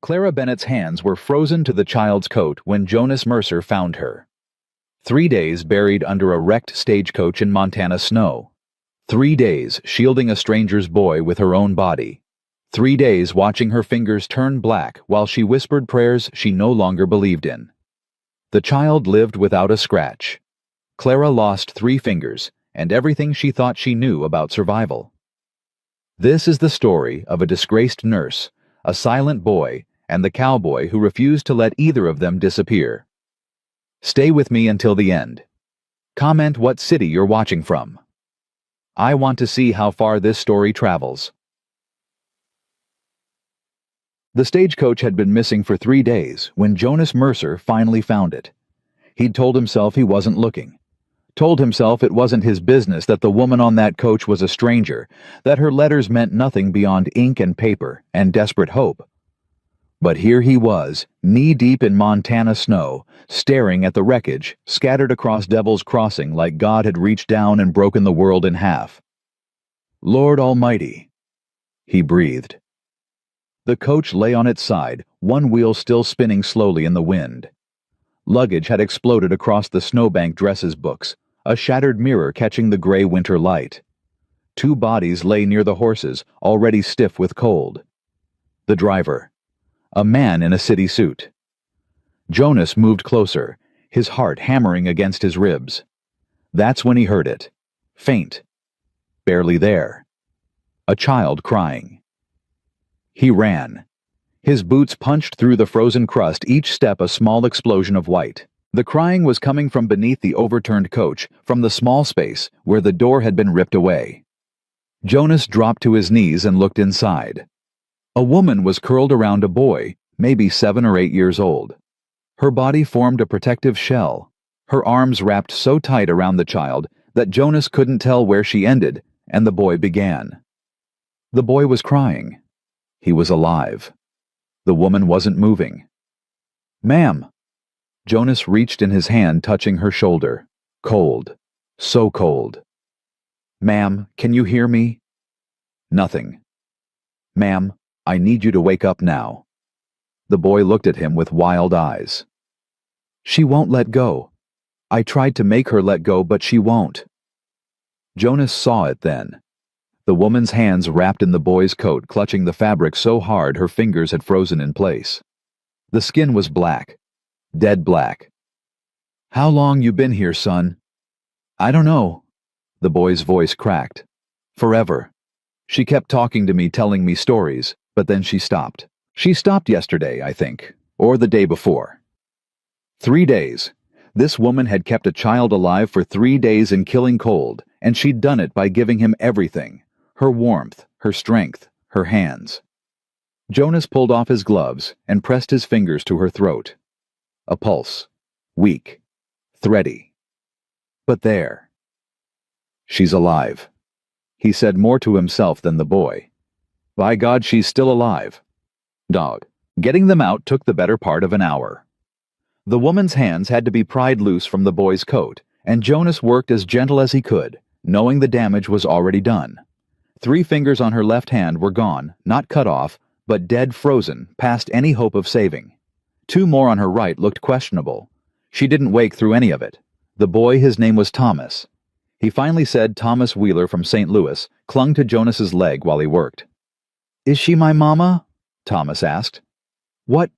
Clara Bennett's hands were frozen to the child's coat when Jonas Mercer found her. 3 days buried under a wrecked stagecoach in Montana snow. 3 days shielding a stranger's boy with her own body. 3 days watching her fingers turn black while she whispered prayers she no longer believed in. The child lived without a scratch. Clara lost 3 fingers and everything she thought she knew about survival. This is the story of a disgraced nurse, a silent boy, and the cowboy who refused to let either of them disappear. Stay with me until the end. Comment what city you're watching from. I want to see how far this story travels. The stagecoach had been missing for 3 days when Jonas Mercer finally found it. He'd told himself he wasn't looking. Told himself it wasn't his business that the woman on that coach was a stranger, that her letters meant nothing beyond ink and paper and desperate hope. But here he was, knee-deep in Montana snow, staring at the wreckage scattered across Devil's Crossing like God had reached down and broken the world in half. Lord Almighty, he breathed. The coach lay on its side, one wheel still spinning slowly in the wind. Luggage had exploded across the snowbank dresses books, a shattered mirror catching the gray winter light. 2 bodies lay near the horses, already stiff with cold. The driver, a man in a city suit. Jonas moved closer, his heart hammering against his ribs. That's when he heard it. Faint. Barely there. A child crying. He ran. His boots punched through the frozen crust, each step a small explosion of white. The crying was coming from beneath the overturned coach, from the small space where the door had been ripped away. Jonas dropped to his knees and looked inside. A woman was curled around a boy, maybe 7 or 8 years old. Her body formed a protective shell, her arms wrapped so tight around the child that Jonas couldn't tell where she ended and the boy began. The boy was crying. He was alive. The woman wasn't moving. "Ma'am." Jonas reached in his hand, touching her shoulder. Cold. So cold. "Ma'am, can you hear me?" Nothing. "Ma'am, I need you to wake up now." The boy looked at him with wild eyes. "She won't let go. I tried to make her let go, but she won't." Jonas saw it then. The woman's hands wrapped in the boy's coat, clutching the fabric so hard her fingers had frozen in place. The skin was black. Dead black. "How long you been here, son?" "I don't know." The boy's voice cracked. "Forever. She kept talking to me, telling me stories, but then she stopped. She stopped yesterday, I think, or the day before." 3 days. This woman had kept a child alive for 3 days in killing cold, and she'd done it by giving him everything. Her warmth, her strength, her hands. Jonas pulled off his gloves and pressed his fingers to her throat. A pulse. Weak. Thready. But there. "She's alive." He said more to himself than the boy. "By God, she's still alive." Dog. Getting them out took the better part of an hour. The woman's hands had to be pried loose from the boy's coat, and Jonas worked as gentle as he could, knowing the damage was already done. 3 fingers on her left hand were gone, not cut off, but dead frozen, past any hope of saving. 2 more on her right looked questionable. She didn't wake through any of it. The boy, his name was Thomas. He finally said Thomas Wheeler from St. Louis, clung to Jonas's leg while he worked. "Is she my mama?" Thomas asked. "What?"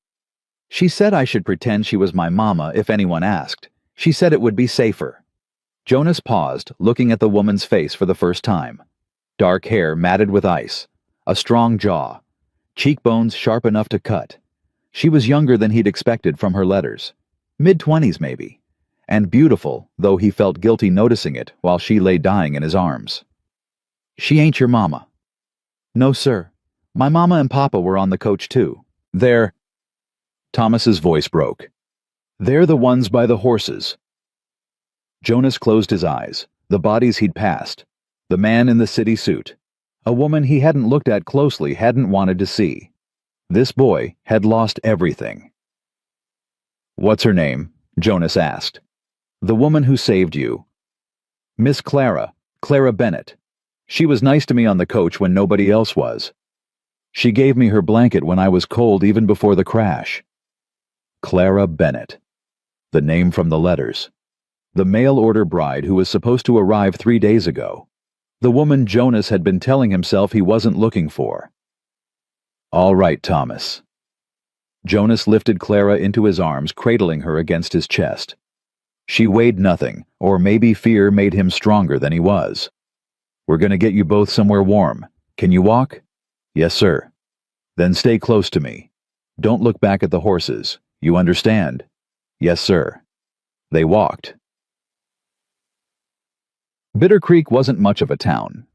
"She said I should pretend she was my mama if anyone asked. She said it would be safer." Jonas paused, looking at the woman's face for the first time. Dark hair matted with ice, a strong jaw, cheekbones sharp enough to cut. She was younger than he'd expected from her letters. Mid-20s maybe. And beautiful, though he felt guilty noticing it while she lay dying in his arms. "She ain't your mama." "No, sir. My mama and papa were on the coach too. They're—" Thomas's voice broke. "They're the ones by the horses." Jonas closed his eyes. The bodies he'd passed. The man in the city suit. A woman he hadn't looked at closely, hadn't wanted to see. This boy had lost everything. "What's her name?" Jonas asked. "The woman who saved you." "Miss Clara Bennett. She was nice to me on the coach when nobody else was." She gave me her blanket when I was cold even before the crash. Clara Bennett. The name from the letters. The mail-order bride who was supposed to arrive 3 days ago. The woman Jonas had been telling himself he wasn't looking for. All right, Thomas. Jonas lifted Clara into his arms, cradling her against his chest. She weighed nothing, or maybe fear made him stronger than he was. We're going to get you both somewhere warm. Can you walk? Yes, sir. Then stay close to me. Don't look back at the horses. You understand? Yes, sir. They walked. Bitter Creek wasn't much of a town.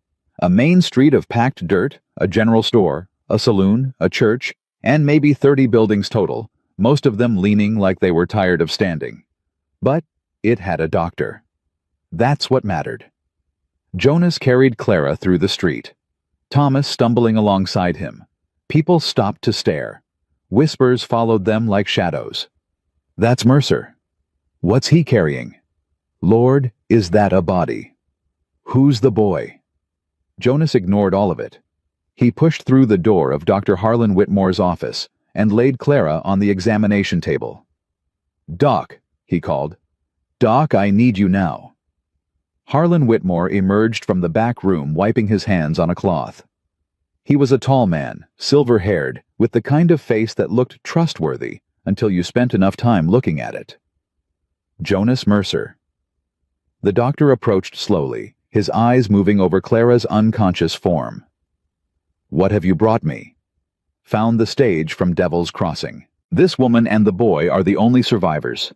A main street of packed dirt, a general store, a saloon, a church, and maybe 30 buildings total, most of them leaning like they were tired of standing. But it had a doctor. That's what mattered. Jonas carried Clara through the street. Thomas stumbling alongside him. People stopped to stare. Whispers followed them like shadows. That's Mercer. What's he carrying? Lord, is that a body? Who's the boy? Jonas ignored all of it. He pushed through the door of Dr. Harlan Whitmore's office and laid Clara on the examination table. Doc, he called. Doc, I need you now. Harlan Whitmore emerged from the back room wiping his hands on a cloth. He was a tall man, silver-haired, with the kind of face that looked trustworthy until you spent enough time looking at it. Jonas Mercer. The doctor approached slowly, his eyes moving over Clara's unconscious form. What have you brought me? Found the stage from Devil's Crossing. This woman and the boy are the only survivors.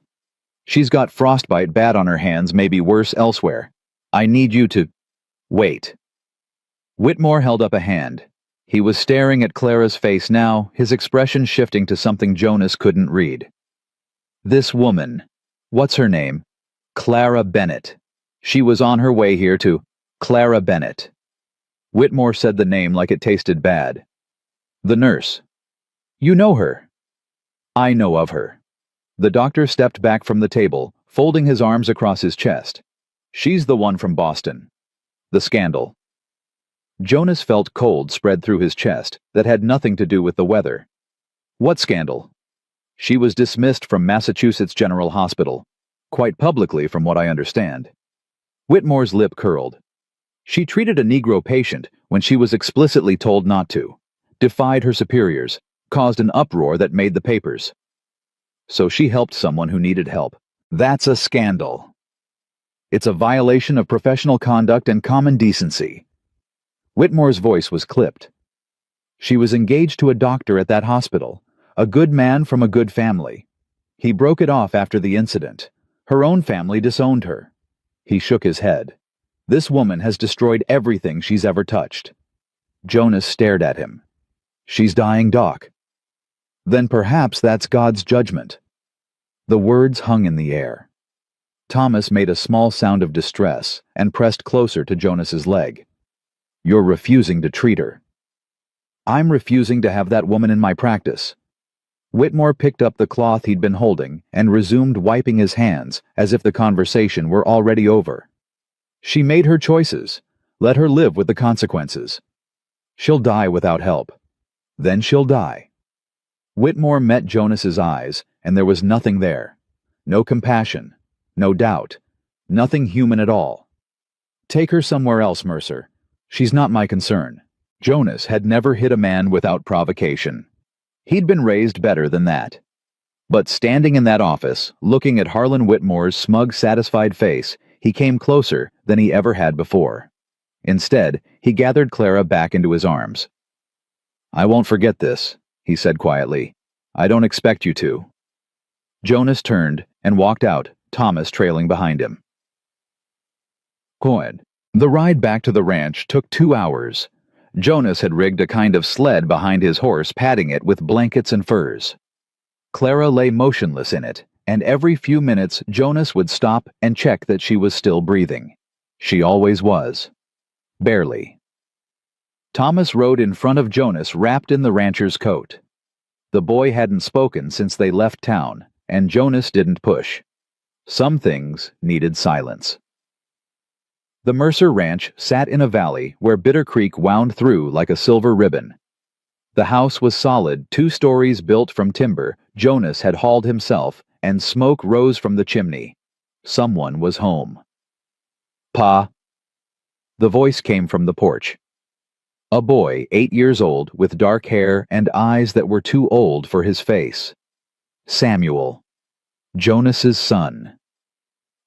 She's got frostbite bad on her hands, maybe worse elsewhere. I need you to... Wait. Whitmore held up a hand. He was staring at Clara's face now, his expression shifting to something Jonas couldn't read. This woman. What's her name? Clara Bennett. She was on her way here to Clara Bennett. Whitmore said the name like it tasted bad. The nurse. You know her. I know of her. The doctor stepped back from the table, folding his arms across his chest. She's the one from Boston. The scandal. Jonas felt cold spread through his chest that had nothing to do with the weather. What scandal? She was dismissed from Massachusetts General Hospital, quite publicly from what I understand. Whitmore's lip curled. She treated a Negro patient when she was explicitly told not to, defied her superiors, caused an uproar that made the papers. So she helped someone who needed help. That's a scandal. It's a violation of professional conduct and common decency. Whitmore's voice was clipped. She was engaged to a doctor at that hospital, a good man from a good family. He broke it off after the incident. Her own family disowned her. He shook his head. This woman has destroyed everything she's ever touched. Jonas stared at him. She's dying, Doc. Then perhaps that's God's judgment. The words hung in the air. Thomas made a small sound of distress and pressed closer to Jonas's leg. You're refusing to treat her. I'm refusing to have that woman in my practice. Whitmore picked up the cloth he'd been holding and resumed wiping his hands as if the conversation were already over. She made her choices. Let her live with the consequences. She'll die without help. Then she'll die. Whitmore met Jonas's eyes, and there was nothing there. No compassion, no doubt, nothing human at all. Take her somewhere else, Mercer. She's not my concern. Jonas had never hit a man without provocation. He'd been raised better than that. But standing in that office, looking at Harlan Whitmore's smug, satisfied face, he came closer than he ever had before. Instead, he gathered Clara back into his arms. I won't forget this, he said quietly. I don't expect you to. Jonas turned and walked out, Thomas trailing behind him. Coed. The ride back to the ranch took 2 hours. Jonas had rigged a kind of sled behind his horse, padding it with blankets and furs. Clara lay motionless in it, and every few minutes Jonas would stop and check that she was still breathing. She always was. Barely. Thomas rode in front of Jonas wrapped in the rancher's coat. The boy hadn't spoken since they left town, and Jonas didn't push. Some things needed silence. The Mercer Ranch sat in a valley where Bitter Creek wound through like a silver ribbon. The house was solid, 2 stories built from timber Jonas had hauled himself, and smoke rose from the chimney. Someone was home. "Pa." The voice came from the porch. A boy, 8 years old, with dark hair and eyes that were too old for his face. Samuel. Jonas's son.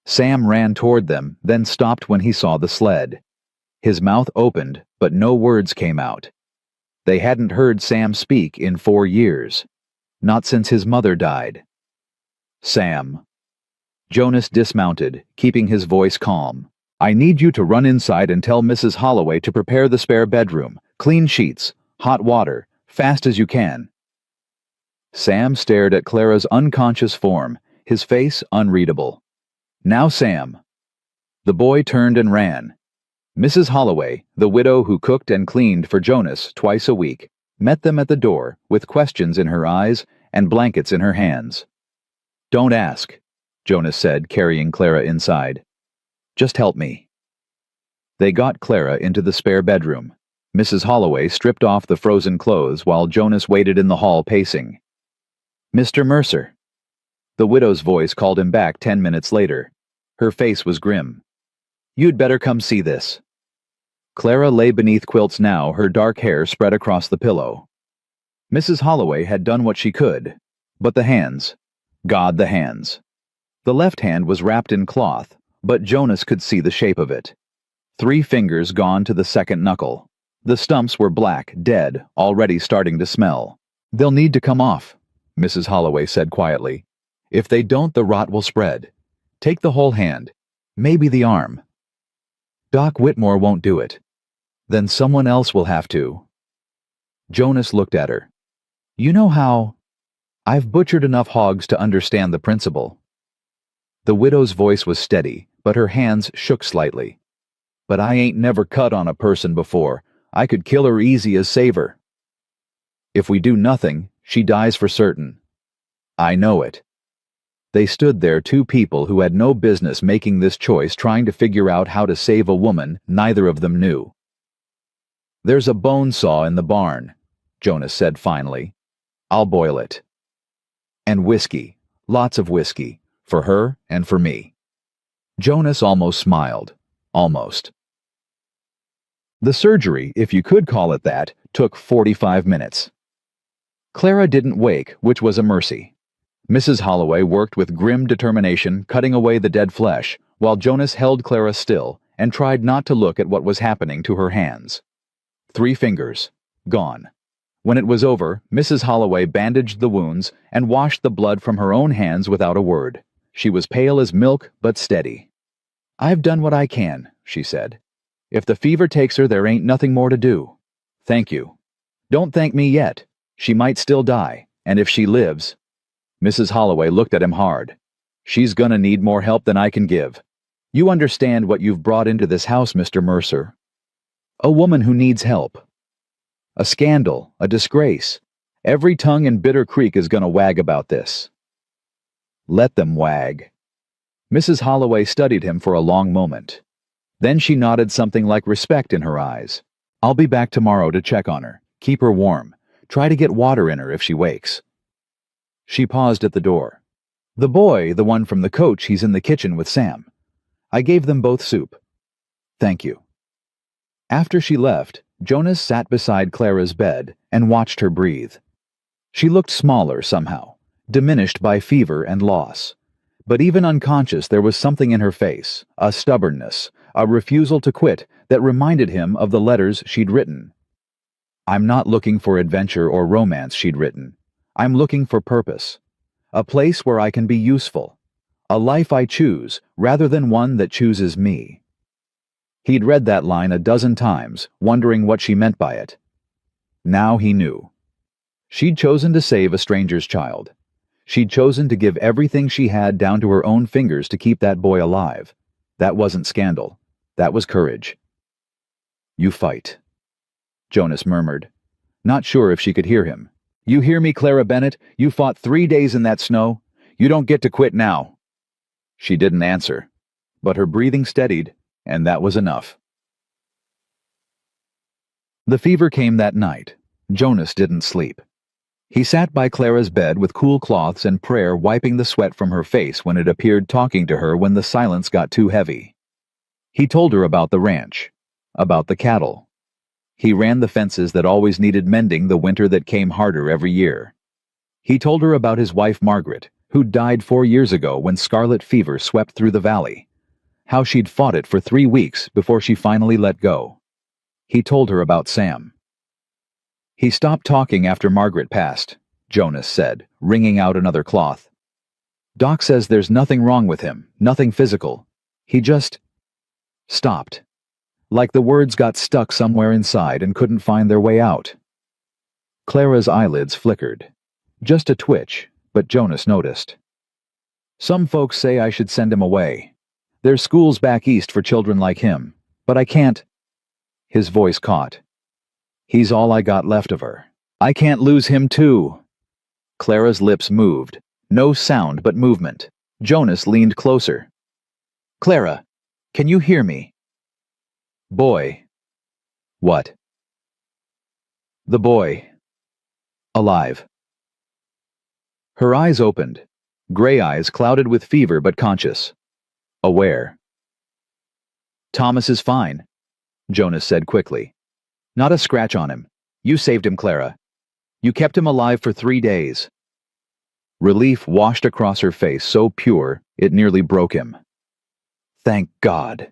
Sam ran toward them, then stopped when he saw the sled. His mouth opened, but no words came out. They hadn't heard Sam speak in 4 years. Not since his mother died. "Sam." Jonas dismounted, keeping his voice calm. "I need you to run inside and tell Mrs. Holloway to prepare the spare bedroom. Clean sheets, hot water, fast as you can." Sam stared at Clara's unconscious form, his face unreadable. "Now, Sam." The boy turned and ran. Mrs. Holloway, the widow who cooked and cleaned for Jonas twice a week, met them at the door with questions in her eyes and blankets in her hands. "Don't ask," Jonas said, carrying Clara inside. "Just help me." They got Clara into the spare bedroom. Mrs. Holloway stripped off the frozen clothes while Jonas waited in the hall pacing. "Mr. Mercer." The widow's voice called him back 10 minutes later. Her face was grim. "You'd better come see this." Clara lay beneath quilts now, her dark hair spread across the pillow. Mrs. Holloway had done what she could. But the hands. God, the hands. The left hand was wrapped in cloth, but Jonas could see the shape of it. 3 fingers gone to the second knuckle. The stumps were black, dead, already starting to smell. "They'll need to come off," Mrs. Holloway said quietly. "If they don't, the rot will spread. Take the whole hand. Maybe the arm." "Doc Whitmore won't do it." "Then someone else will have to." Jonas looked at her. "You know how? I've butchered enough hogs to understand the principle." The widow's voice was steady, but her hands shook slightly. "But I ain't never cut on a person before. I could kill her easy as save her. If we do nothing, she dies for certain. I know it." They stood there, 2 people who had no business making this choice, trying to figure out how to save a woman neither of them knew. "There's a bone saw in the barn," Jonas said finally. "I'll boil it. And whiskey, lots of whiskey, for her and for me." Jonas almost smiled. Almost. The surgery, if you could call it that, took 45 minutes. Clara didn't wake, which was a mercy. Mrs. Holloway worked with grim determination, cutting away the dead flesh, while Jonas held Clara still and tried not to look at what was happening to her hands. 3 fingers. Gone. When it was over, Mrs. Holloway bandaged the wounds and washed the blood from her own hands without a word. She was pale as milk, but steady. "I've done what I can," she said. "If the fever takes her, there ain't nothing more to do. Thank you. Don't thank me yet. She might still die, and if she lives—" Mrs. Holloway looked at him hard. "She's gonna need more help than I can give. You understand what you've brought into this house, Mr. Mercer. A woman who needs help. A scandal, a disgrace. Every tongue in Bitter Creek is gonna wag about this." "Let them wag." Mrs. Holloway studied him for a long moment. Then she nodded, something like respect in her eyes. "I'll be back tomorrow to check on her. Keep her warm. Try to get water in her if she wakes." She paused at the door. "The boy, the one from the coach, he's in the kitchen with Sam. I gave them both soup. Thank you." After she left, Jonas sat beside Clara's bed and watched her breathe. She looked smaller somehow, diminished by fever and loss. But even unconscious, there was something in her face, a stubbornness, a refusal to quit that reminded him of the letters she'd written. "I'm not looking for adventure or romance," she'd written. "I'm looking for purpose. A place where I can be useful. A life I choose, rather than one that chooses me." He'd read that line a dozen times, wondering what she meant by it. Now he knew. She'd chosen to save a stranger's child. She'd chosen to give everything she had down to her own fingers to keep that boy alive. That wasn't scandal. That was courage. "You fight," Jonas murmured, not sure if she could hear him. "You hear me, Clara Bennett? You fought 3 days in that snow. You don't get to quit now." She didn't answer, but her breathing steadied, and that was enough. The fever came that night. Jonas didn't sleep. He sat by Clara's bed with cool cloths and prayer wiping the sweat from her face when it appeared, talking to her when the silence got too heavy. He told her about the ranch, about the cattle. He ran the fences that always needed mending the winter that came harder every year. He told her about his wife Margaret, who died 4 years ago when scarlet fever swept through the valley. How she'd fought it for 3 weeks before she finally let go. He told her about Sam. He stopped talking after Margaret passed, Jonas said, wringing out another cloth. Doc says there's nothing wrong with him, nothing physical. He just stopped. Like the words got stuck somewhere inside and couldn't find their way out. Clara's eyelids flickered. Just a twitch, but Jonas noticed. Some folks say I should send him away. There's schools back east for children like him, but I can't. His voice caught. He's all I got left of her. I can't lose him too. Clara's lips moved. No sound but movement. Jonas leaned closer. Clara, can you hear me? Boy. What? The boy. Alive. Her eyes opened. Gray eyes clouded with fever but conscious. Aware. Thomas is fine, Jonas said quickly. Not a scratch on him. You saved him, Clara. You kept him alive for 3 days. Relief washed across her face, so pure it nearly broke him. Thank God.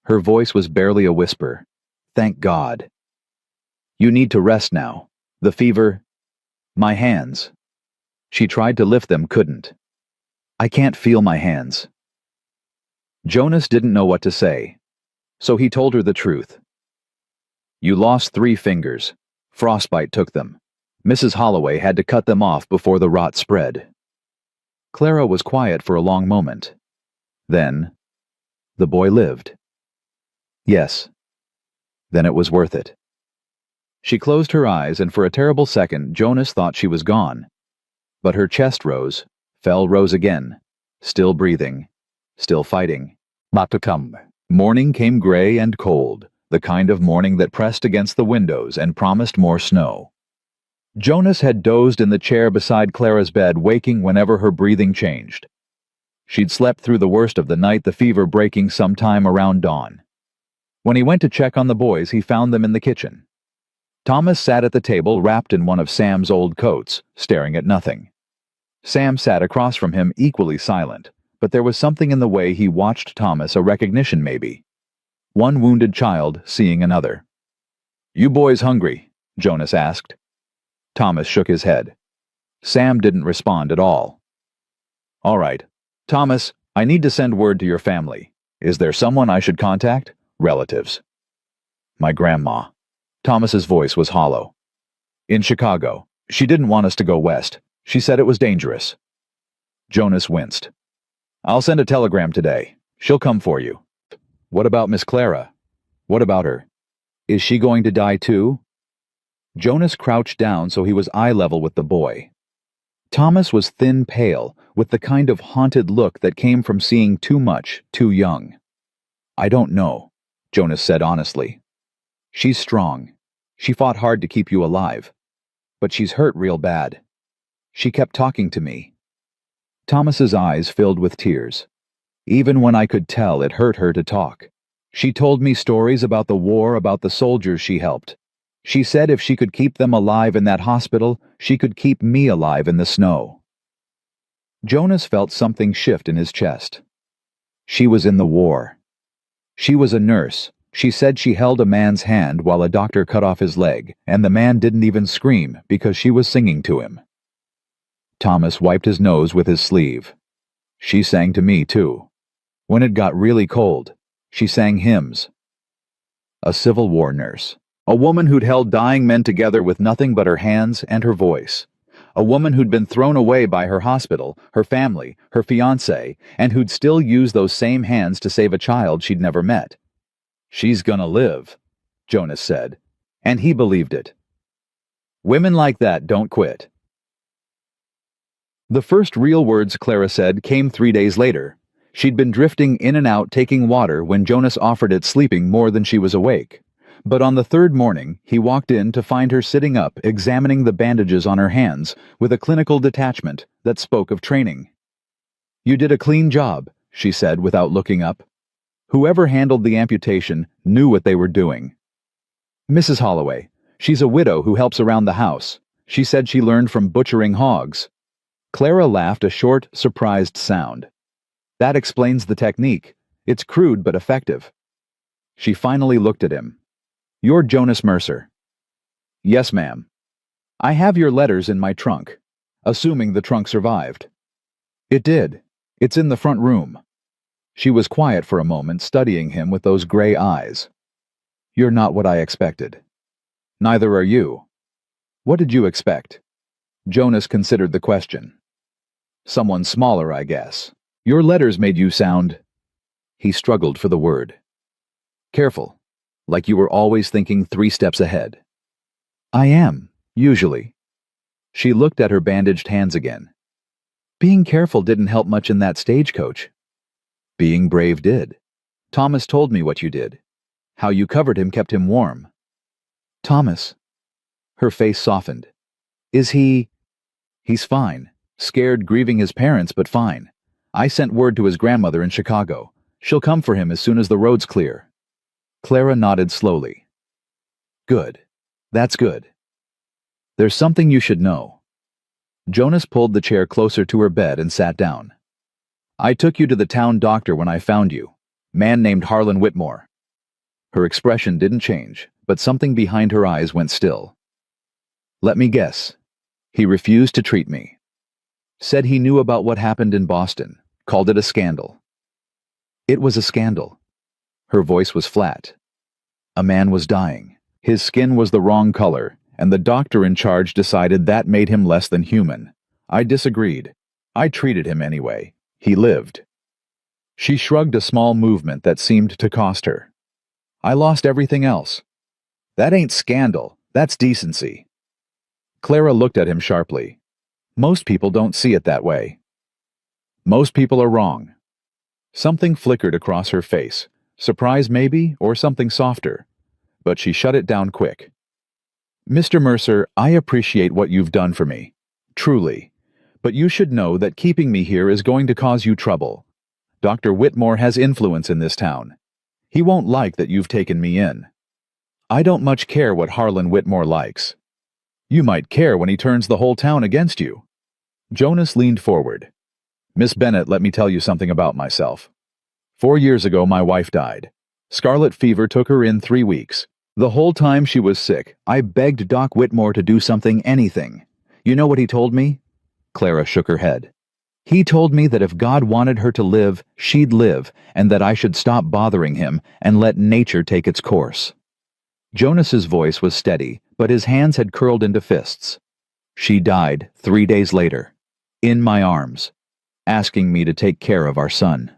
Her voice was barely a whisper. Thank God. You need to rest now. The fever. My hands. She tried to lift them, couldn't. I can't feel my hands. Jonas didn't know what to say, so he told her the truth. You lost 3 fingers. Frostbite took them. Mrs. Holloway had to cut them off before the rot spread. Clara was quiet for a long moment. Then, the boy lived. Yes. Then it was worth it. She closed her eyes, and for a terrible second Jonas thought she was gone. But her chest rose, rose again, still breathing, still fighting. Not to come. Morning came gray and cold, the kind of morning that pressed against the windows and promised more snow. Jonas had dozed in the chair beside Clara's bed, waking whenever her breathing changed. She'd slept through the worst of the night, the fever breaking sometime around dawn. When he went to check on the boys, he found them in the kitchen. Thomas sat at the table, wrapped in one of Sam's old coats, staring at nothing. Sam sat across from him, equally silent, but there was something in the way he watched Thomas, a recognition maybe. One wounded child seeing another. You boys hungry? Jonas asked. Thomas shook his head. Sam didn't respond at all. All right. Thomas, I need to send word to your family. Is there someone I should contact? Relatives. My grandma. Thomas's voice was hollow. In Chicago. She didn't want us to go west. She said it was dangerous. Jonas winced. I'll send a telegram today. She'll come for you. What about Miss Clara? What about her? Is she going to die too? Jonas crouched down so he was eye level with the boy. Thomas was thin pale, with the kind of haunted look that came from seeing too much, too young. I don't know, Jonas said honestly. She's strong. She fought hard to keep you alive. But she's hurt real bad. She kept talking to me. Thomas's eyes filled with tears. Even when I could tell, it hurt her to talk. She told me stories about the war, about the soldiers she helped. She said if she could keep them alive in that hospital, she could keep me alive in the snow. Jonas felt something shift in his chest. She was in the war. She was a nurse. She said she held a man's hand while a doctor cut off his leg, and the man didn't even scream because she was singing to him. Thomas wiped his nose with his sleeve. She sang to me, too. When it got really cold, she sang hymns. A Civil War nurse. A woman who'd held dying men together with nothing but her hands and her voice. A woman who'd been thrown away by her hospital, her family, her fiancé, and who'd still use those same hands to save a child she'd never met. She's gonna live, Jonas said, and he believed it. Women like that don't quit. The first real words Clara said came 3 days later. She'd been drifting in and out taking water when Jonas offered it, sleeping more than she was awake. But on the third morning, he walked in to find her sitting up, examining the bandages on her hands with a clinical detachment that spoke of training. "You did a clean job," she said without looking up. Whoever handled the amputation knew what they were doing. "Mrs. Holloway, she's a widow who helps around the house. She said she learned from butchering hogs." Clara laughed a short, surprised sound. "That explains the technique. It's crude but effective." She finally looked at him. "You're Jonas Mercer." "Yes, ma'am." "I have your letters in my trunk, assuming the trunk survived." "It did. It's in the front room." She was quiet for a moment, studying him with those gray eyes. "You're not what I expected." "Neither are you." "What did you expect?" Jonas considered the question. "Someone smaller, I guess. Your letters made you sound—" He struggled for the word. "Careful. Like you were always thinking 3 steps ahead." "I am, usually." She looked at her bandaged hands again. "Being careful didn't help much in that stagecoach." "Being brave did. Thomas told me what you did. How you covered him kept him warm." "Thomas." Her face softened. "Is he—" "He's fine. Scared, grieving his parents, but fine. I sent word to his grandmother in Chicago. She'll come for him as soon as the road's clear." Clara nodded slowly. "Good. That's good. There's something you should know." Jonas pulled the chair closer to her bed and sat down. "I took you to the town doctor when I found you. Man named Harlan Whitmore." Her expression didn't change, but something behind her eyes went still. "Let me guess. He refused to treat me. Said he knew about what happened in Boston. Called it a scandal." "It was a scandal." Her voice was flat. "A man was dying. His skin was the wrong color, and the doctor in charge decided that made him less than human. I disagreed. I treated him anyway. He lived." She shrugged a small movement that seemed to cost her. "I lost everything else." "That ain't scandal. That's decency." Clara looked at him sharply. "Most people don't see it that way." "Most people are wrong." Something flickered across her face. Surprise maybe, or something softer. But she shut it down quick. "Mr. Mercer, I appreciate what you've done for me. Truly. But you should know that keeping me here is going to cause you trouble. Dr. Whitmore has influence in this town. He won't like that you've taken me in. I don't much care what Harlan Whitmore likes. You might care when he turns the whole town against you." Jonas leaned forward. "Miss Bennett, let me tell you something about myself. 4 years ago, my wife died. Scarlet fever took her in 3 weeks. The whole time she was sick, I begged Doc Whitmore to do something, anything. You know what he told me?" Clara shook her head. "He told me that if God wanted her to live, she'd live, and that I should stop bothering him and let nature take its course." Jonas's voice was steady, but his hands had curled into fists. "She died 3 days later, in my arms, asking me to take care of our son.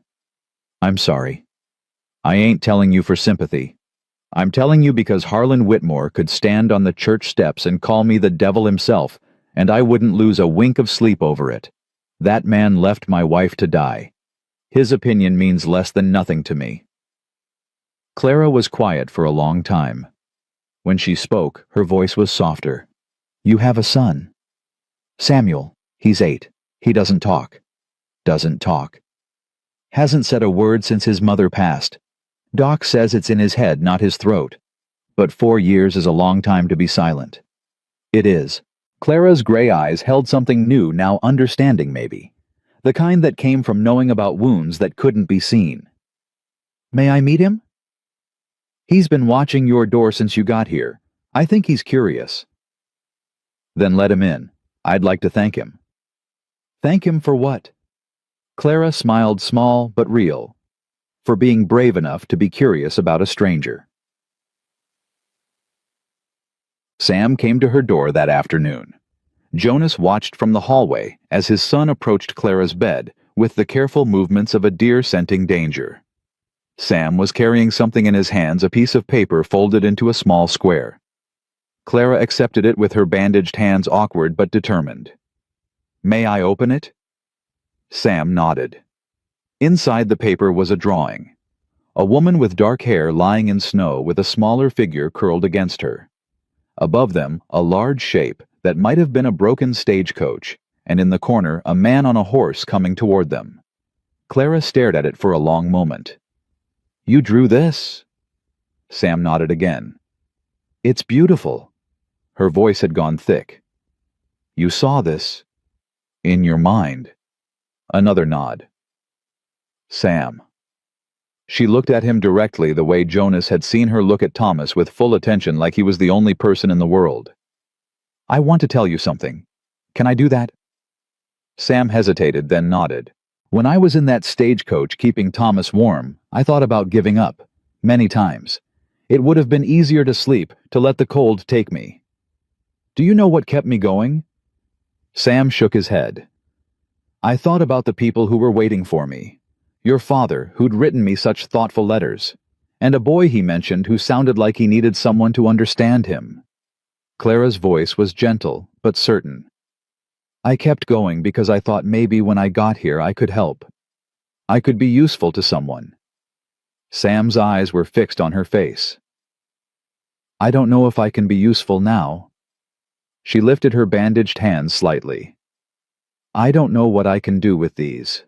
I'm sorry. I ain't telling you for sympathy. I'm telling you because Harlan Whitmore could stand on the church steps and call me the devil himself, and I wouldn't lose a wink of sleep over it. That man left my wife to die. His opinion means less than nothing to me." Clara was quiet for a long time. When she spoke, her voice was softer. "You have a son." "Samuel. He's 8. He doesn't talk." "Doesn't talk." "Hasn't said a word since his mother passed. Doc says it's in his head, not his throat. But 4 years is a long time to be silent." "It is." Clara's gray eyes held something new, now understanding maybe. The kind that came from knowing about wounds that couldn't be seen. "May I meet him?" "He's been watching your door since you got here. I think he's curious." "Then let him in. I'd like to thank him." "Thank him for what?" Clara smiled, small but real. "For being brave enough to be curious about a stranger." Sam came to her door that afternoon. Jonas watched from the hallway as his son approached Clara's bed with the careful movements of a deer scenting danger. Sam was carrying something in his hands, a piece of paper folded into a small square. Clara accepted it with her bandaged hands, awkward but determined. "May I open it?" Sam nodded. Inside the paper was a drawing. A woman with dark hair lying in snow with a smaller figure curled against her. Above them, a large shape that might have been a broken stagecoach, and in the corner, a man on a horse coming toward them. Clara stared at it for a long moment. "You drew this?" Sam nodded again. "It's beautiful." Her voice had gone thick. "You saw this in your mind." Another nod. "Sam." She looked at him directly the way Jonas had seen her look at Thomas, with full attention, like he was the only person in the world. "I want to tell you something. Can I do that?" Sam hesitated, then nodded. "When I was in that stagecoach keeping Thomas warm, I thought about giving up. Many times. It would have been easier to sleep, to let the cold take me. Do you know what kept me going?" Sam shook his head. "I thought about the people who were waiting for me. Your father, who'd written me such thoughtful letters, and a boy he mentioned who sounded like he needed someone to understand him." Clara's voice was gentle, but certain. "I kept going because I thought maybe when I got here I could help. I could be useful to someone." Sam's eyes were fixed on her face. "I don't know if I can be useful now." She lifted her bandaged hands slightly. "I don't know what I can do with these.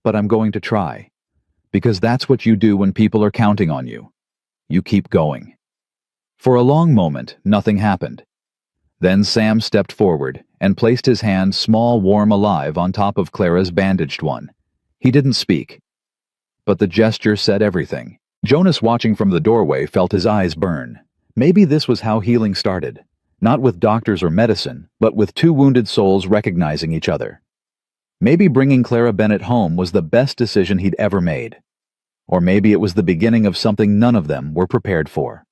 But I'm going to try. Because that's what you do when people are counting on you. You keep going." For a long moment, nothing happened. Then Sam stepped forward and placed his hand, small, warm, alive, on top of Clara's bandaged one. He didn't speak. But the gesture said everything. Jonas, watching from the doorway, felt his eyes burn. Maybe this was how healing started. Not with doctors or medicine, but with two wounded souls recognizing each other. Maybe bringing Clara Bennett home was the best decision he'd ever made. Or maybe it was the beginning of something none of them were prepared for.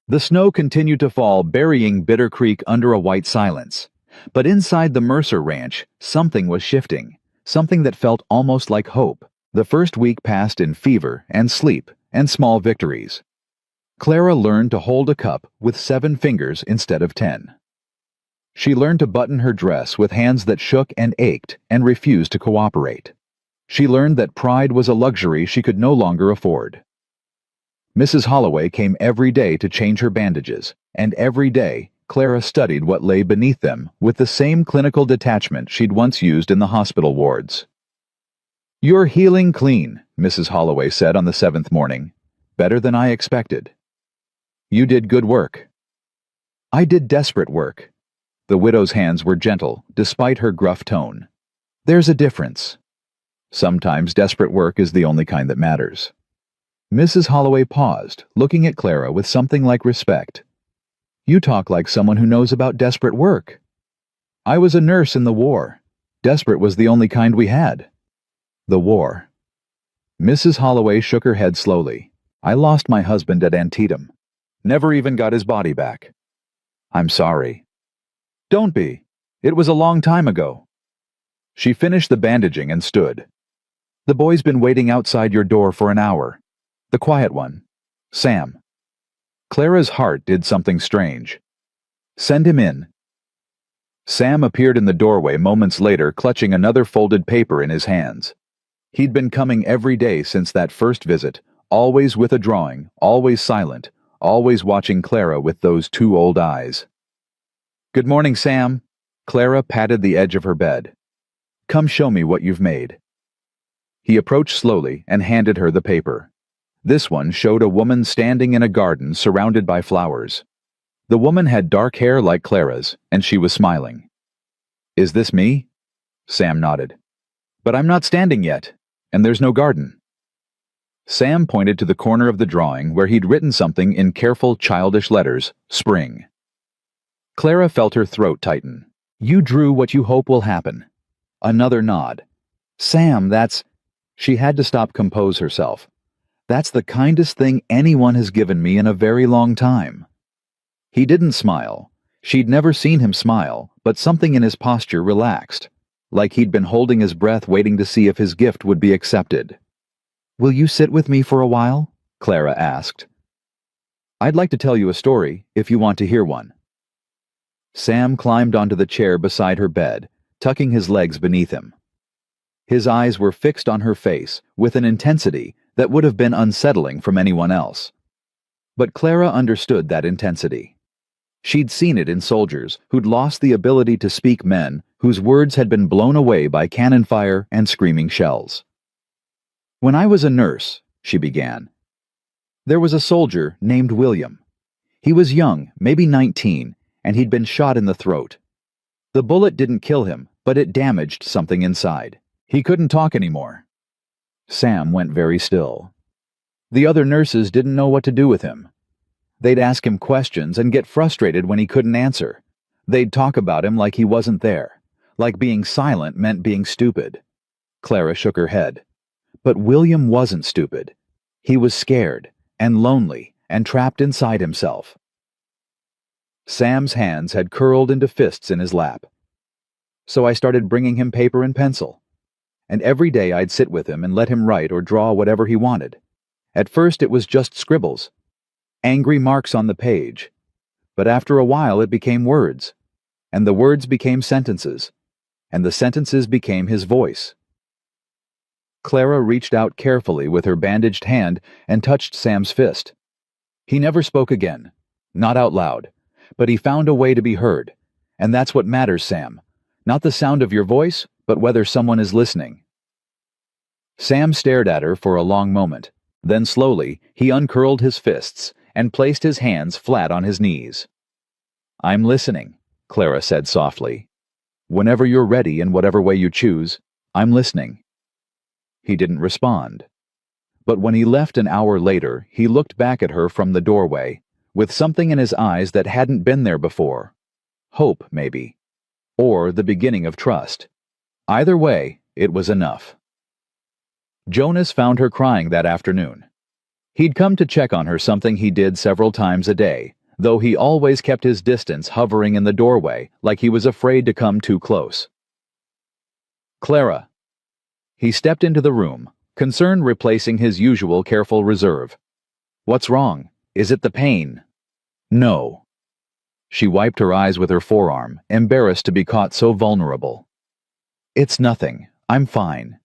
The snow continued to fall, burying Bitter Creek under a white silence. But inside the Mercer Ranch, something was shifting. Something that felt almost like hope. The first week passed in fever and sleep and small victories. Clara learned to hold a cup with 7 fingers instead of 10. She learned to button her dress with hands that shook and ached and refused to cooperate. She learned that pride was a luxury she could no longer afford. Mrs. Holloway came every day to change her bandages, and every day Clara studied what lay beneath them with the same clinical detachment she'd once used in the hospital wards. "You're healing clean," Mrs. Holloway said on the 7th morning. "Better than I expected." "You did good work." "I did desperate work." The widow's hands were gentle, despite her gruff tone. "There's a difference. Sometimes desperate work is the only kind that matters." Mrs. Holloway paused, looking at Clara with something like respect. "You talk like someone who knows about desperate work." "I was a nurse in the war. Desperate was the only kind we had." "The war." Mrs. Holloway shook her head slowly. "I lost my husband at Antietam. Never even got his body back." "I'm sorry." "Don't be. It was a long time ago." She finished the bandaging and stood. "The boy's been waiting outside your door for an hour. The quiet one. Sam." Clara's heart did something strange. "Send him in." Sam appeared in the doorway moments later, clutching another folded paper in his hands. He'd been coming every day since that first visit, always with a drawing, always silent, always watching Clara with those 2 old eyes. "Good morning, Sam." Clara patted the edge of her bed. "Come show me what you've made." He approached slowly and handed her the paper. This one showed a woman standing in a garden surrounded by flowers. The woman had dark hair like Clara's, and she was smiling. "Is this me?" Sam nodded. "But I'm not standing yet, and there's no garden." Sam pointed to the corner of the drawing where he'd written something in careful, childish letters, "Spring." Clara felt her throat tighten. "You drew what you hope will happen." Another nod. "Sam, that's—" She had to compose herself. "That's the kindest thing anyone has given me in a very long time." He didn't smile. She'd never seen him smile, but something in his posture relaxed, like he'd been holding his breath, waiting to see if his gift would be accepted. "Will you sit with me for a while?" Clara asked. "I'd like to tell you a story, if you want to hear one." Sam climbed onto the chair beside her bed, tucking his legs beneath him. His eyes were fixed on her face with an intensity that would have been unsettling from anyone else. But Clara understood that intensity. She'd seen it in soldiers who'd lost the ability to speak, men whose words had been blown away by cannon fire and screaming shells. "When I was a nurse," she began, "there was a soldier named William. He was young, maybe 19, and he'd been shot in the throat. The bullet didn't kill him, but it damaged something inside. He couldn't talk anymore." Sam went very still. The other nurses didn't know what to do with him. They'd ask him questions and get frustrated when he couldn't answer. They'd talk about him like he wasn't there, like being silent meant being stupid. Clara shook her head. But William wasn't stupid. He was scared and lonely and trapped inside himself. Sam's hands had curled into fists in his lap. "So I started bringing him paper and pencil. And every day I'd sit with him and let him write or draw whatever he wanted. At first it was just scribbles, angry marks on the page. But after a while it became words, and the words became sentences, and the sentences became his voice." Clara reached out carefully with her bandaged hand and touched Sam's fist. He never spoke again, not out loud, but he found a way to be heard, and that's what matters, Sam. Not the sound of your voice, but whether someone is listening. Sam stared at her for a long moment. Then slowly, he uncurled his fists and placed his hands flat on his knees. "I'm listening," Clara said softly. "Whenever you're ready in whatever way you choose, I'm listening." He didn't respond. But when he left an hour later, he looked back at her from the doorway, with something in his eyes that hadn't been there before. Hope, maybe. Or the beginning of trust. Either way, it was enough. Jonas found her crying that afternoon. He'd come to check on her, something he did several times a day, though he always kept his distance, hovering in the doorway like he was afraid to come too close. "Clara." He stepped into the room, concern replacing his usual careful reserve. "What's wrong? Is it the pain?" "No." She wiped her eyes with her forearm, embarrassed to be caught so vulnerable. "It's nothing. I'm fine."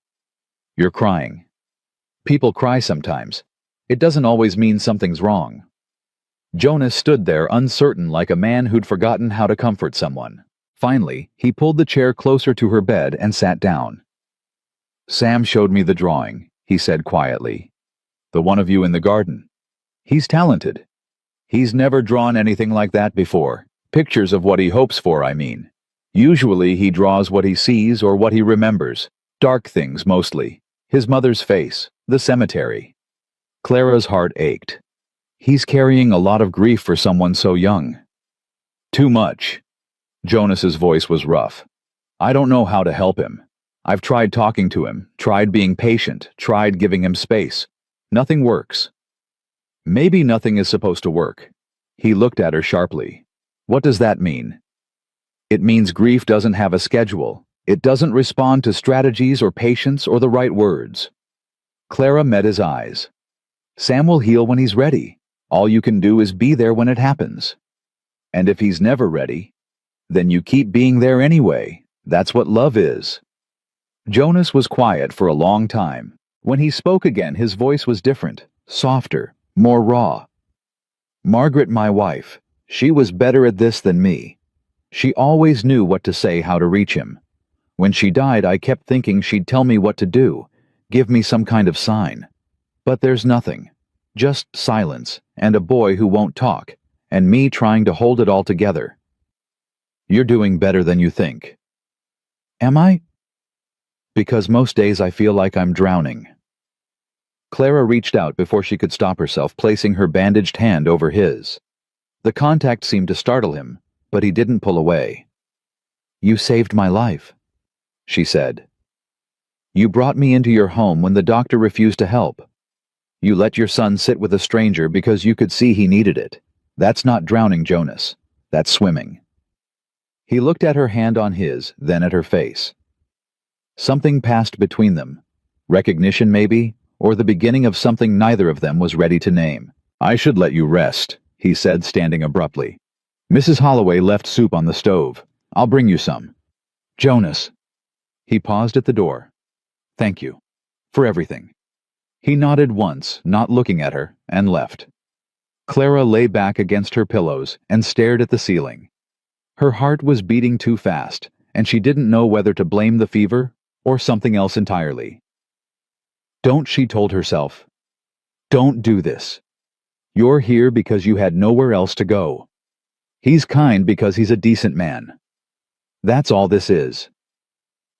"You're crying." "People cry sometimes. It doesn't always mean something's wrong." Jonas stood there uncertain, like a man who'd forgotten how to comfort someone. Finally, he pulled the chair closer to her bed and sat down. "Sam showed me the drawing," he said quietly. "The one of you in the garden. He's talented. He's never drawn anything like that before. Pictures of what he hopes for, I mean. Usually he draws what he sees or what he remembers. Dark things mostly. His mother's face, the cemetery." Clara's heart ached. He's carrying a lot of grief for someone so young. "Too much." Jonas's voice was rough. "I don't know how to help him. I've tried talking to him, tried being patient, tried giving him space. Nothing works." "Maybe nothing is supposed to work." He looked at her sharply. "What does that mean?" "It means grief doesn't have a schedule. It doesn't respond to strategies or patience or the right words." Clara met his eyes. "Sam will heal when he's ready. All you can do is be there when it happens. And if he's never ready, then you keep being there anyway. That's what love is." Jonas was quiet for a long time. When he spoke again, his voice was different, softer, more raw. "Margaret, my wife, she was better at this than me. She always knew what to say, how to reach him. When she died, I kept thinking she'd tell me what to do, give me some kind of sign. But there's nothing. Just silence, and a boy who won't talk, and me trying to hold it all together." "You're doing better than you think." "Am I?" "Because most days I feel like I'm drowning." Clara reached out before she could stop herself, placing her bandaged hand over his. The contact seemed to startle him, but he didn't pull away. "You saved my life," she said. "You brought me into your home when the doctor refused to help. You let your son sit with a stranger because you could see he needed it. That's not drowning, Jonas. That's swimming." He looked at her hand on his, then at her face. Something passed between them. Recognition, maybe, or the beginning of something neither of them was ready to name. "I should let you rest," he said, standing abruptly. "Mrs. Holloway left soup on the stove. I'll bring you some." "Jonas." He paused at the door. Thank you. For everything." He nodded once, not looking at her, and left. Clara lay back against her pillows and stared at the ceiling. Her heart was beating too fast, and she didn't know whether to blame the fever or something else entirely. "Don't," she told herself. "Don't do this. You're here because you had nowhere else to go. He's kind because he's a decent man. That's all this is."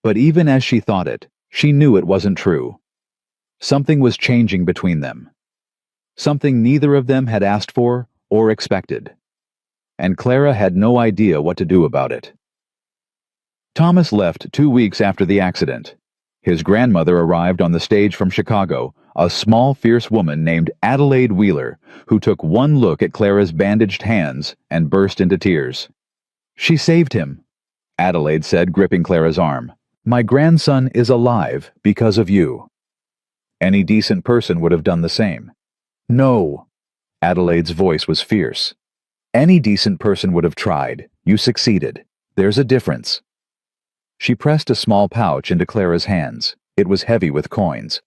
But even as she thought it, she knew it wasn't true. Something was changing between them. Something neither of them had asked for or expected. And Clara had no idea what to do about it. Thomas left 2 weeks after the accident. His grandmother arrived on the stage from Chicago, a small, fierce woman named Adelaide Wheeler, who took one look at Clara's bandaged hands and burst into tears. "She saved him," Adelaide said, gripping Clara's arm. "My grandson is alive because of you." Any decent person would have done the same. "No." Adelaide's voice was fierce. "Any decent person would have tried. You succeeded. There's a difference." She pressed a small pouch into Clara's hands. It was heavy with coins.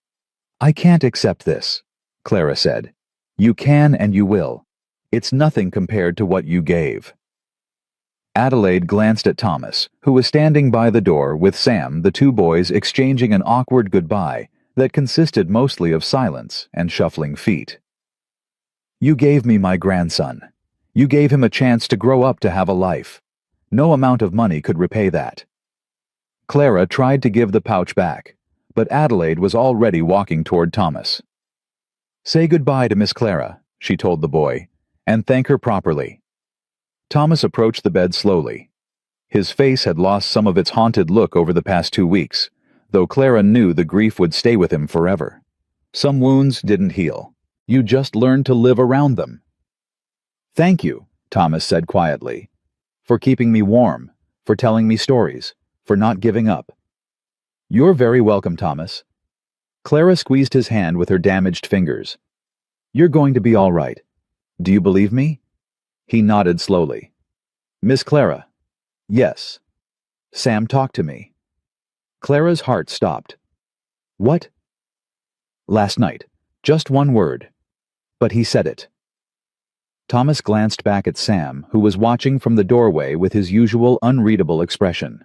"I can't accept this," Clara said. "You can and you will. It's nothing compared to what you gave." Adelaide glanced at Thomas, who was standing by the door with Sam, the two boys exchanging an awkward goodbye that consisted mostly of silence and shuffling feet. "You gave me my grandson. You gave him a chance to grow up to have a life. No amount of money could repay that." Clara tried to give the pouch back, but Adelaide was already walking toward Thomas. "Say goodbye to Miss Clara," she told the boy, "and thank her properly." Thomas approached the bed slowly. His face had lost some of its haunted look over the past 2 weeks, though Clara knew the grief would stay with him forever. Some wounds didn't heal. You just learned to live around them. "Thank you," Thomas said quietly, "for keeping me warm, for telling me stories, for not giving up." "You're very welcome, Thomas." Clara squeezed his hand with her damaged fingers. "You're going to be all right. Do you believe me?" He nodded slowly. "Miss Clara." "Yes." "Sam talked to me." Clara's heart stopped. "What?" "Last night. Just one word. But he said it." Thomas glanced back at Sam, who was watching from the doorway with his usual unreadable expression.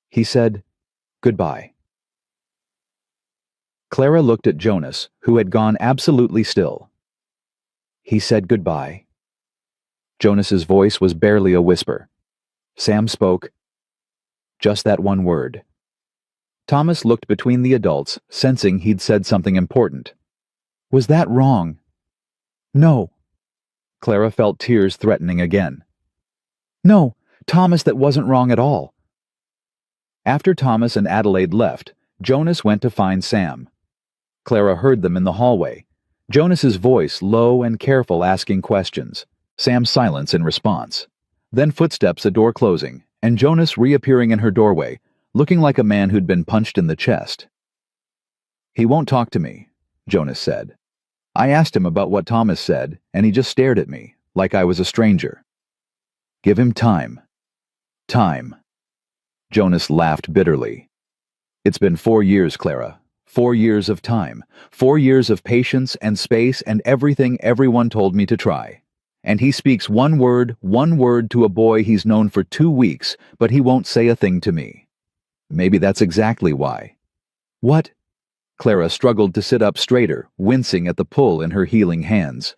He said, "Goodbye." Clara looked at Jonas, who had gone absolutely still. "He said goodbye." Jonas's voice was barely a whisper. Sam spoke. "Just that one word." Thomas looked between the adults, sensing he'd said something important. "Was that wrong?" "No." Clara felt tears threatening again. "No, Thomas, that wasn't wrong at all." After Thomas and Adelaide left, Jonas went to find Sam. Clara heard them in the hallway. Jonas's voice low and careful, asking questions. Sam's silence in response. Then footsteps, a door closing, and Jonas reappearing in her doorway, looking like a man who'd been punched in the chest. "He won't talk to me," Jonas said. "I asked him about what Thomas said, and he just stared at me, like I was a stranger." "Give him time." "Time." Jonas laughed bitterly. "It's been 4 years, Clara. 4 years of time. 4 years of patience and space and everything everyone told me to try. And he speaks one word to a boy he's known for 2 weeks, but he won't say a thing to me. Maybe that's exactly why." "What?" Clara struggled to sit up straighter, wincing at the pull in her healing hands.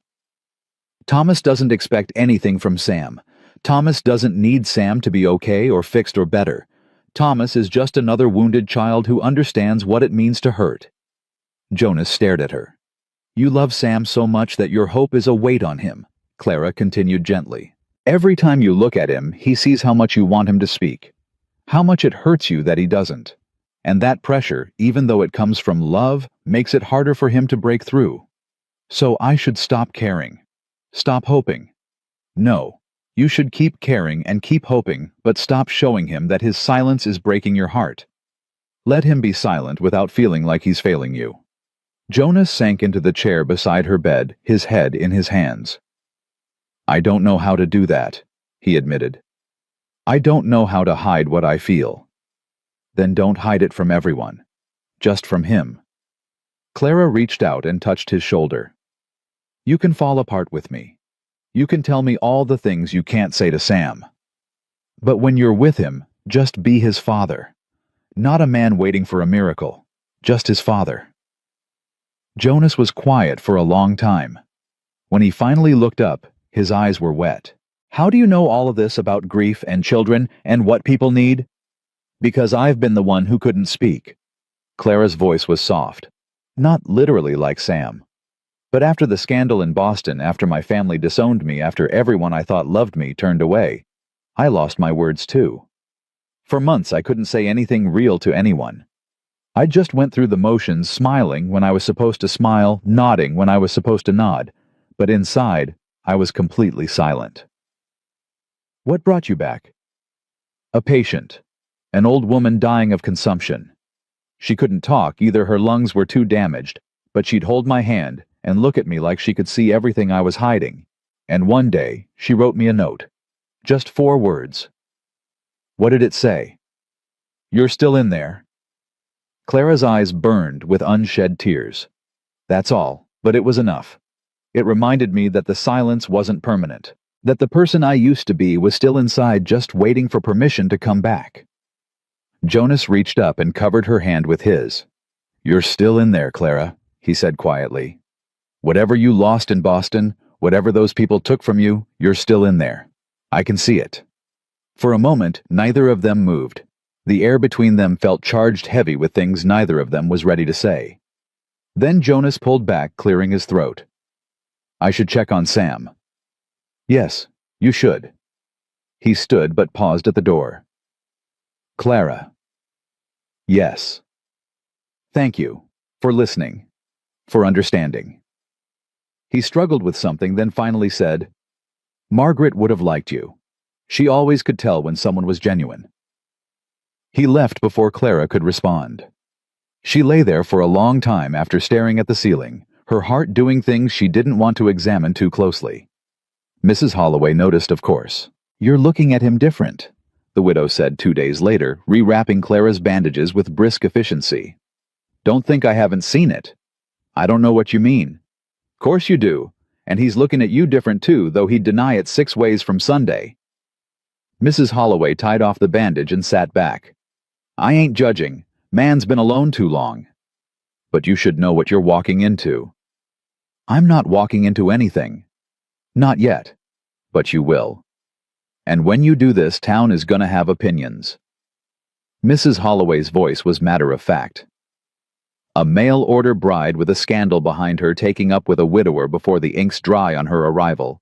"Thomas doesn't expect anything from Sam. Thomas doesn't need Sam to be okay or fixed or better. Thomas is just another wounded child who understands what it means to hurt." Jonas stared at her. "You love Sam so much that your hope is a weight on him," Clara continued gently. "Every time you look at him, he sees how much you want him to speak. How much it hurts you that he doesn't. And that pressure, even though it comes from love, makes it harder for him to break through. So I should stop caring. Stop hoping. No. You should keep caring and keep hoping, but stop showing him that his silence is breaking your heart. Let him be silent without feeling like he's failing you." Jonas sank into the chair beside her bed, his head in his hands. "I don't know how to do that," he admitted. "I don't know how to hide what I feel." "Then don't hide it from everyone. just from him. Clara reached out and touched his shoulder. You can fall apart with me. You can tell me all the things you can't say to Sam. But when you're with him, just be his father. Not a man waiting for a miracle, just his father. Jonas was quiet for a long time. When he finally looked up, his eyes were wet. How do you know all of this about grief and children and what people need? Because I've been the one who couldn't speak. Clara's voice was soft, not literally like Sam. But after the scandal in Boston, after my family disowned me, after everyone I thought loved me turned away, I lost my words too. For months I couldn't say anything real to anyone. I just went through the motions, smiling when I was supposed to smile, nodding when I was supposed to nod, but inside, I was completely silent. What brought you back? A patient, an old woman dying of consumption. She couldn't talk, either her lungs were too damaged, but she'd hold my hand and look at me like she could see everything I was hiding, and one day she wrote me a note. Just 4 words. What did it say? You're still in there. Clara's eyes burned with unshed tears. That's all, but it was enough. It reminded me that the silence wasn't permanent, that the person I used to be was still inside just waiting for permission to come back. Jonas reached up and covered her hand with his. You're still in there, Clara, he said quietly. Whatever you lost in Boston, whatever those people took from you, you're still in there. I can see it. For a moment, neither of them moved. The air between them felt charged heavy with things neither of them was ready to say. Then Jonas pulled back, clearing his throat. I should check on Sam. Yes, you should. He stood but paused at the door. Clara. Yes. Thank you for listening, for understanding. He struggled with something, then finally said, Margaret would have liked you. She always could tell when someone was genuine. He left before Clara could respond. She lay there for a long time after staring at the ceiling, her heart doing things she didn't want to examine too closely. Mrs. Holloway noticed, of course. You're looking at him different, the widow said 2 days later, rewrapping Clara's bandages with brisk efficiency. Don't think I haven't seen it. I don't know what you mean. Course you do, and he's looking at you different too, though he'd deny it 6 ways from Sunday. Mrs. Holloway tied off the bandage and sat back. I ain't judging. Man's been alone too long. But you should know what you're walking into. I'm not walking into anything. Not yet. But you will. And when you do this, town is gonna have opinions. Mrs. Holloway's voice was matter-of-fact. A mail-order bride with a scandal behind her taking up with a widower before the ink's dry on her arrival.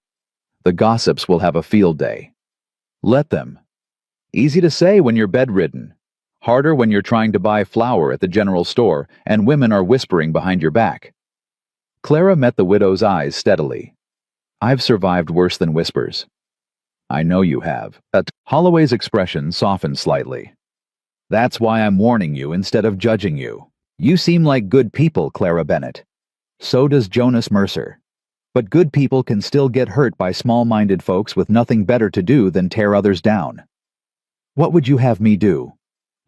The gossips will have a field day. Let them. Easy to say when you're bedridden. Harder when you're trying to buy flour at the general store and women are whispering behind your back. Clara met the widow's eyes steadily. I've survived worse than whispers. I know you have. Holloway's expression softened slightly. That's why I'm warning you instead of judging you. You seem like good people, Clara Bennett. So does Jonas Mercer. But good people can still get hurt by small-minded folks with nothing better to do than tear others down. What would you have me do?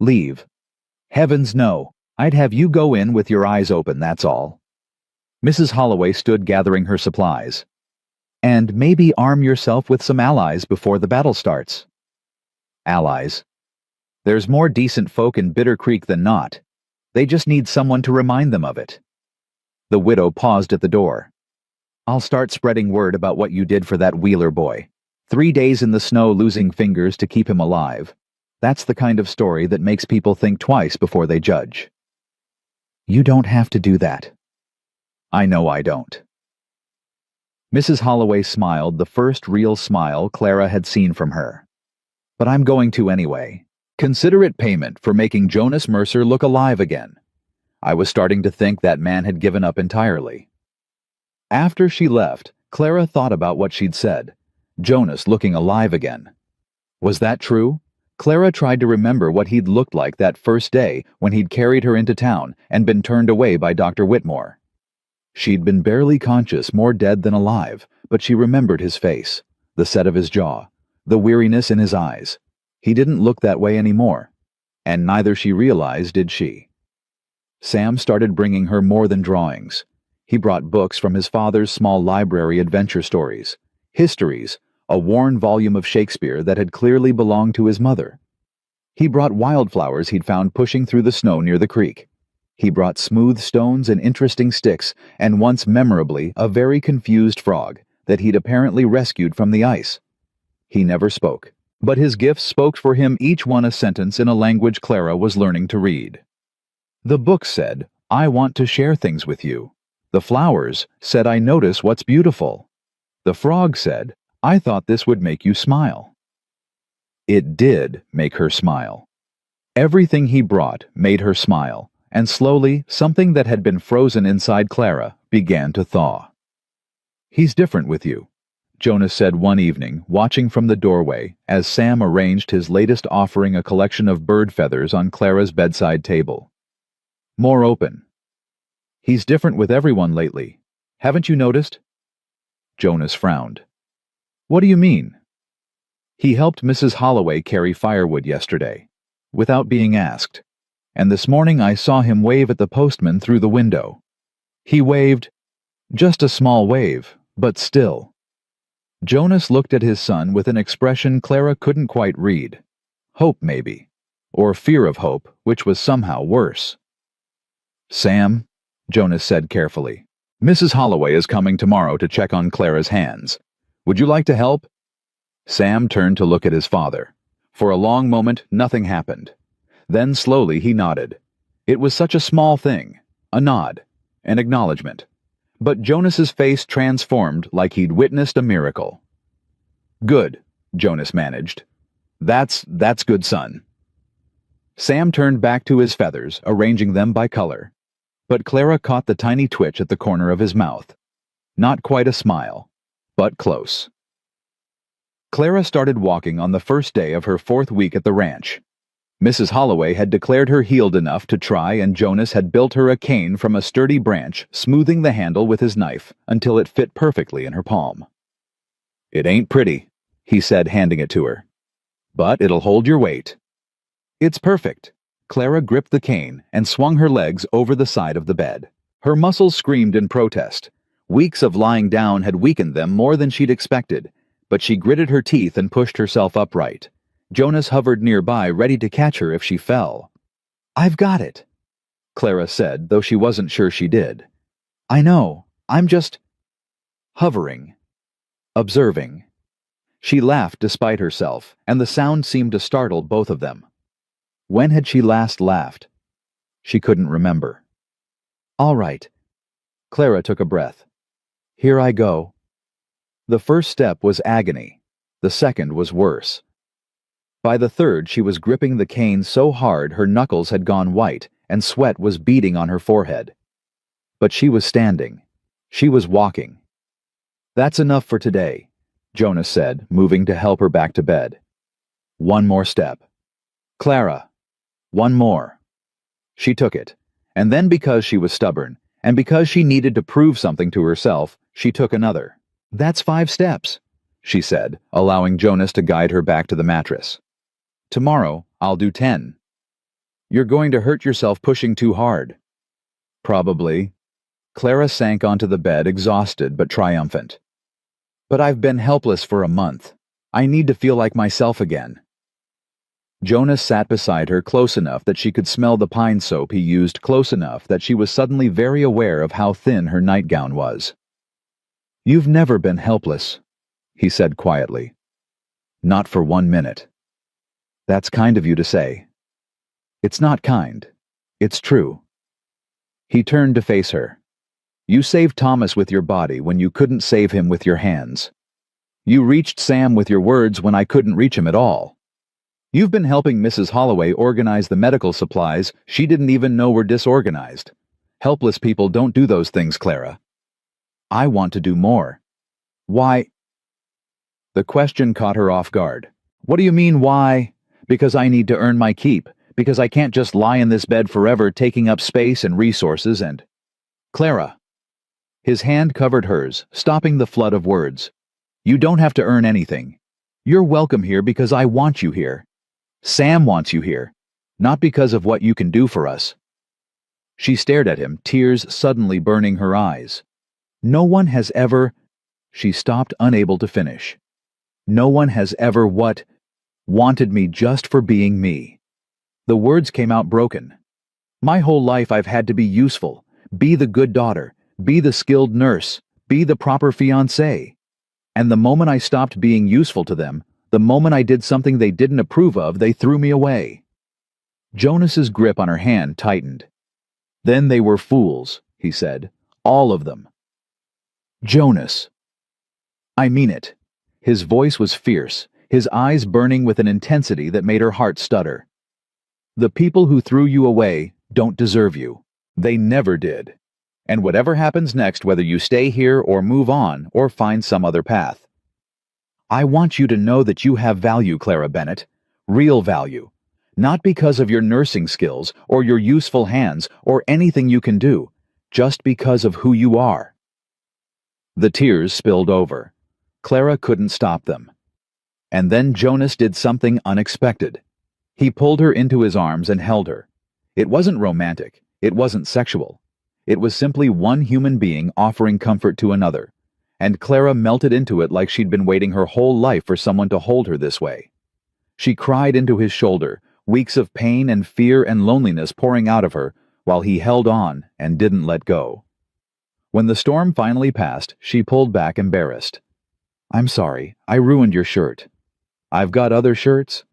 Leave? Heavens no. I'd have you go in with your eyes open, that's all. Mrs. Holloway stood gathering her supplies. And maybe arm yourself with some allies before the battle starts. Allies? There's more decent folk in Bitter Creek than not. They just need someone to remind them of it. The widow paused at the door. I'll start spreading word about what you did for that Wheeler boy. 3 days in the snow losing fingers to keep him alive. That's the kind of story that makes people think twice before they judge. You don't have to do that. I know I don't. Mrs. Holloway smiled, the first real smile Clara had seen from her. But I'm going to anyway. Consider it payment for making Jonas Mercer look alive again. I was starting to think that man had given up entirely. After she left, Clara thought about what she'd said. Jonas looking alive again. Was that true? Clara tried to remember what he'd looked like that first day when he'd carried her into town and been turned away by Dr. Whitmore. She'd been barely conscious, more dead than alive, but she remembered his face, the set of his jaw, the weariness in his eyes. He didn't look that way anymore, and neither she realized did she. Sam started bringing her more than drawings. He brought books from his father's small library, adventure stories, histories, a worn volume of Shakespeare that had clearly belonged to his mother. He brought wildflowers he'd found pushing through the snow near the creek. He brought smooth stones and interesting sticks, and once memorably, a very confused frog that he'd apparently rescued from the ice. He never spoke, but his gifts spoke for him, each one a sentence in a language Clara was learning to read. The book said, "I want to share things with you." The flowers said, "I notice what's beautiful." The frog said, "I thought this would make you smile." It did make her smile. Everything he brought made her smile, and slowly something that had been frozen inside Clara began to thaw. "He's different with you," Jonas said one evening, watching from the doorway as Sam arranged his latest offering, a collection of bird feathers, on Clara's bedside table. "More open. He's different with everyone lately. Haven't you noticed?" Jonas frowned. "What do you mean?" "He helped Mrs. Holloway carry firewood yesterday, without being asked. And this morning I saw him wave at the postman through the window. He waved, just a small wave, but still." Jonas looked at his son with an expression Clara couldn't quite read. Hope, maybe. Or fear of hope, which was somehow worse. "Sam," Jonas said carefully, "Mrs. Holloway is coming tomorrow to check on Clara's hands. Would you like to help?" Sam turned to look at his father. For a long moment, nothing happened. Then slowly he nodded. It was such a small thing. A nod. An acknowledgement. But Jonas's face transformed like he'd witnessed a miracle. "Good," Jonas managed. That's good, son." Sam turned back to his feathers, arranging them by color. But Clara caught the tiny twitch at the corner of his mouth. Not quite a smile, but close. Clara started walking on the first day of her 4th week at the ranch. Mrs. Holloway had declared her healed enough to try, and Jonas had built her a cane from a sturdy branch, smoothing the handle with his knife until it fit perfectly in her palm. "It ain't pretty," he said, handing it to her. "But it'll hold your weight." "It's perfect." Clara gripped the cane and swung her legs over the side of the bed. Her muscles screamed in protest. Weeks of lying down had weakened them more than she'd expected, but she gritted her teeth and pushed herself upright. Jonas hovered nearby, ready to catch her if she fell. "I've got it," Clara said, though she wasn't sure she did. "I know. I'm just hovering. Observing." She laughed despite herself, and the sound seemed to startle both of them. When had she last laughed? She couldn't remember. "All right." Clara took a breath. "Here I go." The first step was agony. The second was worse. By the third, she was gripping the cane so hard her knuckles had gone white, and sweat was beading on her forehead. But she was standing. She was walking. "That's enough for today," Jonas said, moving to help her back to bed. "One more step." "Clara, one more." She took it, and then, because she was stubborn, and because she needed to prove something to herself, she took another. "That's 5 steps," she said, allowing Jonas to guide her back to the mattress. "Tomorrow, I'll do 10. "You're going to hurt yourself pushing too hard." "Probably." Clara sank onto the bed, exhausted but triumphant. "But I've been helpless for a month. I need to feel like myself again." Jonas sat beside her, close enough that she could smell the pine soap he used, close enough that she was suddenly very aware of how thin her nightgown was. "You've never been helpless," he said quietly. "Not for 1 minute." "That's kind of you to say." "It's not kind. It's true." He turned to face her. "You saved Thomas with your body when you couldn't save him with your hands. You reached Sam with your words when I couldn't reach him at all. You've been helping Mrs. Holloway organize the medical supplies she didn't even know were disorganized. Helpless people don't do those things, Clara." "I want to do more." "Why?" The question caught her off guard. "What do you mean, why?" "Because I need to earn my keep. Because I can't just lie in this bed forever, taking up space and resources and—" "Clara." His hand covered hers, stopping the flood of words. "You don't have to earn anything. You're welcome here because I want you here. Sam wants you here, not because of what you can do for us." She stared at him, tears suddenly burning her eyes. No one has ever... She stopped, unable to finish. No one has ever what? Wanted me just for being me. The words came out broken. My whole life I've had to be useful, be the good daughter, be the skilled nurse, be the proper fiancée. And the moment I stopped being useful to them, the moment I did something they didn't approve of, they threw me away. Jonas's grip on her hand tightened. Then they were fools, he said. All of them. Jonas. I mean it. His voice was fierce, his eyes burning with an intensity that made her heart stutter. The people who threw you away don't deserve you. They never did. And whatever happens next, whether you stay here or move on or find some other path. I want you to know that you have value, Clara Bennett. Real value. Not because of your nursing skills or your useful hands or anything you can do, just because of who you are. The tears spilled over. Clara couldn't stop them. And then Jonas did something unexpected. He pulled her into his arms and held her. It wasn't romantic. It wasn't sexual. It was simply one human being offering comfort to another, and Clara melted into it like she'd been waiting her whole life for someone to hold her this way. She cried into his shoulder, weeks of pain and fear and loneliness pouring out of her, while he held on and didn't let go. When the storm finally passed, she pulled back embarrassed. I'm sorry, I ruined your shirt. I've got other shirts.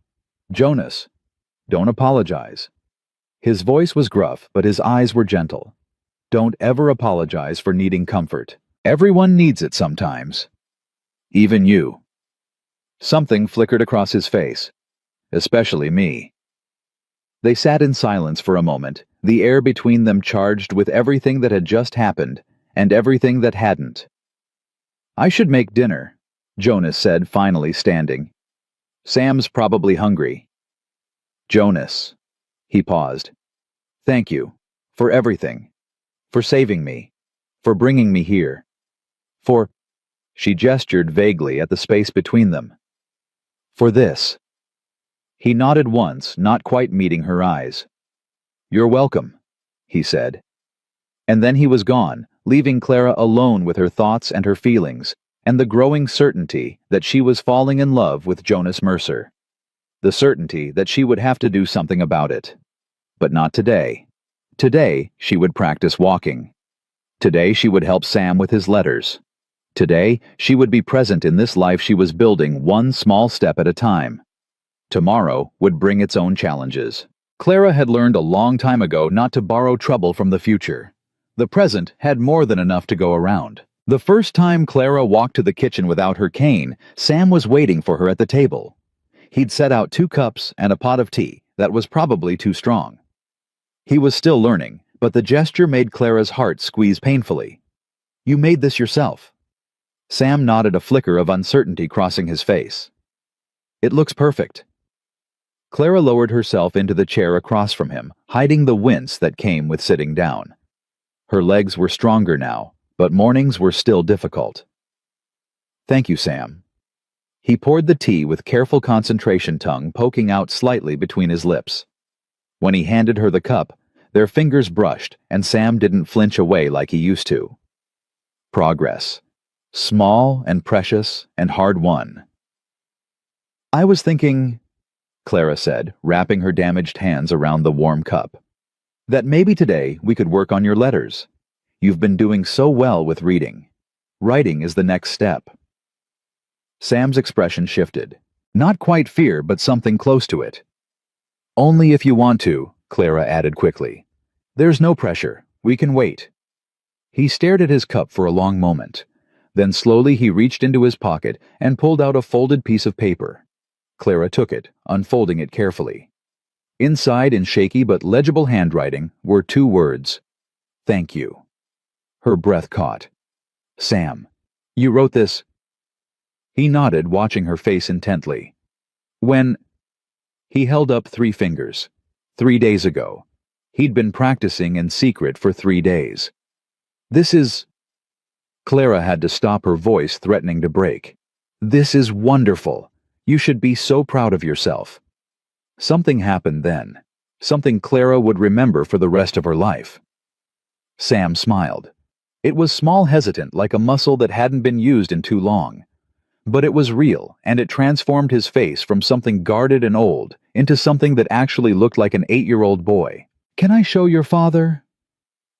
Jonas, don't apologize. His voice was gruff, but his eyes were gentle. Don't ever apologize for needing comfort. Everyone needs it sometimes. Even you. Something flickered across his face. Especially me. They sat in silence for a moment, the air between them charged with everything that had just happened and everything that hadn't. I should make dinner, Jonas said, finally standing. Sam's probably hungry. Jonas. He paused. Thank you. For everything. For saving me. For bringing me here. For... She gestured vaguely at the space between them. For this. He nodded once, not quite meeting her eyes. You're welcome, he said. And then he was gone, leaving Clara alone with her thoughts and her feelings, and the growing certainty that she was falling in love with Jonas Mercer. The certainty that she would have to do something about it. But not today. Today, she would practice walking. Today, she would help Sam with his letters. Today, she would be present in this life she was building one small step at a time. Tomorrow would bring its own challenges. Clara had learned a long time ago not to borrow trouble from the future. The present had more than enough to go around. The first time Clara walked to the kitchen without her cane, Sam was waiting for her at the table. He'd set out 2 cups and a pot of tea that was probably too strong. He was still learning, but the gesture made Clara's heart squeeze painfully. You made this yourself. Sam nodded, a flicker of uncertainty crossing his face. It looks perfect. Clara lowered herself into the chair across from him, hiding the wince that came with sitting down. Her legs were stronger now, but mornings were still difficult. Thank you, Sam. He poured the tea with careful concentration, tongue poking out slightly between his lips. When he handed her the cup, their fingers brushed, and Sam didn't flinch away like he used to. Progress. Small and precious and hard-won. I was thinking, Clara said, wrapping her damaged hands around the warm cup, that maybe today we could work on your letters. You've been doing so well with reading. Writing is the next step. Sam's expression shifted. Not quite fear, but something close to it. Only if you want to, Clara added quickly. There's no pressure. We can wait. He stared at his cup for a long moment. Then slowly he reached into his pocket and pulled out a folded piece of paper. Clara took it, unfolding it carefully. Inside, in shaky but legible handwriting, were 2 words. Thank you. Her breath caught. Sam, you wrote this? He nodded, watching her face intently. When... He held up 3 fingers. 3 days ago. He'd been practicing in secret for 3 days. This is... Clara had to stop, her voice threatening to break. This is wonderful. You should be so proud of yourself. Something happened then. Something Clara would remember for the rest of her life. Sam smiled. It was small, hesitant, like a muscle that hadn't been used in too long. But it was real, and it transformed his face from something guarded and old into something that actually looked like an 8-year-old boy. "Can I show your father?"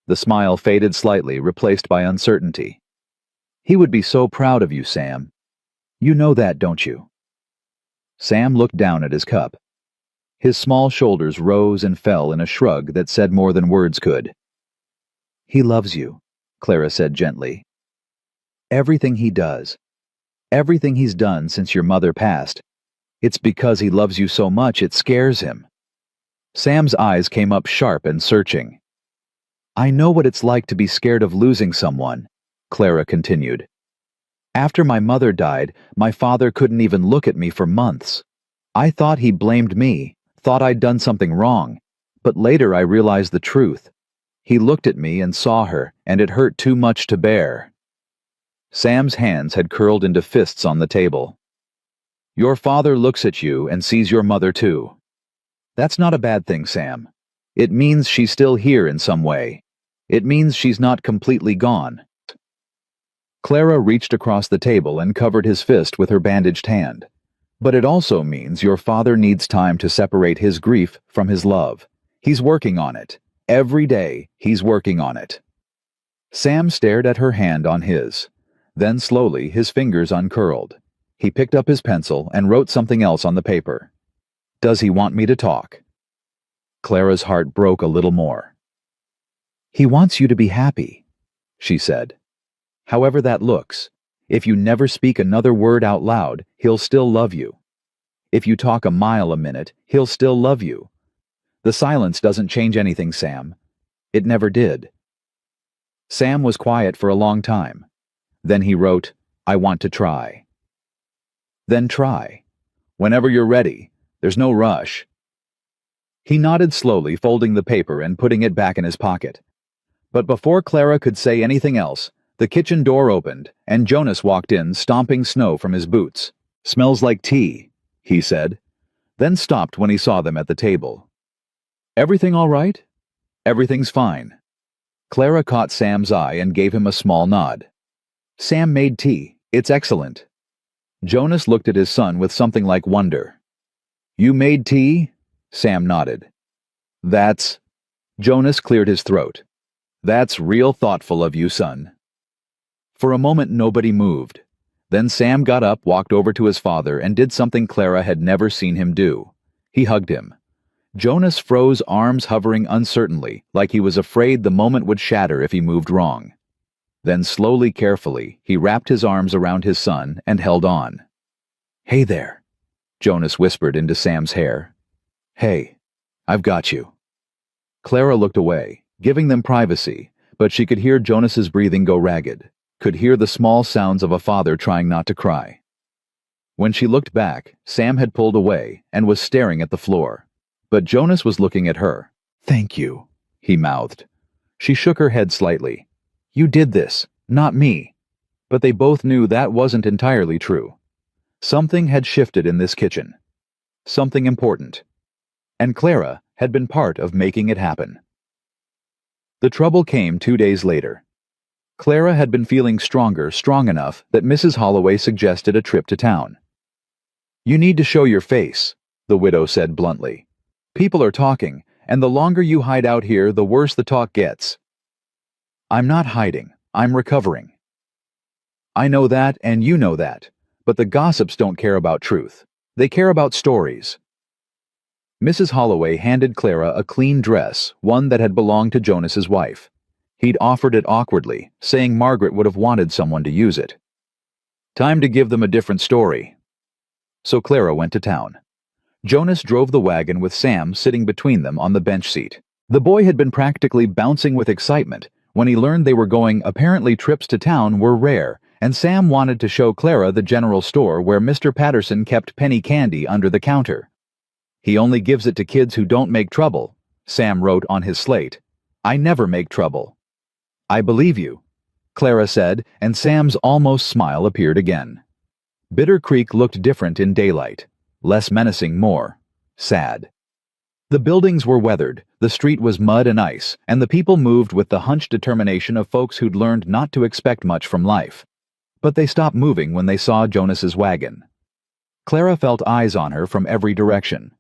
The smile faded slightly, replaced by uncertainty. "He would be so proud of you, Sam. You know that, don't you?" Sam looked down at his cup. His small shoulders rose and fell in a shrug that said more than words could. "He loves you," Clara said gently. "Everything he does. Everything he's done since your mother passed. It's because he loves you so much it scares him." Sam's eyes came up sharp and searching. "I know what it's like to be scared of losing someone," Clara continued. "After my mother died, my father couldn't even look at me for months. I thought he blamed me, thought I'd done something wrong, but later I realized the truth. He looked at me and saw her, and it hurt too much to bear." Sam's hands had curled into fists on the table. "Your father looks at you and sees your mother too. That's not a bad thing, Sam. It means she's still here in some way. It means she's not completely gone." Clara reached across the table and covered his fist with her bandaged hand. "But it also means your father needs time to separate his grief from his love. He's working on it. Every day, he's working on it." Sam stared at her hand on his. Then slowly, his fingers uncurled. He picked up his pencil and wrote something else on the paper. "Does he want me to talk?" Clara's heart broke a little more. "He wants you to be happy," she said. "However that looks. If you never speak another word out loud, he'll still love you. If you talk a mile a minute, he'll still love you. The silence doesn't change anything, Sam. It never did." Sam was quiet for a long time. Then he wrote, "I want to try." "Then try. Whenever you're ready. There's no rush." He nodded slowly, folding the paper and putting it back in his pocket. But before Clara could say anything else, the kitchen door opened, and Jonas walked in, stomping snow from his boots. "Smells like tea," he said, then stopped when he saw them at the table. "Everything all right?" "Everything's fine." Clara caught Sam's eye and gave him a small nod. "Sam made tea. It's excellent." Jonas looked at his son with something like wonder. "You made tea?" Sam nodded. "That's—" Jonas cleared his throat. "That's real thoughtful of you, son." For a moment nobody moved. Then Sam got up, walked over to his father, and did something Clara had never seen him do. He hugged him. Jonas froze, arms hovering uncertainly, like he was afraid the moment would shatter if he moved wrong. Then slowly, carefully, he wrapped his arms around his son and held on. "Hey there," Jonas whispered into Sam's hair. "Hey, I've got you." Clara looked away, giving them privacy, but she could hear Jonas's breathing go ragged, could hear the small sounds of a father trying not to cry. When she looked back, Sam had pulled away and was staring at the floor, but Jonas was looking at her. "Thank you," he mouthed. She shook her head slightly. "You did this, not me." But they both knew that wasn't entirely true. Something had shifted in this kitchen. Something important. And Clara had been part of making it happen. The trouble came 2 days later. Clara had been feeling strong enough that Mrs. Holloway suggested a trip to town. "You need to show your face," the widow said bluntly. "People are talking, and the longer you hide out here, the worse the talk gets." "I'm not hiding. I'm recovering." "I know that, and you know that, but the gossips don't care about truth. They care about stories." Mrs. Holloway handed Clara a clean dress, one that had belonged to Jonas's wife. He'd offered it awkwardly, saying Margaret would have wanted someone to use it. Time to give them a different story. So Clara went to town. Jonas drove the wagon with Sam sitting between them on the bench seat. The boy had been practically bouncing with excitement when he learned they were going. Apparently trips to town were rare, and Sam wanted to show Clara the general store where Mr. Patterson kept penny candy under the counter. "He only gives it to kids who don't make trouble," Sam wrote on his slate. "I never make trouble." "I believe you," Clara said, and Sam's almost smile appeared again. Bitter Creek looked different in daylight. Less menacing, more sad. The buildings were weathered, the street was mud and ice, and the people moved with the hunched determination of folks who'd learned not to expect much from life. But they stopped moving when they saw Jonas's wagon. Clara felt eyes on her from every direction.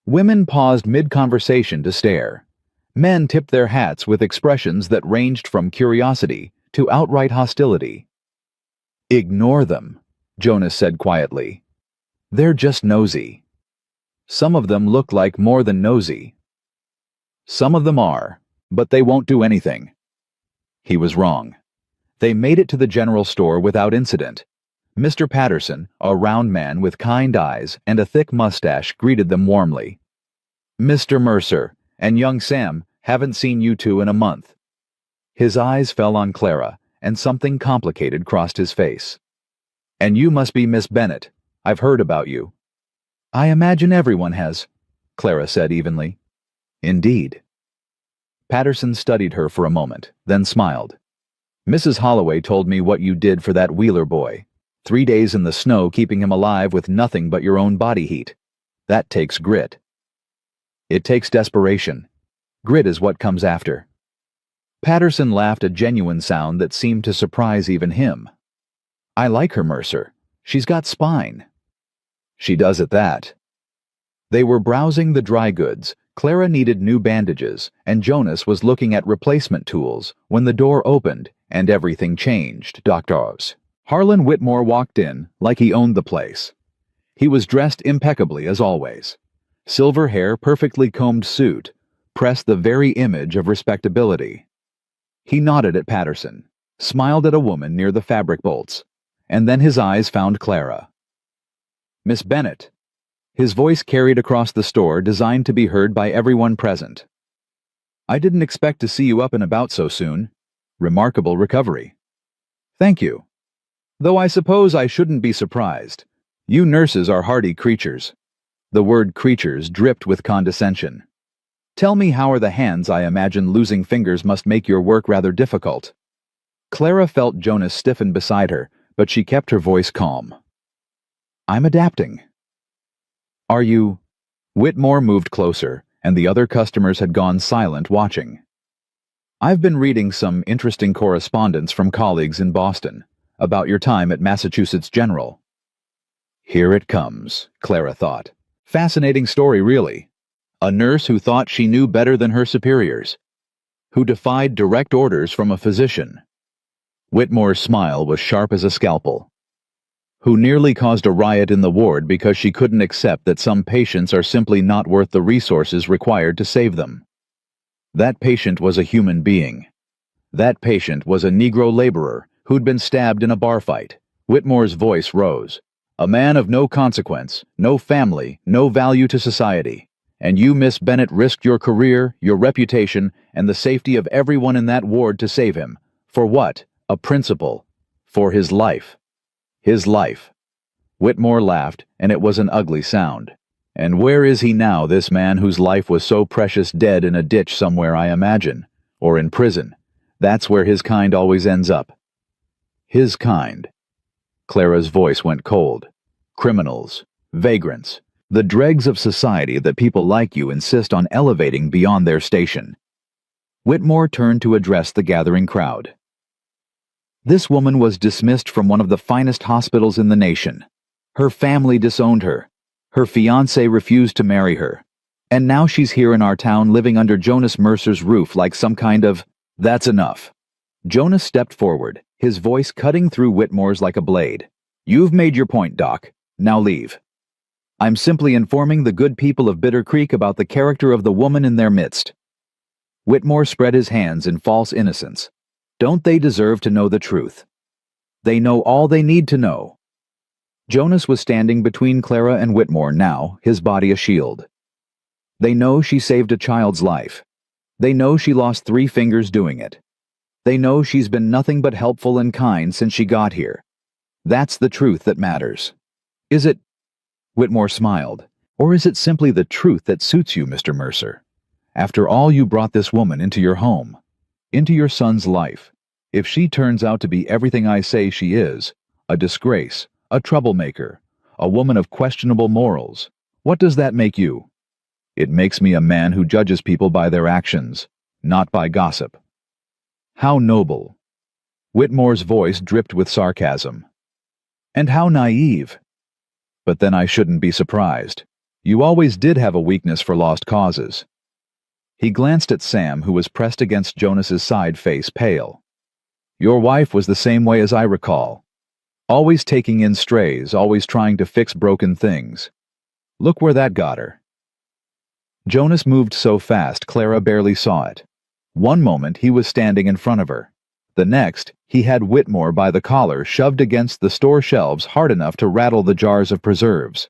Women paused mid-conversation to stare. Men tipped their hats with expressions that ranged from curiosity to outright hostility. "Ignore them," Jonas said quietly. "They're just nosy. Some of them look like more than nosy. Some of them are, but they won't do anything." He was wrong. They made it to the general store without incident. Mr. Patterson, a round man with kind eyes and a thick mustache, greeted them warmly. "Mr. Mercer and young Sam, haven't seen you two in a month." His eyes fell on Clara, and something complicated crossed his face. "And you must be Miss Bennet. I've heard about you." "I imagine everyone has," Clara said evenly. "Indeed." Patterson studied her for a moment, then smiled. "Mrs. Holloway told me what you did for that Wheeler boy. 3 days in the snow keeping him alive with nothing but your own body heat. That takes grit." "It takes desperation. Grit is what comes after." Patterson laughed, a genuine sound that seemed to surprise even him. "I like her, Mercer. She's got spine." "She does at that." They were browsing the dry goods. Clara needed new bandages, and Jonas was looking at replacement tools when the door opened and everything changed. Doctors. Harlan Whitmore walked in like he owned the place. He was dressed impeccably as always. Silver hair, perfectly combed suit, pressed the very image of respectability. He nodded at Patterson, smiled at a woman near the fabric bolts, and then his eyes found Clara. "Miss Bennet." His voice carried across the store, designed to be heard by everyone present. "I didn't expect to see you up and about so soon. Remarkable recovery." "Thank you. Though I suppose I shouldn't be surprised. You nurses are hardy creatures." The word creatures dripped with condescension. "Tell me, how are the hands? I imagine losing fingers must make your work rather difficult." Clara felt Jonas stiffen beside her, but she kept her voice calm. "I'm adapting." "Are you—" Whitmore moved closer, and the other customers had gone silent, watching. "I've been reading some interesting correspondence from colleagues in Boston about your time at Massachusetts General." Here it comes, Clara thought. Fascinating story, really. A nurse who thought she knew better than her superiors, who defied direct orders from a physician. Whitmore's smile was sharp as a scalpel. Who nearly caused a riot in the ward because she couldn't accept that some patients are simply not worth the resources required to save them. That patient was a human being. That patient was a Negro laborer who'd been stabbed in a bar fight. Whitmore's voice rose. "A man of no consequence, no family, no value to society. And you, Miss Bennet, risked your career, your reputation, and the safety of everyone in that ward to save him. For what? A principle. For his life." His life. Whitmore laughed, and it was an ugly sound. "And where is he now, this man whose life was so precious? Dead in a ditch somewhere, I imagine. Or in prison. That's where his kind always ends up." His kind. Clara's voice went cold. "Criminals. Vagrants. The dregs of society that people like you insist on elevating beyond their station." Whitmore turned to address the gathering crowd. "This woman was dismissed from one of the finest hospitals in the nation. Her family disowned her. Her fiancé refused to marry her. And now she's here in our town living under Jonas Mercer's roof like some kind of—" "That's enough." Jonas stepped forward, his voice cutting through Whitmore's like a blade. "You've made your point, Doc. Now leave. I'm simply informing the good people of Bitter Creek about the character of the woman in their midst." Whitmore spread his hands in false innocence. "Don't they deserve to know the truth? They know all they need to know." Jonas was standing between Clara and Whitmore now, his body a shield. "They know she saved a child's life. They know she lost 3 fingers doing it. They know she's been nothing but helpful and kind since she got here. That's the truth that matters. Is it—" Whitmore smiled. "Or is it simply the truth that suits you, Mr. Mercer? After all, you brought this woman into your home, into your son's life. If she turns out to be everything I say she is, a disgrace, a troublemaker, a woman of questionable morals, what does that make you?" It makes me a man who judges people by their actions, not by gossip." "How noble." Whitmore's voice dripped with sarcasm. "And how naive." "But then I shouldn't be surprised. You always did have a weakness for lost causes." He glanced at Sam, who was pressed against Jonas's side, face pale. "Your wife was the same way as I recall. Always taking in strays, always trying to fix broken things. Look where that got her." Jonas moved so fast Clara barely saw it. One moment he was standing in front of her. The next, he had Whitmore by the collar shoved against the store shelves hard enough to rattle the jars of preserves.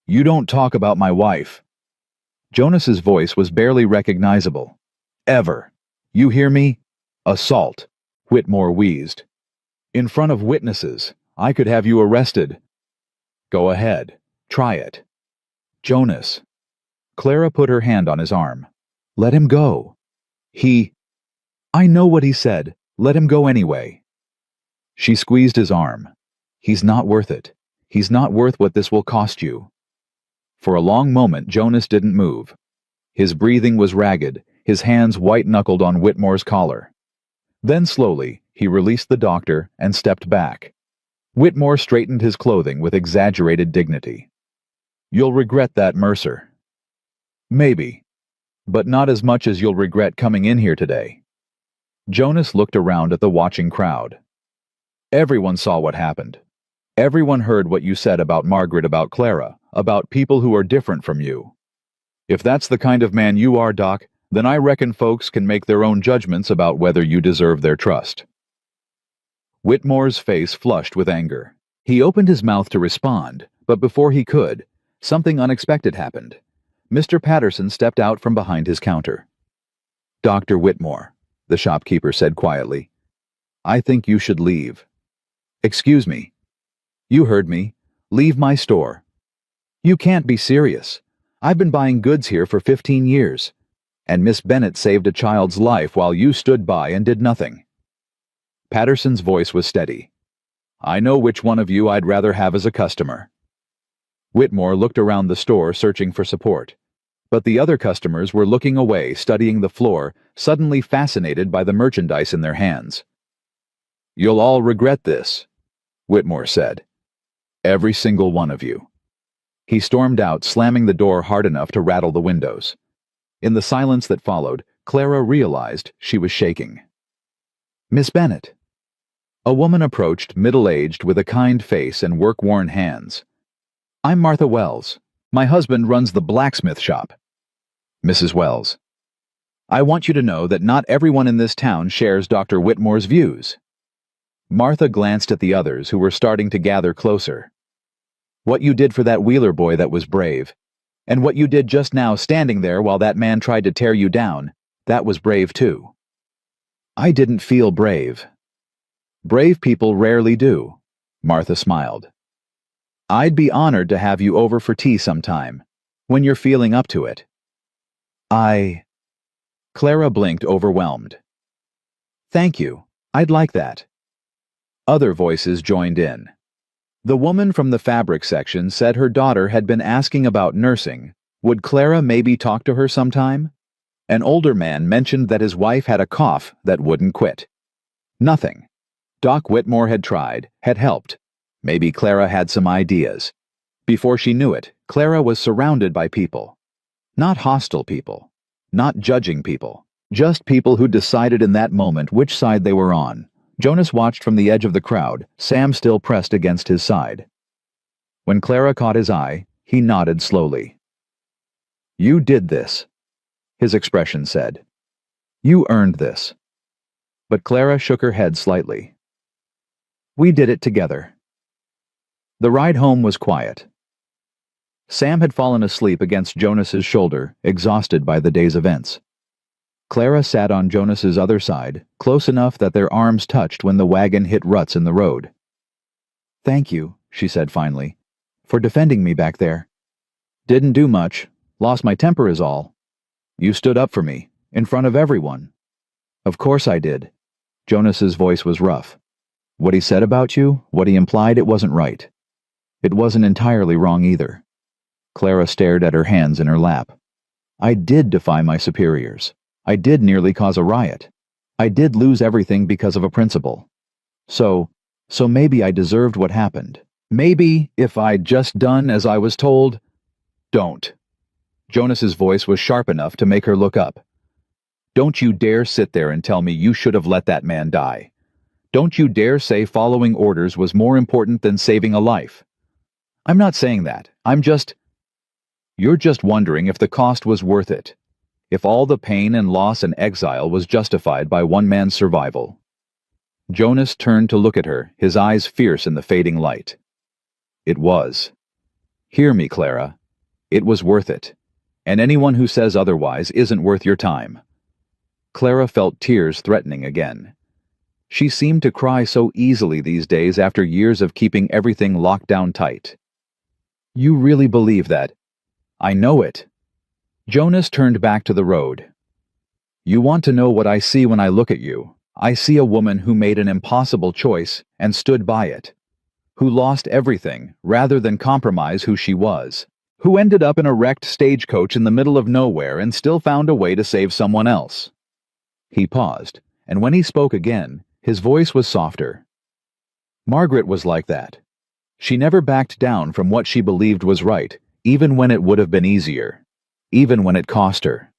"You don't talk about my wife." Jonas's voice was barely recognizable. "Ever. You hear me? Assault," Whitmore wheezed. "In front of witnesses. I could have you arrested." "Go ahead. Try it." "Jonas." Clara put her hand on his arm. "Let him go." I know what he said. Let him go anyway." She squeezed his arm. "He's not worth it. He's not worth what this will cost you." For a long moment Jonas didn't move. His breathing was ragged, his hands white-knuckled on Whitmore's collar. Then slowly, he released the doctor and stepped back. Whitmore straightened his clothing with exaggerated dignity. "You'll regret that, Mercer." "Maybe. But not as much as you'll regret coming in here today." Jonas looked around at the watching crowd. "Everyone saw what happened. Everyone heard what you said about Margaret, about Clara, about people who are different from you. If that's the kind of man you are, Doc, then I reckon folks can make their own judgments about whether you deserve their trust." Whitmore's face flushed with anger. He opened his mouth to respond, but before he could, something unexpected happened. Mr. Patterson stepped out from behind his counter. "Dr. Whitmore," the shopkeeper said quietly, "I think you should leave." "Excuse me." "You heard me. Leave my store." "You can't be serious. I've been buying goods here for 15 years. And Miss Bennett saved a child's life while you stood by and did nothing." Patterson's voice was steady. "I know which one of you I'd rather have as a customer." Whitmore looked around the store searching for support. But the other customers were looking away, studying the floor, suddenly fascinated by the merchandise in their hands. "You'll all regret this," Whitmore said. "Every single one of you." He stormed out, slamming the door hard enough to rattle the windows. In the silence that followed, Clara realized she was shaking. "Miss Bennett." A woman approached, middle-aged, with a kind face and work-worn hands. "I'm Martha Wells. My husband runs the blacksmith shop." "Mrs. Wells, I want you to know that not everyone in this town shares Dr. Whitmore's views." Martha glanced at the others, who were starting to gather closer. "What you did for that Wheeler boy, that was brave. And what you did just now, standing there while that man tried to tear you down, that was brave too." "I didn't feel brave." "Brave people rarely do," Martha smiled. "I'd be honored to have you over for tea sometime, when you're feeling up to it." Clara blinked, overwhelmed. "Thank you. I'd like that." Other voices joined in. The woman from the fabric section said her daughter had been asking about nursing. Would Clara maybe talk to her sometime? An older man mentioned that his wife had a cough that wouldn't quit. Nothing. Doc Whitmore had tried, had helped. Maybe Clara had some ideas. Before she knew it, Clara was surrounded by people. Not hostile people. Not judging people. Just people who decided in that moment which side they were on. Jonas watched from the edge of the crowd, Sam still pressed against his side. When Clara caught his eye, he nodded slowly. "You did this," his expression said. "You earned this." But Clara shook her head slightly. "We did it together." The ride home was quiet. Sam had fallen asleep against Jonas's shoulder, exhausted by the day's events. Clara sat on Jonas's other side, close enough that their arms touched when the wagon hit ruts in the road. "Thank you," she said finally, "for defending me back there." "Didn't do much. Lost my temper is all. You stood up for me, in front of everyone." "Of course I did." Jonas's voice was rough. "What he said about you, what he implied, it wasn't right. It wasn't entirely wrong either." Clara stared at her hands in her lap. I did defy my superiors. I did nearly cause a riot. I did lose everything because of a principle. So, so maybe I deserved what happened. Maybe if I'd just done as I was told. Don't. Jonas's voice was sharp enough to make her look up. Don't you dare sit there and tell me you should have let that man die. Don't you dare say following orders was more important than saving a life. I'm not saying that. You're just wondering if the cost was worth it. If all the pain and loss and exile was justified by one man's survival. Jonas turned to look at her, his eyes fierce in the fading light. It was. Hear me, Clara. It was worth it. And anyone who says otherwise isn't worth your time. Clara felt tears threatening again. She seemed to cry so easily these days after years of keeping everything locked down tight. You really believe that? I know it. Jonas turned back to the road. You want to know what I see when I look at you? I see a woman who made an impossible choice and stood by it. Who lost everything rather than compromise who she was. Who ended up in a wrecked stagecoach in the middle of nowhere and still found a way to save someone else. He paused, and when he spoke again, his voice was softer. Margaret was like that. She never backed down from what she believed was right, even when it would have been easier. Even when it cost her.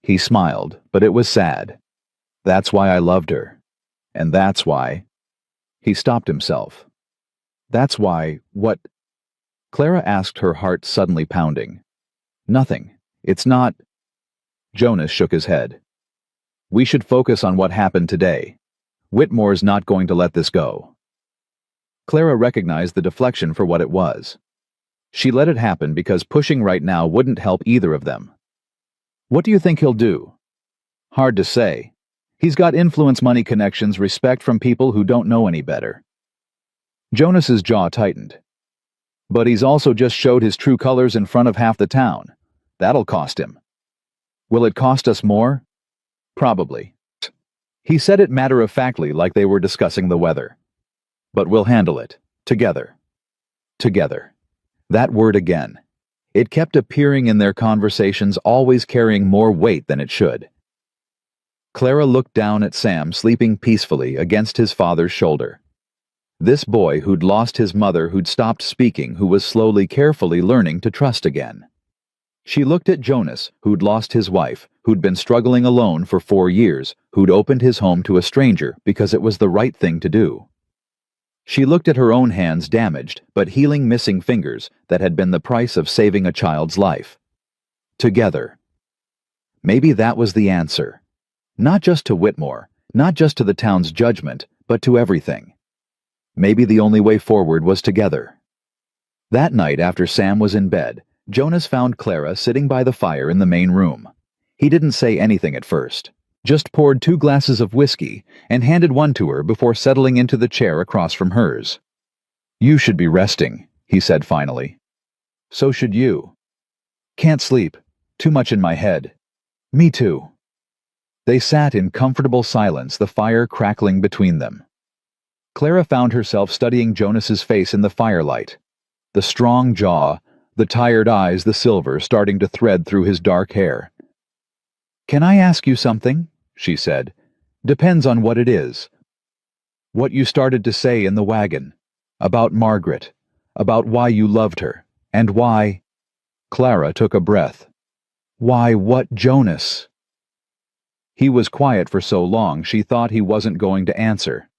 He smiled, but it was sad. That's why I loved her. And that's why. He stopped himself. That's why, what? Clara asked, her heart suddenly pounding. Nothing. It's not. Jonas shook his head. We should focus on what happened today. Whitmore's not going to let this go. Clara recognized the deflection for what it was. She let it happen because pushing right now wouldn't help either of them. What do you think he'll do? Hard to say. He's got influence, money, connections, respect from people who don't know any better. Jonas's jaw tightened. But he's also just showed his true colors in front of half the town. That'll cost him. Will it cost us more? Probably. He said it matter-of-factly, like they were discussing the weather. But we'll handle it. Together. Together. That word again. It kept appearing in their conversations, always carrying more weight than it should. Clara looked down at Sam sleeping peacefully against his father's shoulder. This boy who'd lost his mother, who'd stopped speaking, who was slowly, carefully learning to trust again. She looked at Jonas, who'd lost his wife, who'd been struggling alone for 4 years, who'd opened his home to a stranger because it was the right thing to do. She looked at her own hands, damaged but healing, missing fingers that had been the price of saving a child's life. Together. Maybe that was the answer. Not just to Whitmore, not just to the town's judgment, but to everything. Maybe the only way forward was together. That night, after Sam was in bed, Jonas found Clara sitting by the fire in the main room. He didn't say anything at first, just poured 2 glasses of whiskey and handed one to her before settling into the chair across from hers. You should be resting, he said finally. So should you. Can't sleep. Too much in my head. Me too. They sat in comfortable silence, the fire crackling between them. Clara found herself studying Jonas's face in the firelight. The strong jaw, the tired eyes, the silver starting to thread through his dark hair. Can I ask you something? She said. Depends on what it is. What you started to say in the wagon. About Margaret. About why you loved her. And why... Clara took a breath. Why, what, Jonas? He was quiet for so long she thought he wasn't going to answer.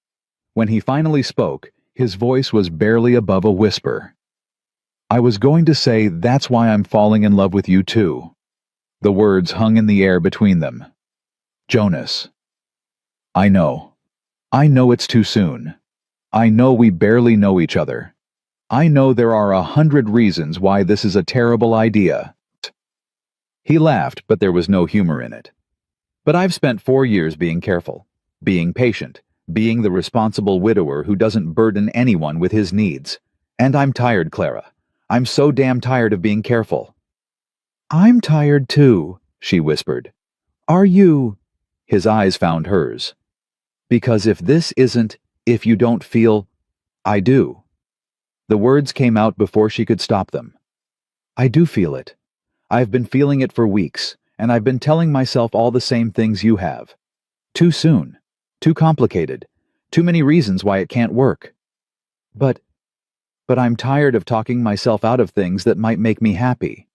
When he finally spoke, his voice was barely above a whisper. I was going to say that's why I'm falling in love with you too. The words hung in the air between them. Jonas. I know. I know it's too soon. I know we barely know each other. I know there are 100 reasons why this is a terrible idea. He laughed, but there was no humor in it. But I've spent 4 years being careful, being patient, being the responsible widower who doesn't burden anyone with his needs. And I'm tired, Clara. I'm so damn tired of being careful. I'm tired too, she whispered. Are you? His eyes found hers. Because if you don't feel, I do. The words came out before she could stop them. I do feel it. I've been feeling it for weeks, and I've been telling myself all the same things you have. Too soon. Too complicated. Too many reasons why it can't work. But I'm tired of talking myself out of things that might make me happy.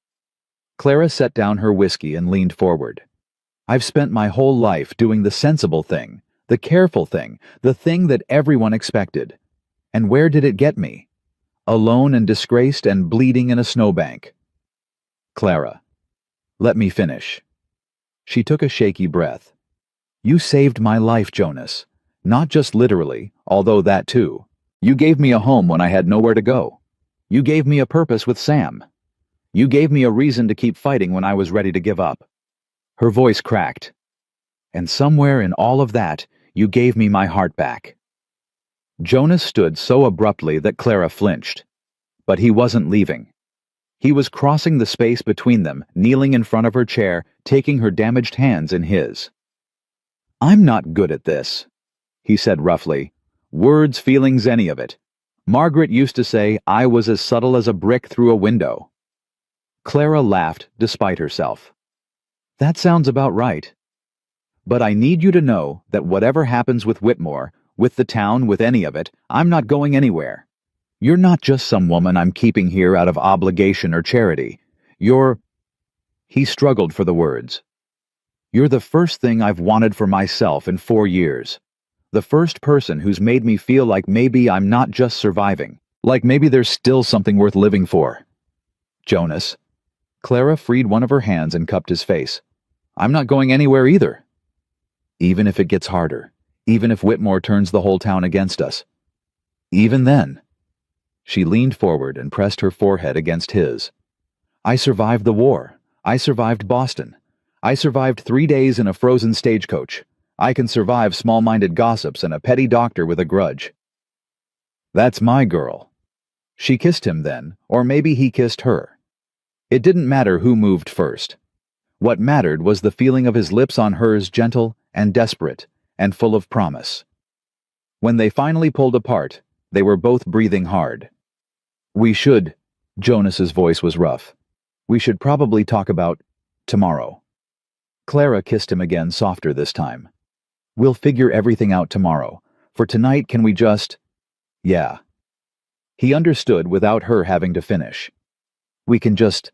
Clara set down her whiskey and leaned forward. I've spent my whole life doing the sensible thing, the careful thing, the thing that everyone expected. And where did it get me? Alone and disgraced and bleeding in a snowbank. Clara, let me finish. She took a shaky breath. You saved my life, Jonas. Not just literally, although that too. You gave me a home when I had nowhere to go. You gave me a purpose with Sam. You gave me a reason to keep fighting when I was ready to give up. Her voice cracked. And somewhere in all of that, you gave me my heart back. Jonas stood so abruptly that Clara flinched. But he wasn't leaving. He was crossing the space between them, kneeling in front of her chair, taking her damaged hands in his. I'm not good at this, he said roughly. Words, feelings, any of it. Margaret used to say I was as subtle as a brick through a window. Clara laughed despite herself. That sounds about right. But I need you to know that whatever happens with Whitmore, with the town, with any of it, I'm not going anywhere. You're not just some woman I'm keeping here out of obligation or charity. You're... He struggled for the words. You're the first thing I've wanted for myself in 4 years. The first person who's made me feel like maybe I'm not just surviving, like maybe there's still something worth living for. Jonas. Clara freed one of her hands and cupped his face. I'm not going anywhere either. Even if it gets harder, even if Whitmore turns the whole town against us. Even then. She leaned forward and pressed her forehead against his. I survived the war. I survived Boston. I survived 3 days in a frozen stagecoach. I can survive small-minded gossips and a petty doctor with a grudge. That's my girl. She kissed him then, or maybe he kissed her. It didn't matter who moved first. What mattered was the feeling of his lips on hers, gentle and desperate and full of promise. When they finally pulled apart, they were both breathing hard. We should, Jonas's voice was rough. We should probably talk about tomorrow. Clara kissed him again, softer this time. We'll figure everything out tomorrow. For tonight, can we just... Yeah. He understood without her having to finish. We can just...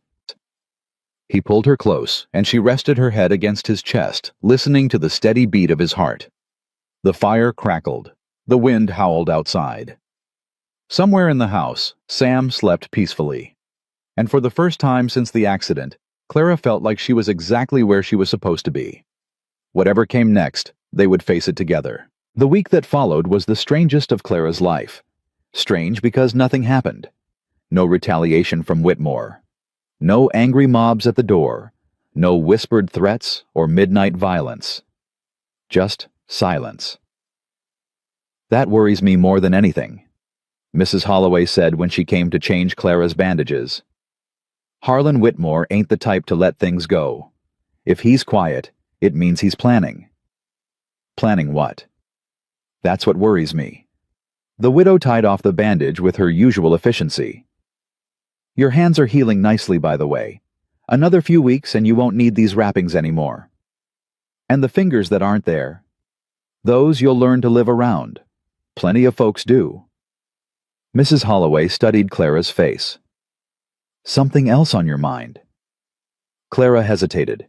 He pulled her close, and she rested her head against his chest, listening to the steady beat of his heart. The fire crackled. The wind howled outside. Somewhere in the house, Sam slept peacefully. And for the first time since the accident, Clara felt like she was exactly where she was supposed to be. Whatever came next, they would face it together. The week that followed was the strangest of Clara's life. Strange because nothing happened. No retaliation from Whitmore. No angry mobs at the door. No whispered threats or midnight violence. Just silence. That worries me more than anything, Mrs. Holloway said when she came to change Clara's bandages. Harlan Whitmore ain't the type to let things go. If he's quiet, it means he's planning. Planning what? That's what worries me. The widow tied off the bandage with her usual efficiency. Your hands are healing nicely, by the way. Another few weeks and you won't need these wrappings anymore. And the fingers that aren't there, those you'll learn to live around. Plenty of folks do. Mrs. Holloway studied Clara's face. Something else on your mind? Clara hesitated.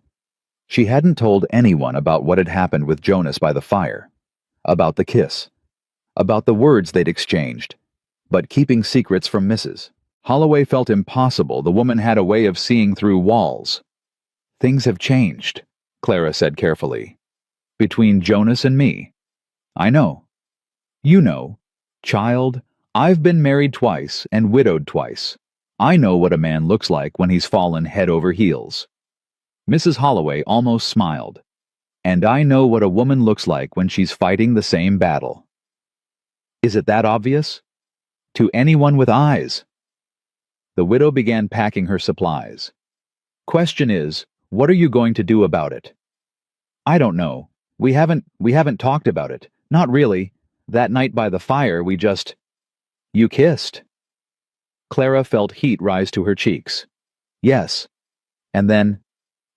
She hadn't told anyone about what had happened with Jonas by the fire, about the kiss, about the words they'd exchanged, but keeping secrets from Mrs. Holloway felt impossible. The woman had a way of seeing through walls. Things have changed, Clara said carefully. Between Jonas and me. I know. You know. Child, I've been married twice and widowed twice. I know what a man looks like when he's fallen head over heels. Mrs. Holloway almost smiled. And I know what a woman looks like when she's fighting the same battle. Is it that obvious? To anyone with eyes. The widow began packing her supplies. Question is, what are you going to do about it? I don't know. We haven't talked about it. Not really. That night by the fire, we just... You kissed. Clara felt heat rise to her cheeks. Yes. And then,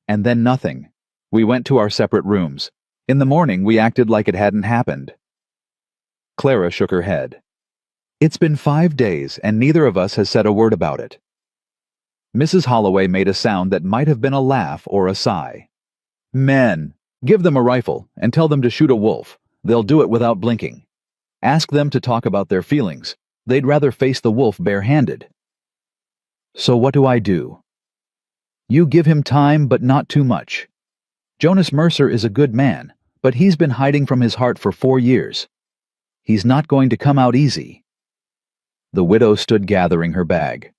and then nothing. We went to our separate rooms. In the morning, we acted like it hadn't happened. Clara shook her head. It's been 5 days, and neither of us has said a word about it. Mrs. Holloway made a sound that might have been a laugh or a sigh. Men, give them a rifle and tell them to shoot a wolf. They'll do it without blinking. Ask them to talk about their feelings. They'd rather face the wolf barehanded. So what do I do? You give him time, but not too much. Jonas Mercer is a good man, but he's been hiding from his heart for 4 years. He's not going to come out easy. The widow stood gathering her bag.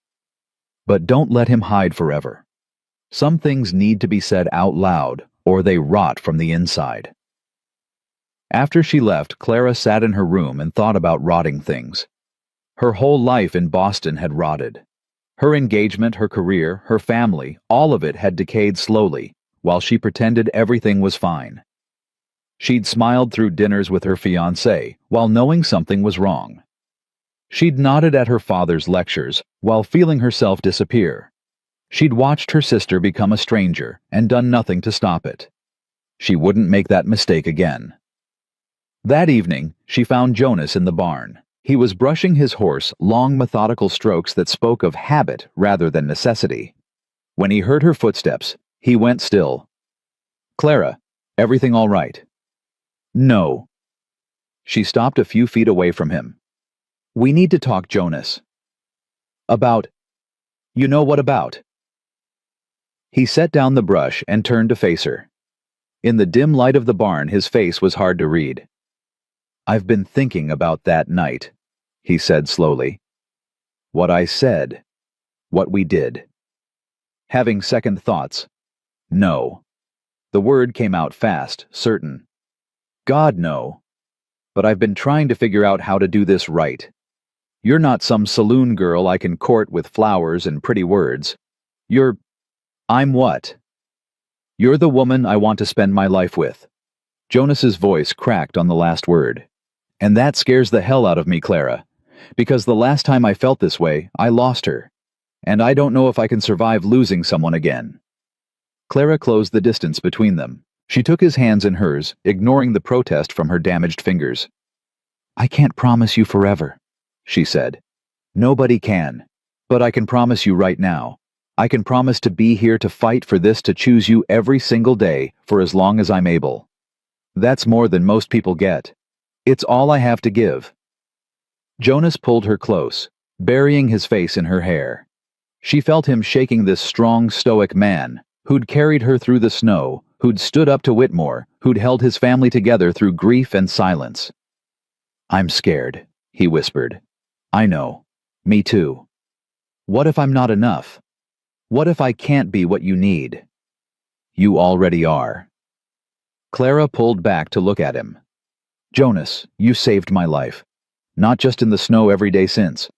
But don't let him hide forever. Some things need to be said out loud, or they rot from the inside. After she left, Clara sat in her room and thought about rotting things. Her whole life in Boston had rotted. Her engagement, her career, her family, all of it had decayed slowly, while she pretended everything was fine. She'd smiled through dinners with her fiancé, while knowing something was wrong. She'd nodded at her father's lectures, while feeling herself disappear. She'd watched her sister become a stranger, and done nothing to stop it. She wouldn't make that mistake again. That evening, she found Jonas in the barn. He was brushing his horse, long methodical strokes that spoke of habit rather than necessity. When he heard her footsteps, he went still. Clara, everything all right? No. She stopped a few feet away from him. We need to talk, Jonas. About? You know what about? He set down the brush and turned to face her. In the dim light of the barn, his face was hard to read. I've been thinking about that night, he said slowly. What I said. What we did. Having second thoughts. No. The word came out fast, certain. God, no. But I've been trying to figure out how to do this right. You're not some saloon girl I can court with flowers and pretty words. I'm what? You're the woman I want to spend my life with. Jonas's voice cracked on the last word. And that scares the hell out of me, Clara, because the last time I felt this way, I lost her. And I don't know if I can survive losing someone again. Clara closed the distance between them. She took his hands in hers, ignoring the protest from her damaged fingers. I can't promise you forever, she said. Nobody can. But I can promise you right now. I can promise to be here to fight for this, to choose you every single day for as long as I'm able. That's more than most people get. It's all I have to give. Jonas pulled her close, burying his face in her hair. She felt him shaking this strong, stoic man, who'd carried her through the snow, who'd stood up to Whitmore, who'd held his family together through grief and silence. I'm scared, he whispered. I know. Me too. What if I'm not enough? What if I can't be what you need? You already are. Clara pulled back to look at him. Jonas, you saved my life. Not just in the snow every day since.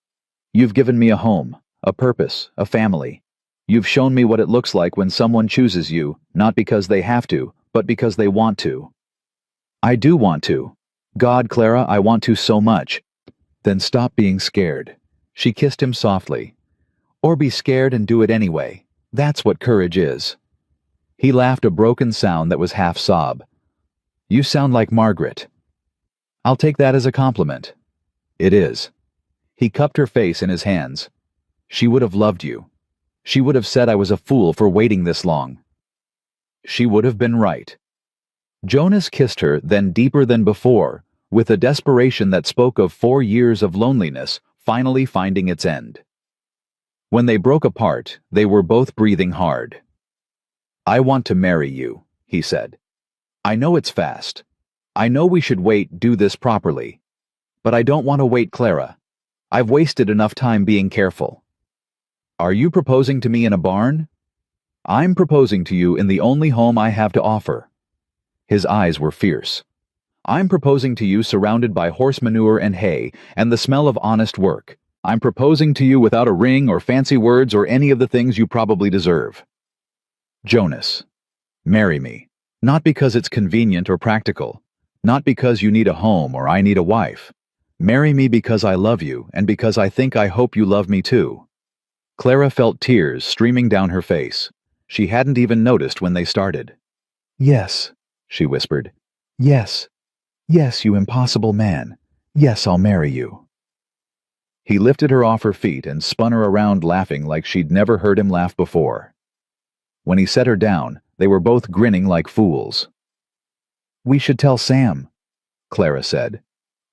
You've given me a home, a purpose, a family. You've shown me what it looks like when someone chooses you, not because they have to, but because they want to. I do want to. God, Clara, I want to so much. Then stop being scared. She kissed him softly. Or be scared and do it anyway. That's what courage is. He laughed, a broken sound that was half sob. You sound like Margaret. I'll take that as a compliment. It is. He cupped her face in his hands. She would have loved you. She would have said I was a fool for waiting this long. She would have been right. Jonas kissed her, then deeper than before, with a desperation that spoke of 4 years of loneliness finally finding its end. When they broke apart, they were both breathing hard. I want to marry you, he said. I know it's fast. I know we should wait, do this properly. But I don't want to wait, Clara. I've wasted enough time being careful. Are you proposing to me in a barn? I'm proposing to you in the only home I have to offer. His eyes were fierce. I'm proposing to you surrounded by horse manure and hay and the smell of honest work. I'm proposing to you without a ring or fancy words or any of the things you probably deserve. Jonas, marry me. Not because it's convenient or practical. Not because you need a home or I need a wife. Marry me because I love you and because I hope you love me too. Clara felt tears streaming down her face. She hadn't even noticed when they started. "Yes," she whispered. "Yes. Yes, you impossible man. Yes, I'll marry you." He lifted her off her feet and spun her around laughing like she'd never heard him laugh before. When he set her down, they were both grinning like fools. "We should tell Sam," Clara said.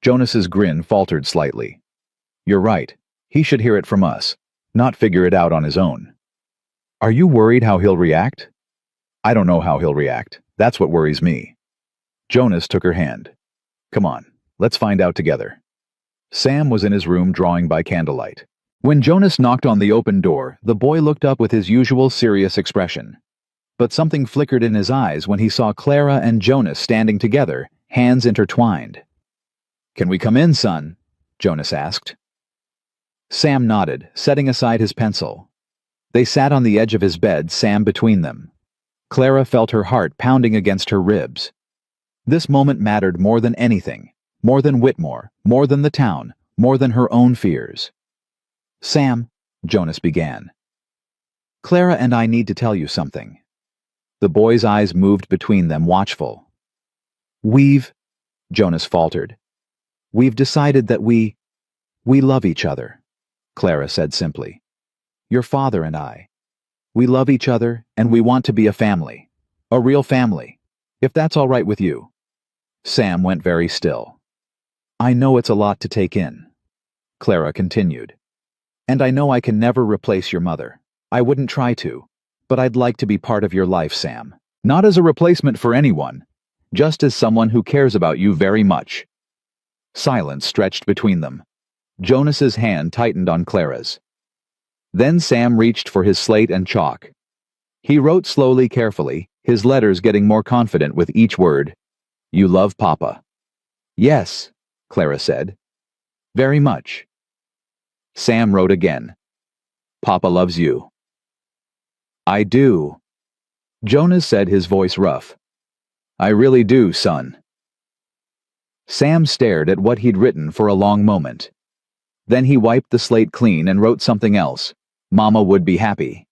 Jonas's grin faltered slightly. "You're right. He should hear it from us, not figure it out on his own." "Are you worried how he'll react?" "I don't know how he'll react. That's what worries me." Jonas took her hand. "Come on, let's find out together." Sam was in his room drawing by candlelight. When Jonas knocked on the open door, the boy looked up with his usual serious expression. But something flickered in his eyes when he saw Clara and Jonas standing together, hands intertwined. "Can we come in, son?" Jonas asked. Sam nodded, setting aside his pencil. They sat on the edge of his bed, Sam between them. Clara felt her heart pounding against her ribs. This moment mattered more than anything, more than Whitmore, more than the town, more than her own fears. "Sam," Jonas began. "Clara and I need to tell you something." The boy's eyes moved between them, watchful. Jonas faltered. "We've decided that we love each other," Clara said simply. "Your father and I. We love each other, and we want to be a family. A real family. If that's all right with you." Sam went very still. "I know it's a lot to take in," Clara continued. "And I know I can never replace your mother. I wouldn't try to. But I'd like to be part of your life, Sam. Not as a replacement for anyone, just as someone who cares about you very much." Silence stretched between them. Jonas's hand tightened on Clara's. Then Sam reached for his slate and chalk. He wrote slowly, carefully, his letters getting more confident with each word. "You love Papa." "Yes," Clara said. "Very much." Sam wrote again. "Papa loves you." "I do." Jonas said, his voice rough. "I really do, son." Sam stared at what he'd written for a long moment. Then he wiped the slate clean and wrote something else. "Mama would be happy."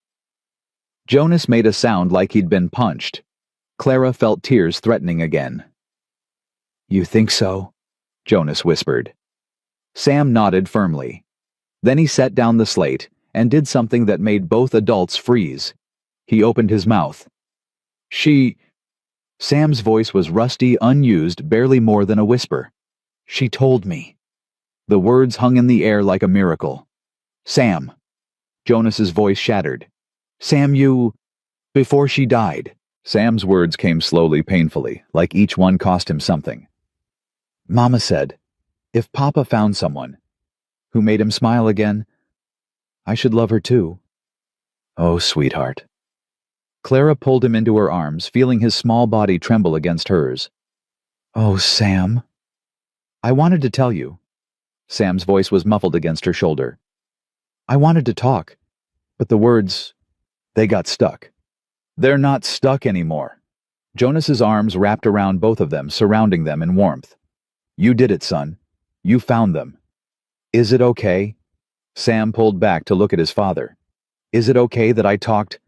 Jonas made a sound like he'd been punched. Clara felt tears threatening again. "You think so?" Jonas whispered. Sam nodded firmly. Then he set down the slate and did something that made both adults freeze. He opened his mouth. Sam's voice was rusty, unused, barely more than a whisper. "She told me." The words hung in the air like a miracle. "Sam." Jonas's voice shattered. "Sam, before she died." Sam's words came slowly, painfully, like each one cost him something. "Mama said, if Papa found someone who made him smile again, I should love her too." "Oh, sweetheart." Clara pulled him into her arms, feeling his small body tremble against hers. "Oh, Sam." "I wanted to tell you." Sam's voice was muffled against her shoulder. "I wanted to talk, but the words, they got stuck." "They're not stuck anymore." Jonas's arms wrapped around both of them, surrounding them in warmth. "You did it, son. You found them. Is it okay?" Sam pulled back to look at his father. "Is it okay that I talked?"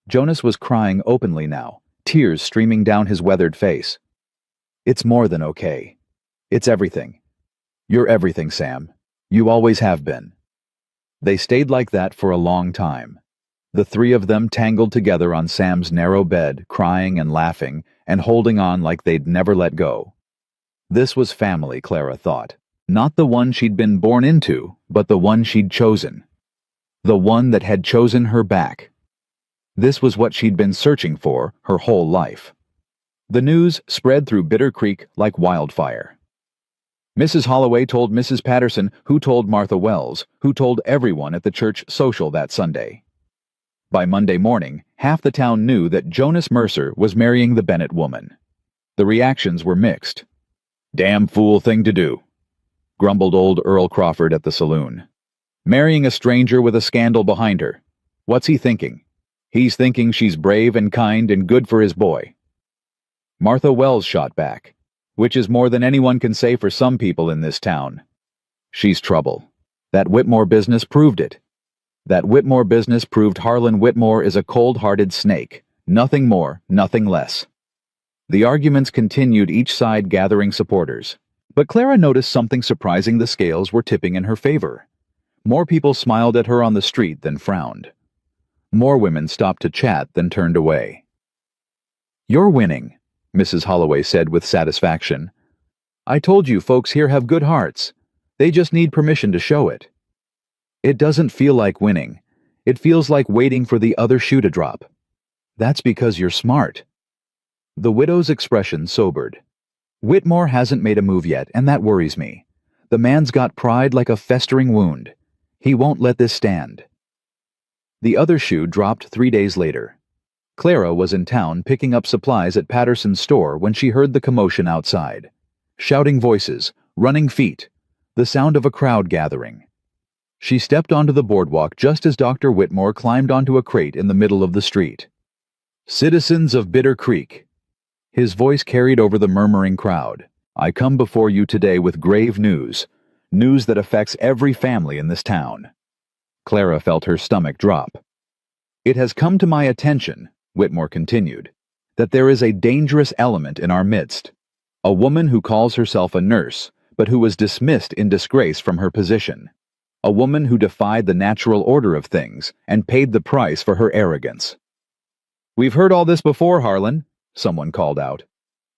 Jonas was crying openly now, tears streaming down his weathered face. "It's more than okay. It's everything. You're everything, Sam. You always have been." They stayed like that for a long time. The three of them tangled together on Sam's narrow bed, crying and laughing, and holding on like they'd never let go. This was family, Clara thought. Not the one she'd been born into, but the one she'd chosen. The one that had chosen her back. This was what she'd been searching for her whole life. The news spread through Bitter Creek like wildfire. Mrs. Holloway told Mrs. Patterson, who told Martha Wells, who told everyone at the church social that Sunday. By Monday morning, half the town knew that Jonas Mercer was marrying the Bennett woman. The reactions were mixed. "Damn fool thing to do," grumbled old Earl Crawford at the saloon. "Marrying a stranger with a scandal behind her. What's he thinking? He's thinking she's brave and kind and good for his boy." Martha Wells shot back, which is more than anyone can say for some people in this town. "She's trouble. That Whitmore business proved it." That Whitmore business proved Harlan Whitmore is a cold-hearted snake. Nothing more, nothing less. The arguments continued, each side gathering supporters. But Clara noticed something surprising: the scales were tipping in her favor. More people smiled at her on the street than frowned. More women stopped to chat than turned away. "You're winning," Mrs. Holloway said with satisfaction. "I told you folks here have good hearts. They just need permission to show it." "It doesn't feel like winning. It feels like waiting for the other shoe to drop." "That's because you're smart." The widow's expression sobered. "Whitmore hasn't made a move yet, and that worries me. The man's got pride like a festering wound. He won't let this stand." The other shoe dropped 3 days later. Clara was in town picking up supplies at Patterson's store when she heard the commotion outside. Shouting voices, running feet, the sound of a crowd gathering. She stepped onto the boardwalk just as Dr. Whitmore climbed onto a crate in the middle of the street. "Citizens of Bitter Creek," his voice carried over the murmuring crowd, "I come before you today with grave news, news that affects every family in this town." Clara felt her stomach drop. "It has come to my attention," Whitmore continued, "that there is a dangerous element in our midst. A woman who calls herself a nurse, but who was dismissed in disgrace from her position. A woman who defied the natural order of things and paid the price for her arrogance." "We've heard all this before, Harlan," someone called out.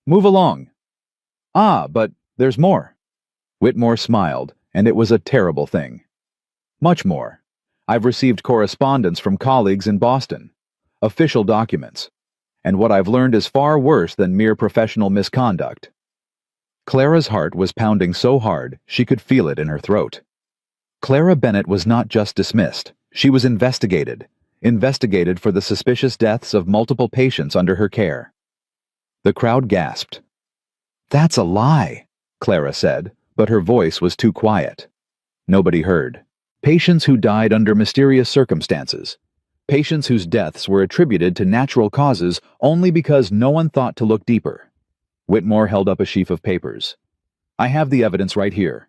"Move along." "Ah, but there's more." Whitmore smiled, and it was a terrible thing. "Much more. I've received correspondence from colleagues in Boston, official documents, and what I've learned is far worse than mere professional misconduct." Clara's heart was pounding so hard she could feel it in her throat. Clara Bennett was not just dismissed, she was investigated for the suspicious deaths of multiple patients under her care. The crowd gasped. "That's a lie," Clara said, but her voice was too quiet. Nobody heard. Patients who died under mysterious circumstances. Patients whose deaths were attributed to natural causes only because no one thought to look deeper. Whitmore held up a sheaf of papers. "I have the evidence right here.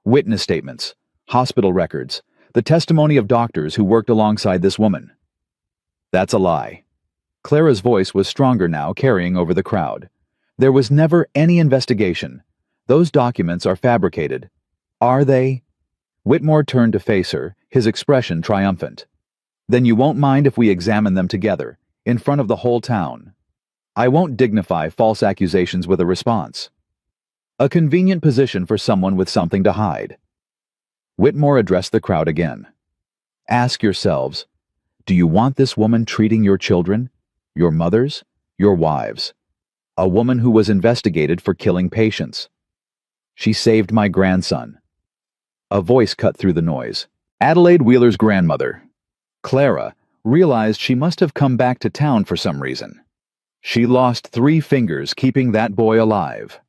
Witness statements, hospital records, the testimony of doctors who worked alongside this woman." "That's a lie." Clara's voice was stronger now, carrying over the crowd. "There was never any investigation. Those documents are fabricated." "Are they?" Whitmore turned to face her, his expression triumphant. "Then you won't mind if we examine them together, in front of the whole town. I won't dignify false accusations with a response." A convenient position for someone with something to hide. Whitmore addressed the crowd again. "Ask yourselves, do you want this woman treating your children, your mothers, your wives? A woman who was investigated for killing patients. She saved my grandson." A voice cut through the noise. Adelaide Wheeler's grandmother. Clara realized she must have come back to town for some reason. She lost 3 fingers keeping that boy alive.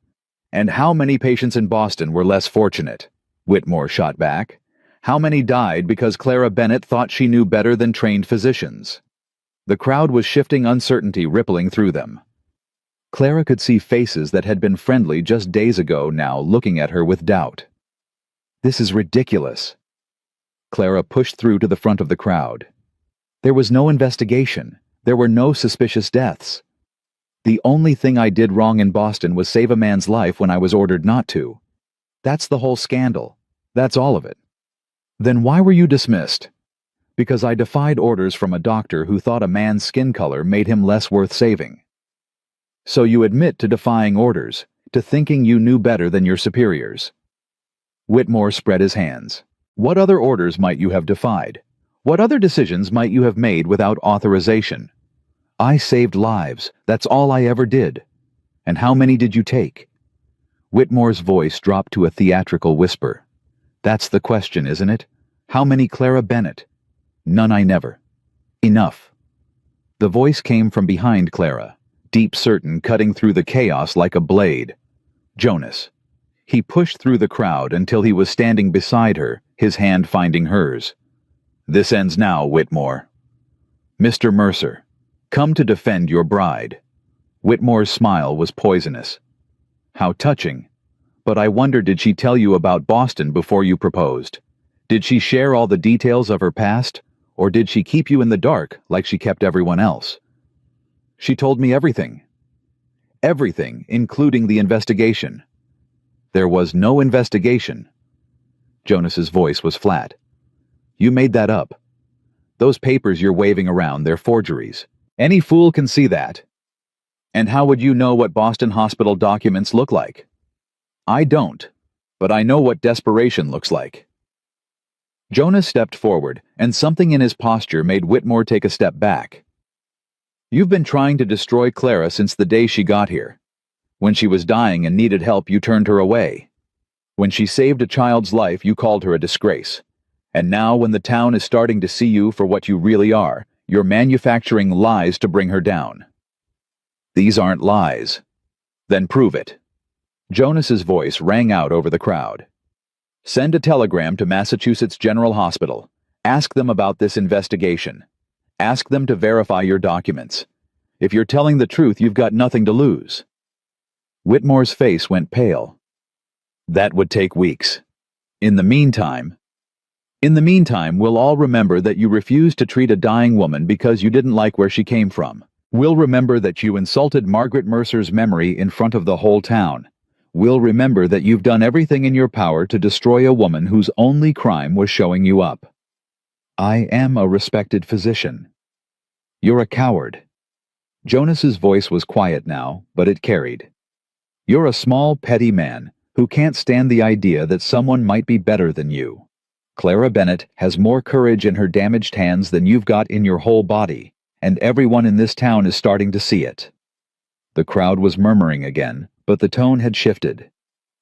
"And how many patients in Boston were less fortunate?" Whitmore shot back. "How many died because Clara Bennett thought she knew better than trained physicians?" The crowd was shifting, uncertainty rippling through them. Clara could see faces that had been friendly just days ago now looking at her with doubt. "This is ridiculous." Clara pushed through to the front of the crowd. "There was no investigation. There were no suspicious deaths. The only thing I did wrong in Boston was save a man's life when I was ordered not to. That's the whole scandal. That's all of it." "Then why were you dismissed?" "Because I defied orders from a doctor who thought a man's skin color made him less worth saving." "So you admit to defying orders, to thinking you knew better than your superiors?" Whitmore spread his hands. "What other orders might you have defied? What other decisions might you have made without authorization? I saved lives, that's all I ever did. And how many did you take?" Whitmore's voice dropped to a theatrical whisper. "That's the question, isn't it? How many Clara Bennett?" "None, I never." "Enough." The voice came from behind Clara, deep, certain, cutting through the chaos like a blade. "Jonas." He pushed through the crowd until he was standing beside her, his hand finding hers. "This ends now, Whitmore." "Mr. Mercer, come to defend your bride." Whitmore's smile was poisonous. "How touching. But I wonder, did she tell you about Boston before you proposed? Did she share all the details of her past, or did she keep you in the dark like she kept everyone else? She told me everything. Everything, including the investigation. There was no investigation. Jonas's voice was flat. You made that up. Those papers you're waving around, they're forgeries. Any fool can see that. And how would you know what Boston Hospital documents look like? I don't, but I know what desperation looks like. Jonas stepped forward, and something in his posture made Whitmore take a step back. You've been trying to destroy Clara since the day she got here. When she was dying and needed help, you turned her away. When she saved a child's life, you called her a disgrace. And now, when the town is starting to see you for what you really are, you're manufacturing lies to bring her down. These aren't lies. Then prove it. Jonas's voice rang out over the crowd. Send a telegram to Massachusetts General Hospital. Ask them about this investigation. Ask them to verify your documents. If you're telling the truth, you've got nothing to lose. Whitmore's face went pale. That would take weeks. In the meantime, we'll all remember that you refused to treat a dying woman because you didn't like where she came from. We'll remember that you insulted Margaret Mercer's memory in front of the whole town. We'll remember that you've done everything in your power to destroy a woman whose only crime was showing you up. I am a respected physician. You're a coward. Jonas's voice was quiet now, but it carried. You're a small, petty man who can't stand the idea that someone might be better than you. Clara Bennett has more courage in her damaged hands than you've got in your whole body, and everyone in this town is starting to see it. The crowd was murmuring again, but the tone had shifted.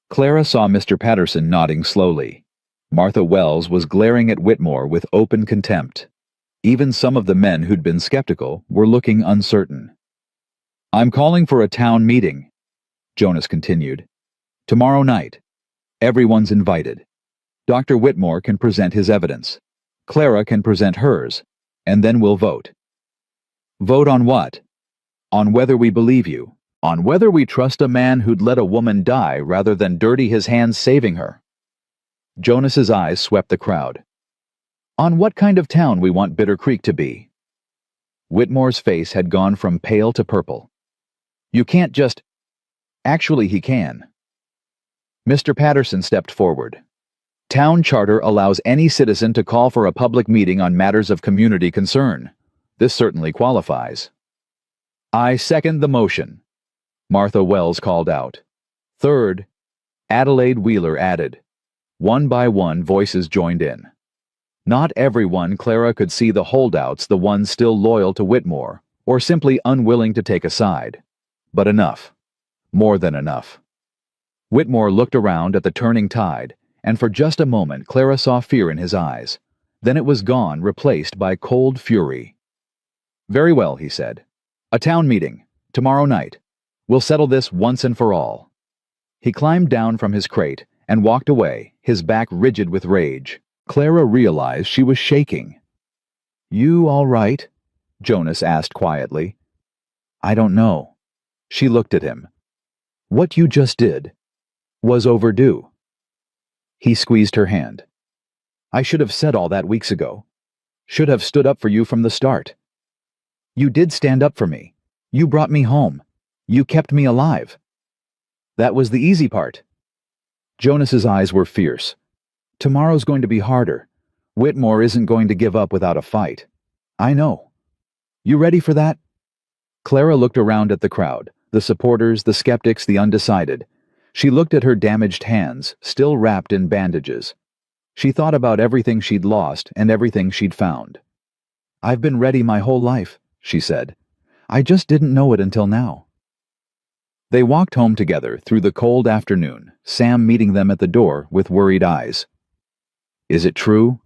Clara saw Mr. Patterson nodding slowly. Martha Wells was glaring at Whitmore with open contempt. Even some of the men who'd been skeptical were looking uncertain. I'm calling for a town meeting, Jonas continued. Tomorrow night. Everyone's invited. Dr. Whitmore can present his evidence. Clara can present hers, and then we'll vote. Vote on what? On whether we believe you. On whether we trust a man who'd let a woman die rather than dirty his hands saving her. Jonas's eyes swept the crowd. On what kind of town we want Bitter Creek to be. Whitmore's face had gone from pale to purple. You can't just... Actually, he can. Mr. Patterson stepped forward. Town charter allows any citizen to call for a public meeting on matters of community concern. This certainly qualifies. I second the motion, Martha Wells called out. Third, Adelaide Wheeler added. One by one, voices joined in. Not everyone Clara could see the holdouts, the ones still loyal to Whitmore, or simply unwilling to take a side. But enough. More than enough. Whitmore looked around at the turning tide, and for just a moment Clara saw fear in his eyes. Then it was gone, replaced by cold fury. Very well, he said. A town meeting. Tomorrow night. We'll settle this once and for all. He climbed down from his crate and walked away, his back rigid with rage. Clara realized she was shaking. You all right? Jonas asked quietly. I don't know. She looked at him. What you just did was overdue. He squeezed her hand. I should have said all that weeks ago. Should have stood up for you from the start. You did stand up for me. You brought me home. You kept me alive. That was the easy part. Jonas's eyes were fierce. Tomorrow's going to be harder. Whitmore isn't going to give up without a fight. I know. You ready for that? Clara looked around at the crowd, the supporters, the skeptics, the undecided. She looked at her damaged hands, still wrapped in bandages. She thought about everything she'd lost and everything she'd found. I've been ready my whole life, she said. I just didn't know it until now. They walked home together through the cold afternoon, Sam meeting them at the door with worried eyes. Is it true?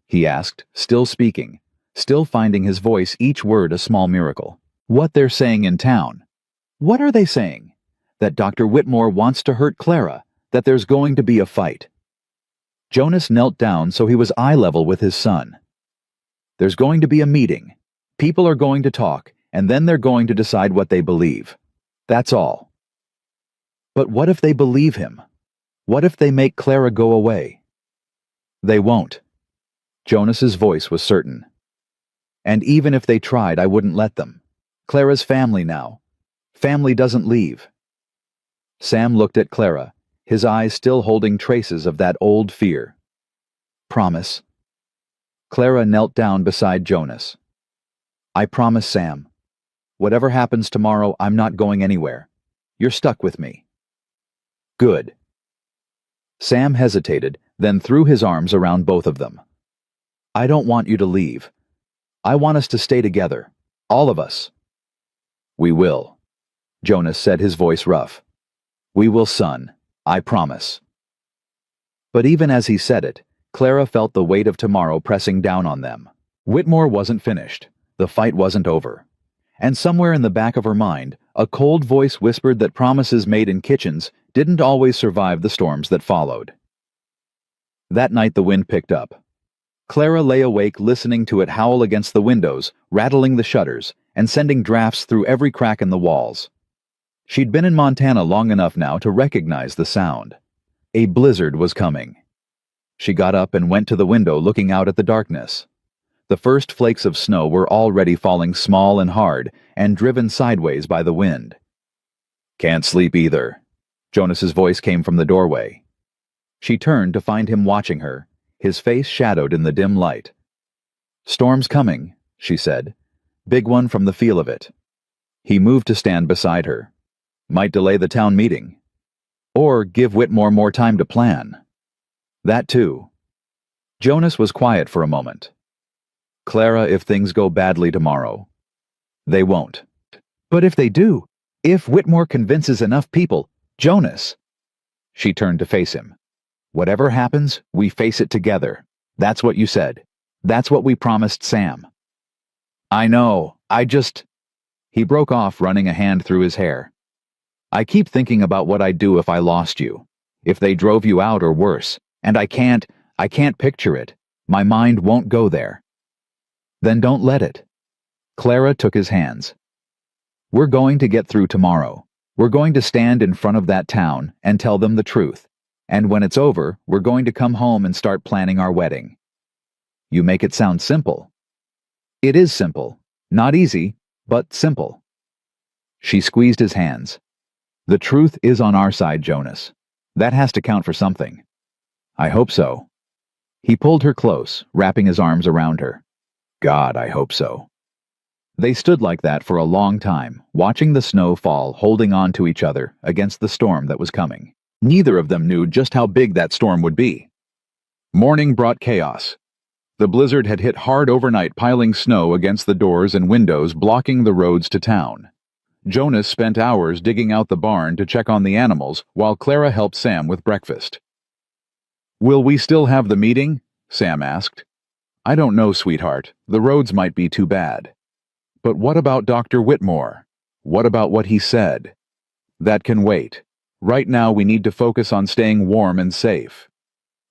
He asked, still speaking, still finding his voice each word a small miracle. What they're saying in town. What are they saying? That Dr. Whitmore wants to hurt Clara, that there's going to be a fight. Jonas knelt down so he was eye level with his son. There's going to be a meeting. People are going to talk, and then they're going to decide what they believe. That's all. But what if they believe him? What if they make Clara go away? They won't. Jonas's voice was certain. And even if they tried, I wouldn't let them. Clara's family now. Family doesn't leave. Sam looked at Clara, his eyes still holding traces of that old fear. Promise. Clara knelt down beside Jonas. I promise, Sam. Whatever happens tomorrow, I'm not going anywhere. You're stuck with me. Good. Sam hesitated, then threw his arms around both of them. I don't want you to leave. I want us to stay together. All of us. We will. Jonas said, his voice rough. We will, son. I promise. But even as he said it, Clara felt the weight of tomorrow pressing down on them. Whitmore wasn't finished. The fight wasn't over. And somewhere in the back of her mind, a cold voice whispered that promises made in kitchens didn't always survive the storms that followed. That night the wind picked up. Clara lay awake listening to it howl against the windows, rattling the shutters, and sending drafts through every crack in the walls. She'd been in Montana long enough now to recognize the sound. A blizzard was coming. She got up and went to the window, looking out at the darkness. The first flakes of snow were already falling small and hard and driven sideways by the wind. Can't sleep either. Jonas's voice came from the doorway. She turned to find him watching her, his face shadowed in the dim light. Storm's coming, she said. Big one from the feel of it. He moved to stand beside her. Might delay the town meeting. Or give Whitmore more time to plan. That too. Jonas was quiet for a moment. Clara, if things go badly tomorrow. They won't. But if they do, if Whitmore convinces enough people, Jonas. She turned to face him. Whatever happens, we face it together. That's what you said. That's what we promised Sam. I know, He broke off, running a hand through his hair. I keep thinking about what I'd do if I lost you. If they drove you out or worse. And I can't picture it. My mind won't go there. Then don't let it. Clara took his hands. We're going to get through tomorrow. We're going to stand in front of that town and tell them the truth. And when it's over, we're going to come home and start planning our wedding. You make it sound simple. It is simple. Not easy, but simple. She squeezed his hands. The truth is on our side, Jonas. That has to count for something. I hope so. He pulled her close, wrapping his arms around her. God, I hope so. They stood like that for a long time, watching the snow fall, holding on to each other against the storm that was coming. Neither of them knew just how big that storm would be. Morning brought chaos. The blizzard had hit hard overnight, piling snow against the doors and windows, blocking the roads to town. Jonas spent hours digging out the barn to check on the animals, while Clara helped Sam with breakfast. Will we still have the meeting? Sam asked. I don't know, sweetheart. The roads might be too bad. But what about Dr. Whitmore? What about what he said? That can wait. Right now we need to focus on staying warm and safe.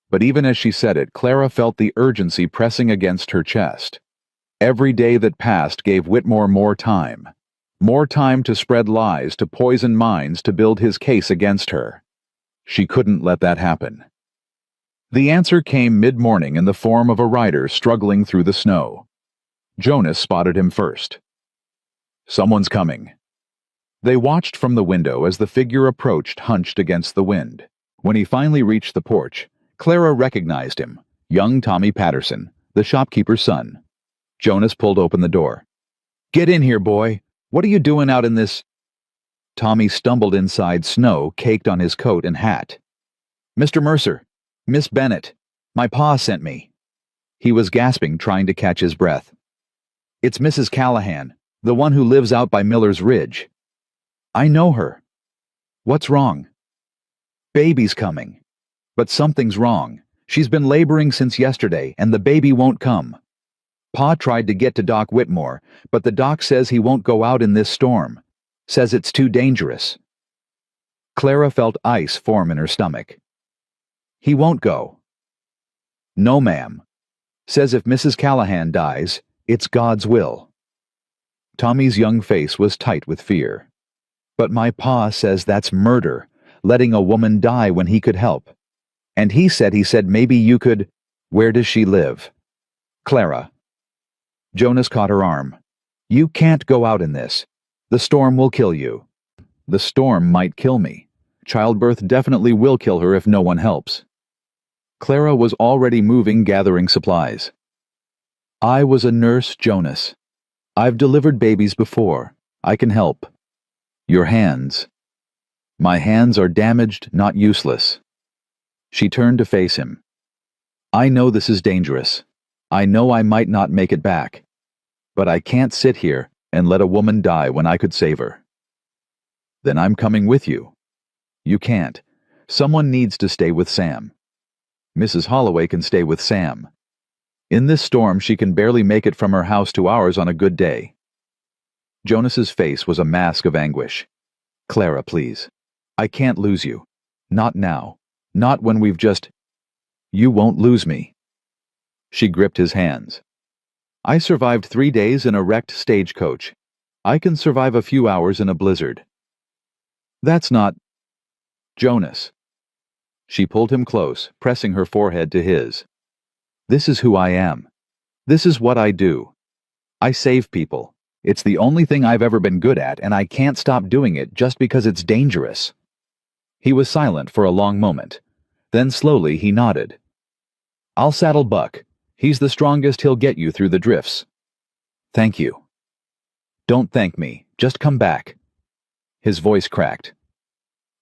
But even as she said it, Clara felt the urgency pressing against her chest. Every day that passed gave Whitmore more time. More time to spread lies, to poison minds, to build his case against her. She couldn't let that happen. The answer came mid-morning in the form of a rider struggling through the snow. Jonas spotted him first. Someone's coming. They watched from the window as the figure approached, hunched against the wind. When he finally reached the porch, Clara recognized him, young Tommy Patterson, the shopkeeper's son. Jonas pulled open the door. Get in here, boy. What are you doing out in this? Tommy stumbled inside, snow caked on his coat and hat. Mr. Mercer, Miss Bennett, my pa sent me. He was gasping, trying to catch his breath. It's Mrs. Callahan, the one who lives out by Miller's Ridge. I know her. What's wrong? Baby's coming. But something's wrong. She's been laboring since yesterday, and the baby won't come. Pa tried to get to Doc Whitmore, but the doc says he won't go out in this storm. Says it's too dangerous. Clara felt ice form in her stomach. He won't go. No, ma'am. Says if Mrs. Callahan dies, it's God's will. Tommy's young face was tight with fear. But my pa says that's murder, letting a woman die when he could help. And he said maybe you could... Where does she live? Clara. Jonas caught her arm. You can't go out in this. The storm will kill you. The storm might kill me. Childbirth definitely will kill her if no one helps. Clara was already moving, gathering supplies. I was a nurse, Jonas. I've delivered babies before. I can help. Your hands. My hands are damaged, not useless. She turned to face him. I know this is dangerous. I know I might not make it back. But I can't sit here and let a woman die when I could save her. Then I'm coming with you. You can't. Someone needs to stay with Sam. Mrs. Holloway can stay with Sam. In this storm, she can barely make it from her house to ours on a good day. Jonas's face was a mask of anguish. Clara, please. I can't lose you. Not now. Not when we've just... You won't lose me. She gripped his hands. I survived 3 days in a wrecked stagecoach. I can survive a few hours in a blizzard. That's not... Jonas. She pulled him close, pressing her forehead to his. This is who I am. This is what I do. I save people. It's the only thing I've ever been good at, and I can't stop doing it just because it's dangerous. He was silent for a long moment. Then slowly he nodded. I'll saddle Buck. He's the strongest. He'll get you through the drifts. Thank you. Don't thank me. Just come back. His voice cracked.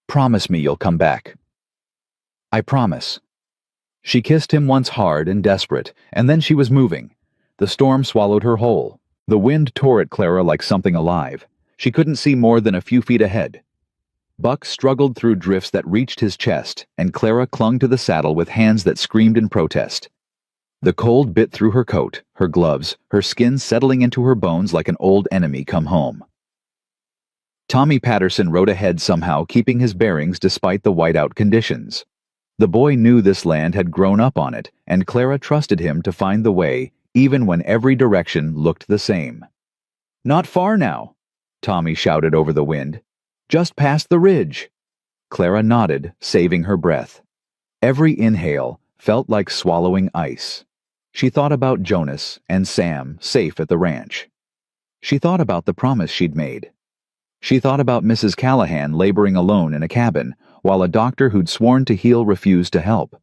Promise me you'll come back. I promise. She kissed him once hard and desperate, and then she was moving. The storm swallowed her whole. The wind tore at Clara like something alive. She couldn't see more than a few feet ahead. Buck struggled through drifts that reached his chest, and Clara clung to the saddle with hands that screamed in protest. The cold bit through her coat, her gloves, her skin settling into her bones like an old enemy come home. Tommy Patterson rode ahead somehow, keeping his bearings despite the whiteout conditions. The boy knew this land had grown up on it, and Clara trusted him to find the way, even when every direction looked the same. Not far now, Tommy shouted over the wind. Just past the ridge. Clara nodded, saving her breath. Every inhale felt like swallowing ice. She thought about Jonas and Sam safe at the ranch. She thought about the promise she'd made. She thought about Mrs. Callahan laboring alone in a cabin, while a doctor who'd sworn to heal refused to help.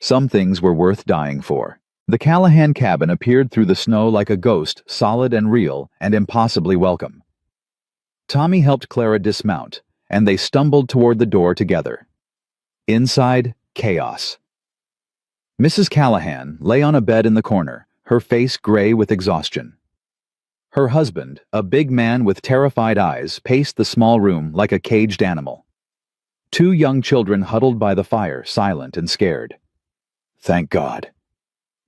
Some things were worth dying for. The Callahan cabin appeared through the snow like a ghost, solid and real, and impossibly welcome. Tommy helped Clara dismount, and they stumbled toward the door together. Inside, chaos. Mrs. Callahan lay on a bed in the corner, her face gray with exhaustion. Her husband, a big man with terrified eyes, paced the small room like a caged animal. 2 young children huddled by the fire, silent and scared. Thank God.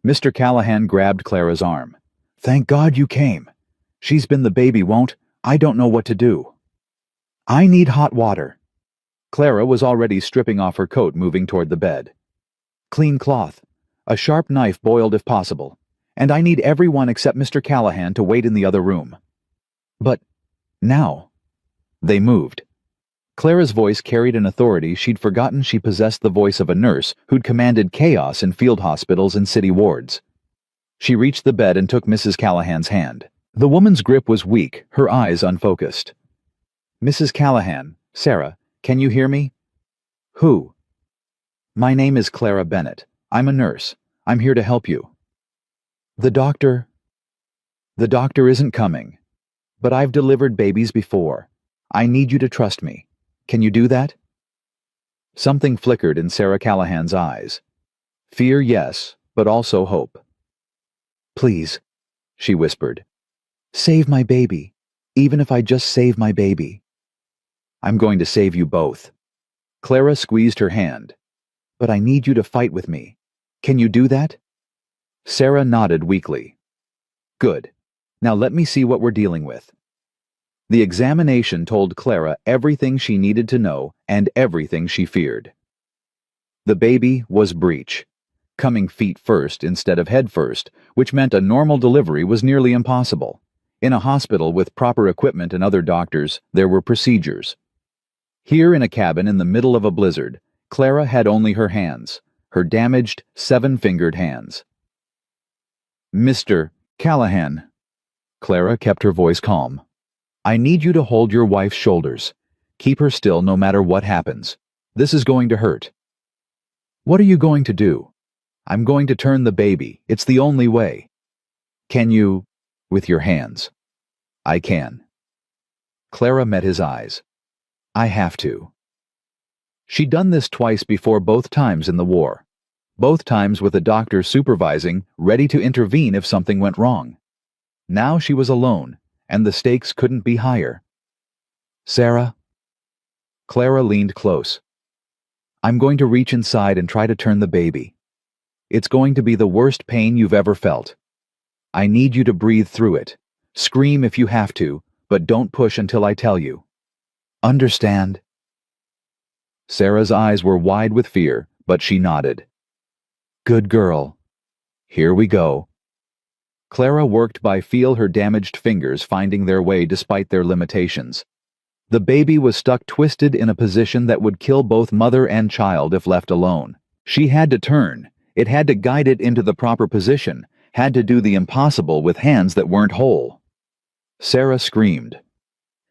Mr. Callahan grabbed Clara's arm. Thank God you came. She's been the baby, won't? I don't know what to do. I need hot water. Clara was already stripping off her coat, moving toward the bed. Clean cloth. A sharp knife boiled if possible. And I need everyone except Mr. Callahan to wait in the other room. But now. They moved. Clara's voice carried an authority she'd forgotten she possessed, the voice of a nurse who'd commanded chaos in field hospitals and city wards. She reached the bed and took Mrs. Callahan's hand. The woman's grip was weak, her eyes unfocused. Mrs. Callahan, Sarah, can you hear me? Who? My name is Clara Bennett. I'm a nurse. I'm here to help you. The doctor isn't coming. But I've delivered babies before. I need you to trust me. Can you do that? Something flickered in Sarah Callahan's eyes. Fear, yes, but also hope. Please, she whispered. Save my baby, even if I just save my baby. I'm going to save you both. Clara squeezed her hand. But I need you to fight with me. Can you do that? Sarah nodded weakly. Good. Now let me see what we're dealing with. The examination told Clara everything she needed to know and everything she feared. The baby was breech, coming feet first instead of head first, which meant a normal delivery was nearly impossible. In a hospital with proper equipment and other doctors, there were procedures. Here in a cabin in the middle of a blizzard, Clara had only her hands, her damaged, 7-fingered hands. Mr. Callahan. Clara kept her voice calm. I need you to hold your wife's shoulders. Keep her still no matter what happens. This is going to hurt. What are you going to do? I'm going to turn the baby. It's the only way. Can you? With your hands. I can. Clara met his eyes. I have to. She'd done this twice before, both times in the war. Both times with a doctor supervising, ready to intervene if something went wrong. Now she was alone, and the stakes couldn't be higher. Sarah? Clara leaned close. I'm going to reach inside and try to turn the baby. It's going to be the worst pain you've ever felt. I need you to breathe through it. Scream if you have to, but don't push until I tell you. Understand? Sarah's eyes were wide with fear, but she nodded. Good girl. Here we go. Clara worked by feel, her damaged fingers finding their way despite their limitations. The baby was stuck twisted in a position that would kill both mother and child if left alone. She had to turn. It had to guide it into the proper position, had to do the impossible with hands that weren't whole. Sarah screamed.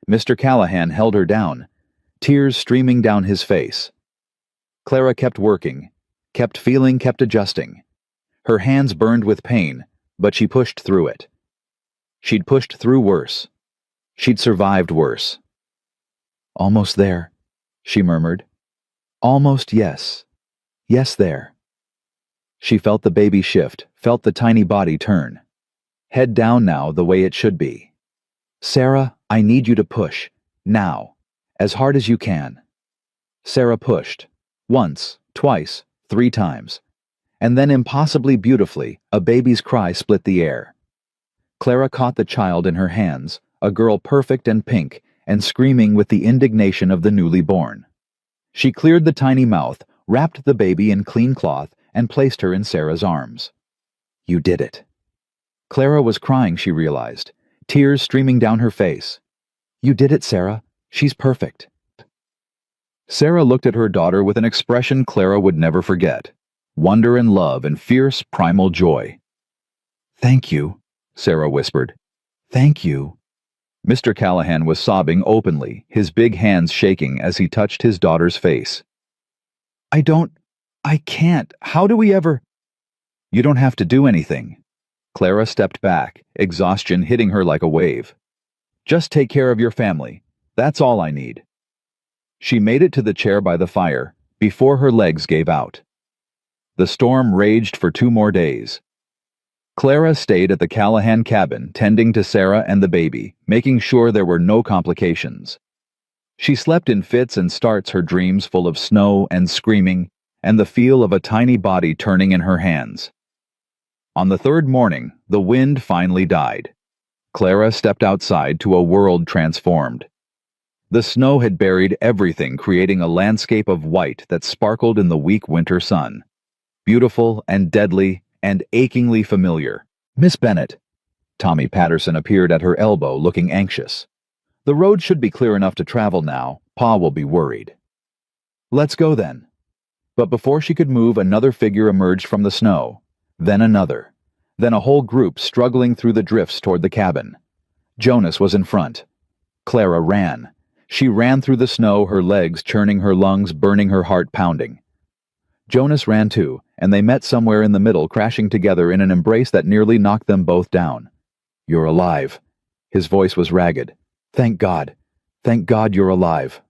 Mr. Callahan held her down, tears streaming down his face. Clara kept working, kept feeling, kept adjusting. Her hands burned with pain, but she pushed through it. She'd pushed through worse. She'd survived worse. Almost there, she murmured. Almost, yes. Yes, there. She felt the baby shift, felt the tiny body turn. Head down now, the way it should be. Sarah, I need you to push. Now. As hard as you can. Sarah pushed. Once, twice, 3 times. And then impossibly beautifully, a baby's cry split the air. Clara caught the child in her hands, a girl perfect and pink, and screaming with the indignation of the newly born. She cleared the tiny mouth, wrapped the baby in clean cloth, and placed her in Sarah's arms. You did it. Clara was crying, she realized, tears streaming down her face. You did it, Sarah. She's perfect. Sarah looked at her daughter with an expression Clara would never forget. Wonder and love and fierce primal joy. Thank you, Sarah whispered. Thank you. Mr. Callahan was sobbing openly, his big hands shaking as he touched his daughter's face. I can't. How do we ever? You don't have to do anything. Clara stepped back, exhaustion hitting her like a wave. Just take care of your family. That's all I need. She made it to the chair by the fire, before her legs gave out. The storm raged for 2 more days. Clara stayed at the Callahan cabin, tending to Sarah and the baby, making sure there were no complications. She slept in fits and starts, her dreams full of snow and screaming, and the feel of a tiny body turning in her hands. On the 3rd morning, the wind finally died. Clara stepped outside to a world transformed. The snow had buried everything, creating a landscape of white that sparkled in the weak winter sun. Beautiful and deadly and achingly familiar. Miss Bennett. Tommy Patterson appeared at her elbow, looking anxious. The road should be clear enough to travel now. Pa will be worried. Let's go then. But before she could move, another figure emerged from the snow. Then another. Then a whole group struggling through the drifts toward the cabin. Jonas was in front. Clara ran. She ran through the snow, her legs churning, her lungs burning, her heart pounding. Jonas ran too, and they met somewhere in the middle, crashing together in an embrace that nearly knocked them both down. You're alive. His voice was ragged. Thank God. Thank God you're alive.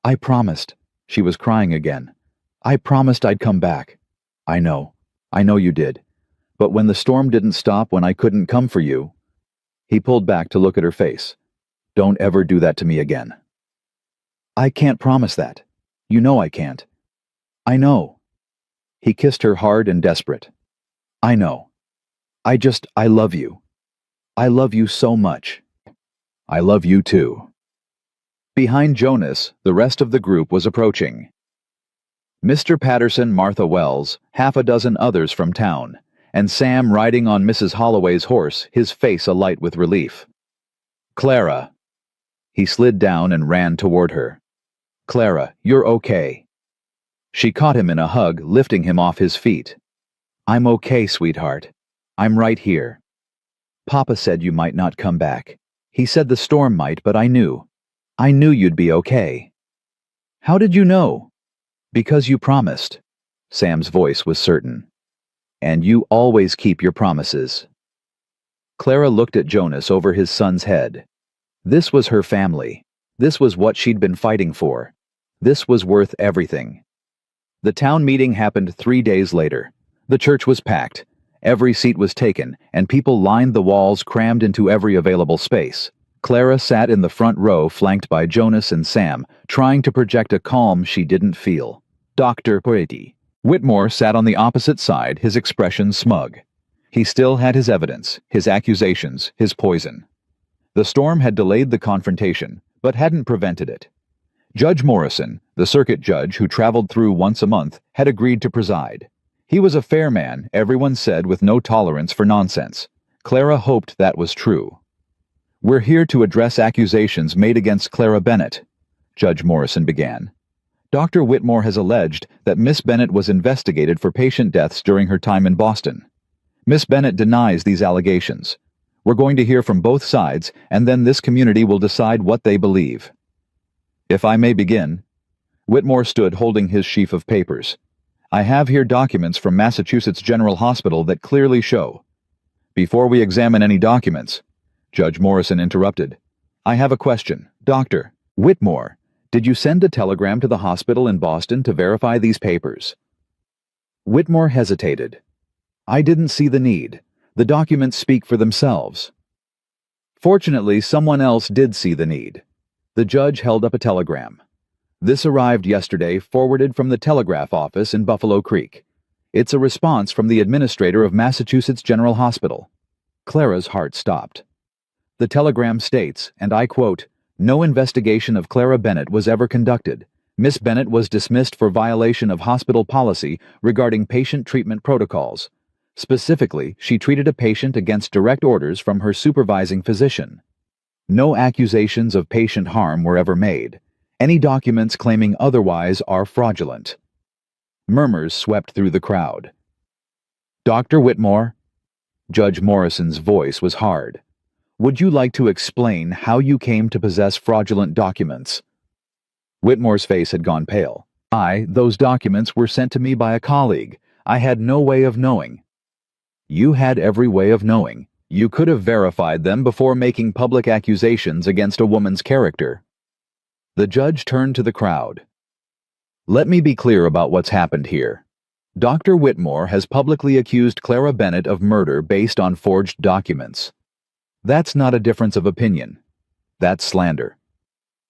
I promised. She was crying again. I promised I'd come back. I know you did. But when the storm didn't stop, when I couldn't come for you... He pulled back to look at her face. Don't ever do that to me again. I can't promise that. You know I can't. I know. He kissed her hard and desperate. I know. I love you. I love you so much. I love you too. Behind Jonas, the rest of the group was approaching. Mr. Patterson, Martha Wells, 6 others from town, and Sam riding on Mrs. Holloway's horse, his face alight with relief. Clara. He slid down and ran toward her. Clara, you're okay. She caught him in a hug, lifting him off his feet. I'm okay, sweetheart. I'm right here. Papa said you might not come back. He said the storm might, but I knew. I knew you'd be okay. How did you know? Because you promised. Sam's voice was certain. And you always keep your promises. Clara looked at Jonas over his son's head. This was her family. This was what she'd been fighting for. This was worth everything. The town meeting happened 3 days later. The church was packed. Every seat was taken, and people lined the walls, crammed into every available space. Clara sat in the front row, flanked by Jonas and Sam, trying to project a calm she didn't feel. Dr. Pretty. Whitmore sat on the opposite side, his expression smug. He still had his evidence, his accusations, his poison. The storm had delayed the confrontation, but hadn't prevented it. Judge Morrison, the circuit judge who traveled through once a month, had agreed to preside. He was a fair man, everyone said, with no tolerance for nonsense. Clara hoped that was true. We're here to address accusations made against Clara Bennett, Judge Morrison began. Dr. Whitmore has alleged that Miss Bennett was investigated for patient deaths during her time in Boston. Miss Bennett denies these allegations. We're going to hear from both sides, and then this community will decide what they believe. If I may begin. Whitmore stood holding his sheaf of papers. I have here documents from Massachusetts General Hospital that clearly show. Before we examine any documents, Judge Morrison interrupted. I have a question. Dr. Whitmore, did you send a telegram to the hospital in Boston to verify these papers? Whitmore hesitated. I didn't see the need. The documents speak for themselves. Fortunately, someone else did see the need. The judge held up a telegram. This arrived yesterday, forwarded from the telegraph office in Buffalo Creek. It's a response from the administrator of Massachusetts General Hospital. Clara's heart stopped. The telegram states, and I quote, "No investigation of Clara Bennett was ever conducted. Miss Bennett was dismissed for violation of hospital policy regarding patient treatment protocols. Specifically, she treated a patient against direct orders from her supervising physician. No accusations of patient harm were ever made. Any documents claiming otherwise are fraudulent." Murmurs swept through the crowd. Dr. Whitmore? Judge Morrison's voice was hard. Would you like to explain how you came to possess fraudulent documents? Whitmore's face had gone pale. Those documents were sent to me by a colleague. I had no way of knowing. You had every way of knowing. You could have verified them before making public accusations against a woman's character. The judge turned to the crowd. Let me be clear about what's happened here. Dr. Whitmore has publicly accused Clara Bennett of murder based on forged documents. That's not a difference of opinion. That's slander.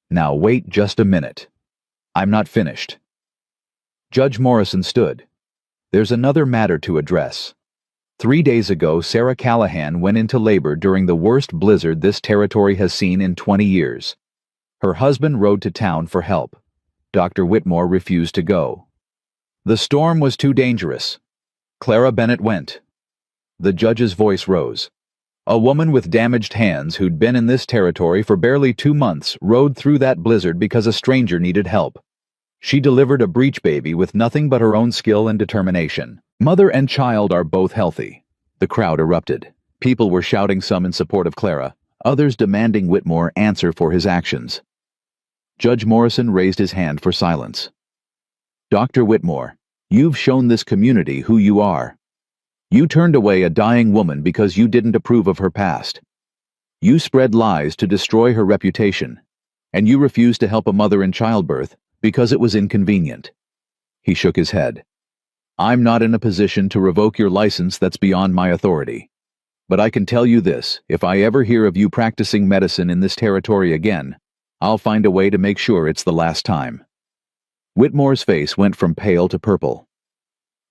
Now wait just a minute. I'm not finished. Judge Morrison stood. There's another matter to address. 3 days ago, Sarah Callahan went into labor during the worst blizzard this territory has seen in 20 years. Her husband rode to town for help. Dr. Whitmore refused to go. The storm was too dangerous. Clara Bennett went. The judge's voice rose. A woman with damaged hands who'd been in this territory for barely 2 months rode through that blizzard because a stranger needed help. She delivered a breech baby with nothing but her own skill and determination. Mother and child are both healthy. The crowd erupted. People were shouting, some in support of Clara, others demanding Whitmore answer for his actions. Judge Morrison raised his hand for silence. Dr. Whitmore, you've shown this community who you are. You turned away a dying woman because you didn't approve of her past. You spread lies to destroy her reputation, and you refused to help a mother in childbirth because it was inconvenient. He shook his head. I'm not in a position to revoke your license. That's beyond my authority. But I can tell you this, if I ever hear of you practicing medicine in this territory again, I'll find a way to make sure it's the last time. Whitmore's face went from pale to purple.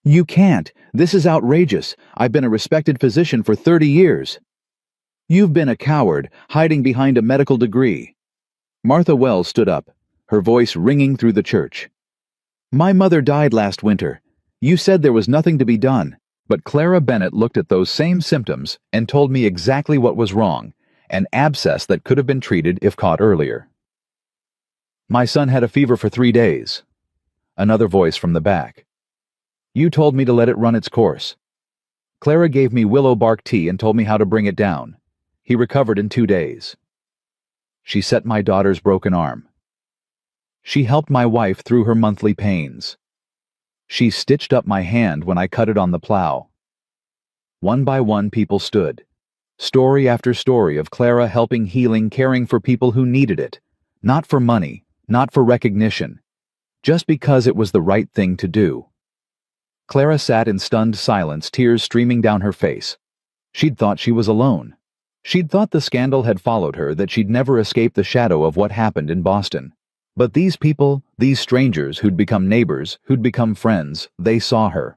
You can't. This is outrageous. I've been a respected physician for 30 years. You've been a coward, hiding behind a medical degree. Martha Wells stood up, her voice ringing through the church. My mother died last winter. You said there was nothing to be done, but Clara Bennett looked at those same symptoms and told me exactly what was wrong, an abscess that could have been treated if caught earlier. My son had a fever for 3 days. Another voice from the back. You told me to let it run its course. Clara gave me willow bark tea and told me how to bring it down. He recovered in 2 days. She set my daughter's broken arm. She helped my wife through her monthly pains. She stitched up my hand when I cut it on the plow. One by one people stood. Story after story of Clara helping, healing, caring for people who needed it. Not for money, not for recognition. Just because it was the right thing to do. Clara sat in stunned silence, tears streaming down her face. She'd thought she was alone. She'd thought the scandal had followed her, that she'd never escape the shadow of what happened in Boston. But these people, these strangers who'd become neighbors, who'd become friends, they saw her.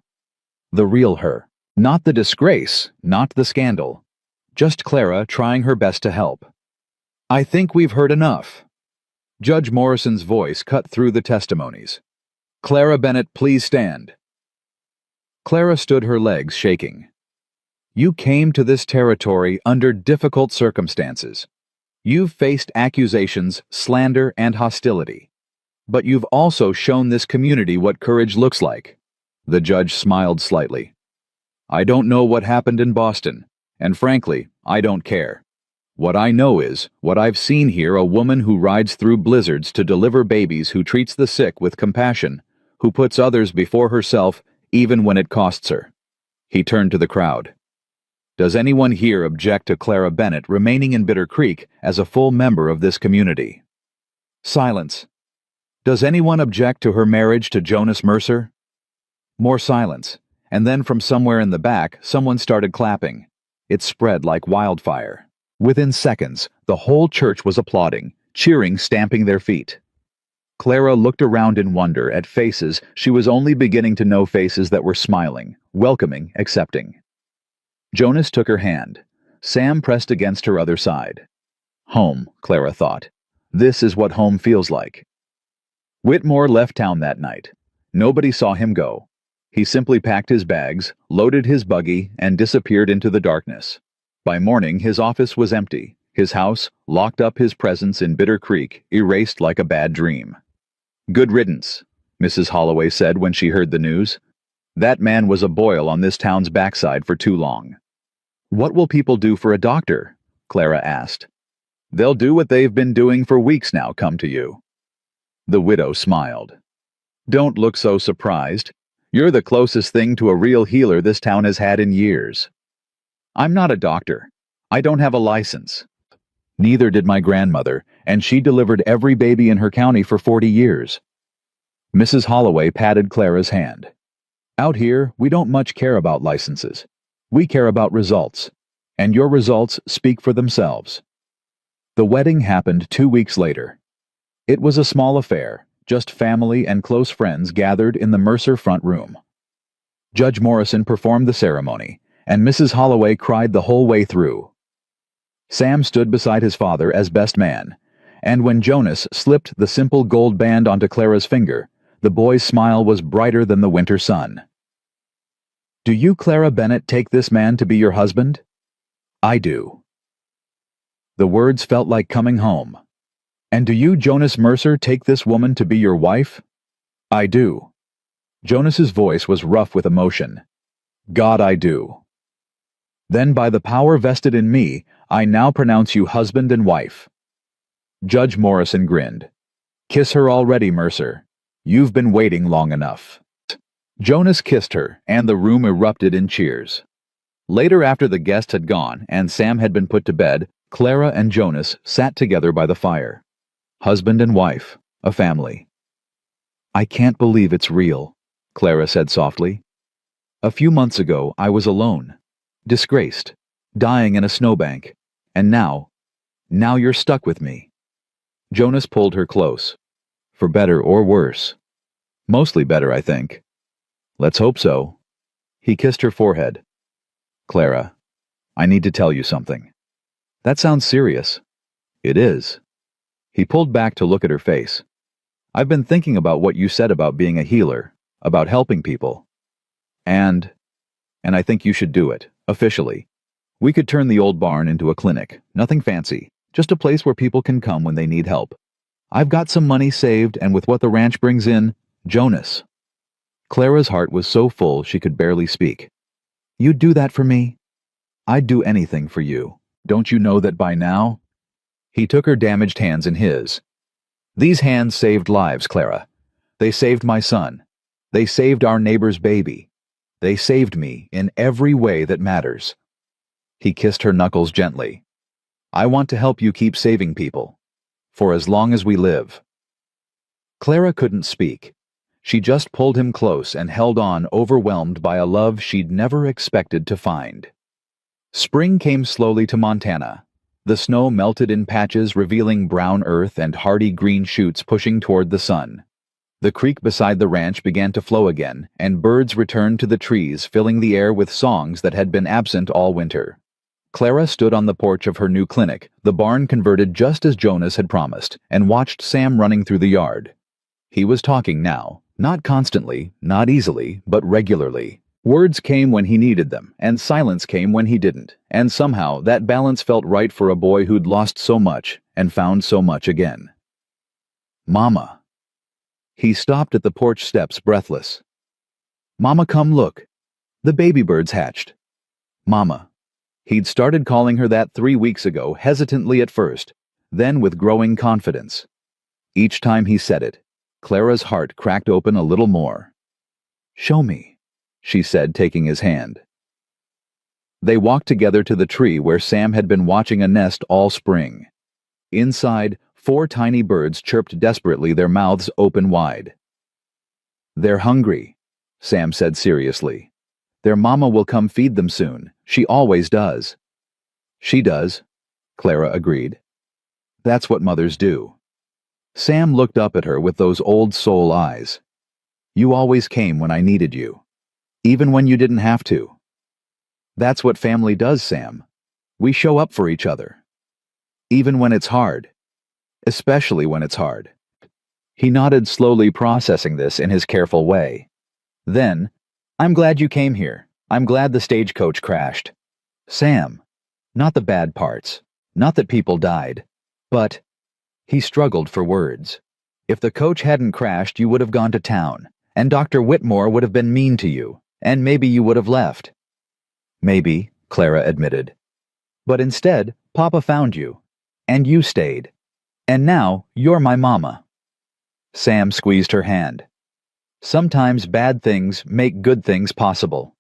The real her. Not the disgrace, not the scandal. Just Clara trying her best to help. "I think we've heard enough." Judge Morrison's voice cut through the testimonies. "Clara Bennett, please stand." Clara stood, her legs shaking. "You came to this territory under difficult circumstances. You've faced accusations, slander, and hostility. But you've also shown this community what courage looks like." The judge smiled slightly. "I don't know what happened in Boston, and frankly, I don't care. What I know is, what I've seen here, a woman who rides through blizzards to deliver babies, who treats the sick with compassion, who puts others before herself, even when it costs her." He turned to the crowd. "Does anyone here object to Clara Bennett remaining in Bitter Creek as a full member of this community?" Silence. "Does anyone object to her marriage to Jonas Mercer?" More silence, and then from somewhere in the back, someone started clapping. It spread like wildfire. Within seconds, the whole church was applauding, cheering, stamping their feet. Clara looked around in wonder at faces she was only beginning to know, faces that were smiling, welcoming, accepting. Jonas took her hand. Sam pressed against her other side. Home, Clara thought. This is what home feels like. Whitmore left town that night. Nobody saw him go. He simply packed his bags, loaded his buggy, and disappeared into the darkness. By morning, his office was empty. His house, locked up, his presence in Bitter Creek, erased like a bad dream. "Good riddance," Mrs. Holloway said when she heard the news. "That man was a boil on this town's backside for too long." "What will people do for a doctor?" Clara asked. "They'll do what they've been doing for weeks now, come to you." The widow smiled. "Don't look so surprised. You're the closest thing to a real healer this town has had in years." "I'm not a doctor. I don't have a license. Neither did my grandmother, and she delivered every baby in her county for 40 years. Mrs. Holloway patted Clara's hand. "Out here, we don't much care about licenses. We care about results, and your results speak for themselves." The wedding happened 2 weeks later. It was a small affair, just family and close friends gathered in the Mercer front room. Judge Morrison performed the ceremony, and Mrs. Holloway cried the whole way through. Sam stood beside his father as best man, and when Jonas slipped the simple gold band onto Clara's finger, the boy's smile was brighter than the winter sun. "Do you, Clara Bennett, take this man to be your husband?" "I do." The words felt like coming home. "And do you, Jonas Mercer, take this woman to be your wife?" "I do." Jonas's voice was rough with emotion. "God, I do." "Then by the power vested in me, I now pronounce you husband and wife." Judge Morrison grinned. "Kiss her already, Mercer. You've been waiting long enough." Jonas kissed her, and the room erupted in cheers. Later, after the guest had gone and Sam had been put to bed, Clara and Jonas sat together by the fire. Husband and wife, a family. "I can't believe it's real," Clara said softly. "A few months ago, I was alone, disgraced, dying in a snowbank, and now you're stuck with me." Jonas pulled her close. "For better or worse." "Mostly better, I think." "Let's hope so." He kissed her forehead. "Clara, I need to tell you something." "That sounds serious." "It is." He pulled back to look at her face. "I've been thinking about what you said about being a healer, about helping people. And I think you should do it, officially. We could turn the old barn into a clinic, nothing fancy, just a place where people can come when they need help. I've got some money saved, and with what the ranch brings in, Jonas." Clara's heart was so full she could barely speak. You'd do that for me? I'd do anything for you. Don't you know that by now? He took her damaged hands in his. These hands saved lives, Clara. They saved my son. They saved our neighbor's baby. They saved me in every way that matters. He kissed her knuckles gently. I want to help you keep saving people. For as long as we live. Clara couldn't speak. She just pulled him close and held on, overwhelmed by a love she'd never expected to find. Spring came slowly to Montana. The snow melted in patches, revealing brown earth and hardy green shoots pushing toward the sun. The creek beside the ranch began to flow again, and birds returned to the trees, filling the air with songs that had been absent all winter. Clara stood on the porch of her new clinic, the barn converted just as Jonas had promised, and watched Sam running through the yard. He was talking now, not constantly, not easily, but regularly. Words came when he needed them, and silence came when he didn't, and somehow that balance felt right for a boy who'd lost so much and found so much again. Mama. He stopped at the porch steps, breathless. Mama, come look. The baby bird's hatched. Mama. He'd started calling her that 3 weeks ago, hesitantly at first, then with growing confidence. Each time he said it, Clara's heart cracked open a little more. Show me, she said, taking his hand. They walked together to the tree where Sam had been watching a nest all spring. Inside, 4 tiny birds chirped desperately, their mouths open wide. They're hungry, Sam said seriously. Their mama will come feed them soon. She always does. She does, Clara agreed. That's what mothers do. Sam looked up at her with those old soul eyes. You always came when I needed you, even when you didn't have to. That's what family does, Sam. We show up for each other. Even when it's hard. Especially when it's hard. He nodded slowly, processing this in his careful way. Then, I'm glad you came here. I'm glad the stagecoach crashed. Sam. Not the bad parts. Not that people died. But... He struggled for words. If the coach hadn't crashed, you would have gone to town, and Dr. Whitmore would have been mean to you, and maybe you would have left. Maybe, Clara admitted. But instead, Papa found you, and you stayed. And now, you're my mama. Sam squeezed her hand. Sometimes bad things make good things possible.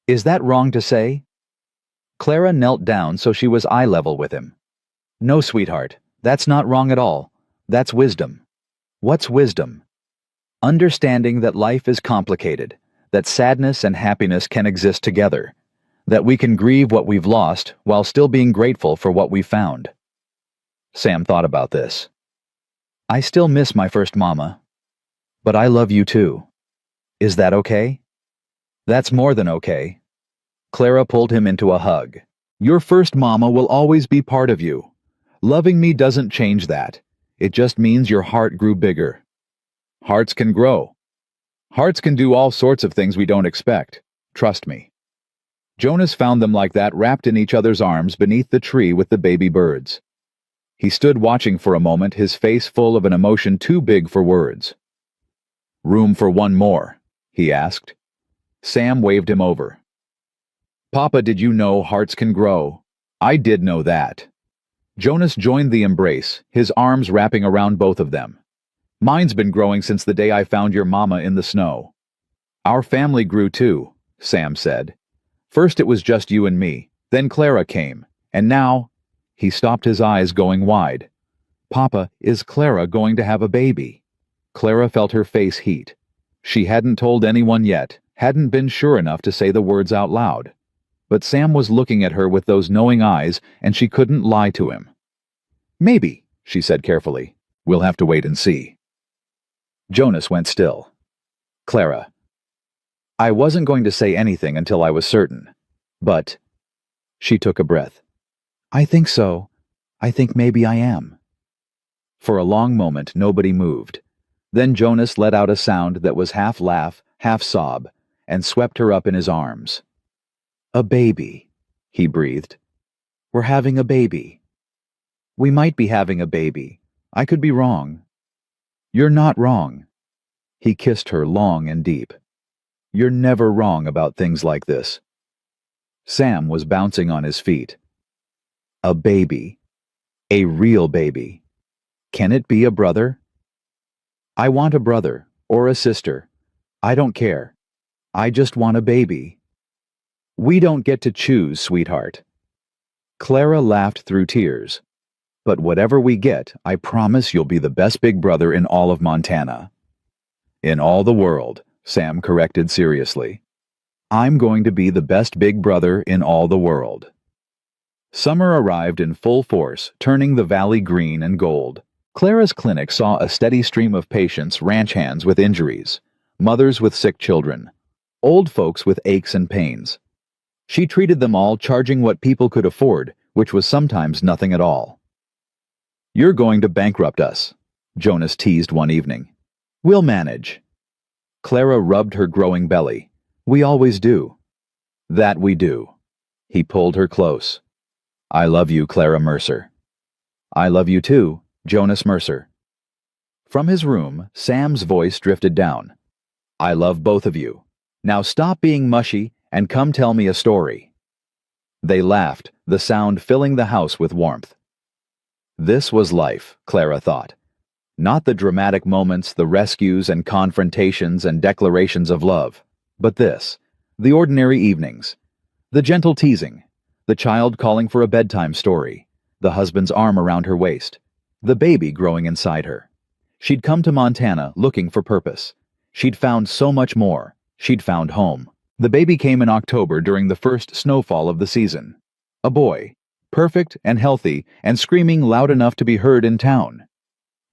Is that wrong to say? Clara knelt down so she was eye level with him. No, sweetheart. That's not wrong at all. That's wisdom. What's wisdom? Understanding that life is complicated, that sadness and happiness can exist together, that we can grieve what we've lost while still being grateful for what we've found. Sam thought about this. I still miss my first mama, but I love you too. Is that okay? That's more than okay. Clara pulled him into a hug. Your first mama will always be part of you. Loving me doesn't change that. It just means your heart grew bigger. Hearts can grow. Hearts can do all sorts of things we don't expect. Trust me. Jonas found them like that, wrapped in each other's arms beneath the tree with the baby birds. He stood watching for a moment, his face full of an emotion too big for words. Room for one more? He asked. Sam waved him over. Papa, did you know hearts can grow? I did know that. Jonas joined the embrace, his arms wrapping around both of them. Mine's been growing since the day I found your mama in the snow. Our family grew too, Sam said. First it was just you and me, then Clara came, and now... He stopped, his eyes going wide. Papa, is Clara going to have a baby? Clara felt her face heat. She hadn't told anyone yet, hadn't been sure enough to say the words out loud. But Sam was looking at her with those knowing eyes, and she couldn't lie to him. Maybe, she said carefully. We'll have to wait and see. Jonas went still. Clara. I wasn't going to say anything until I was certain. But... She took a breath. I think so. I think maybe I am. For a long moment, nobody moved. Then Jonas let out a sound that was half laugh, half sob, and swept her up in his arms. A baby, he breathed. We're having a baby. We might be having a baby. I could be wrong. You're not wrong. He kissed her long and deep. You're never wrong about things like this. Sam was bouncing on his feet. A baby. A real baby. Can it be a brother? I want a brother, or a sister. I don't care. I just want a baby. We don't get to choose, sweetheart. Clara laughed through tears. But whatever we get, I promise you'll be the best big brother in all of Montana. In all the world, Sam corrected seriously. I'm going to be the best big brother in all the world. Summer arrived in full force, turning the valley green and gold. Clara's clinic saw a steady stream of patients, ranch hands with injuries, mothers with sick children, old folks with aches and pains. She treated them all, charging what people could afford, which was sometimes nothing at all. You're going to bankrupt us, Jonas teased one evening. We'll manage. Clara rubbed her growing belly. We always do. That we do. He pulled her close. I love you, Clara Mercer. I love you too, Jonas Mercer. From his room, Sam's voice drifted down. I love both of you. Now stop being mushy and come tell me a story. They laughed, the sound filling the house with warmth. This was life, Clara thought. Not the dramatic moments, the rescues and confrontations and declarations of love, but this, the ordinary evenings, the gentle teasing, the child calling for a bedtime story, the husband's arm around her waist, the baby growing inside her. She'd come to Montana looking for purpose. She'd found so much more. She'd found home. The baby came in October during the first snowfall of the season. A boy, perfect and healthy and screaming loud enough to be heard in town.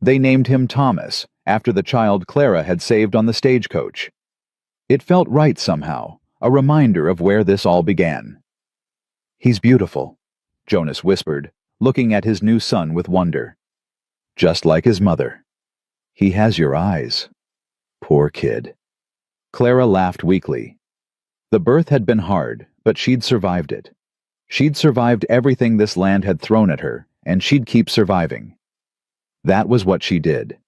They named him Thomas, after the child Clara had saved on the stagecoach. It felt right somehow, a reminder of where this all began. He's beautiful, Jonas whispered, looking at his new son with wonder. Just like his mother. He has your eyes. Poor kid. Clara laughed weakly. The birth had been hard, but she'd survived it. She'd survived everything this land had thrown at her, and she'd keep surviving. That was what she did.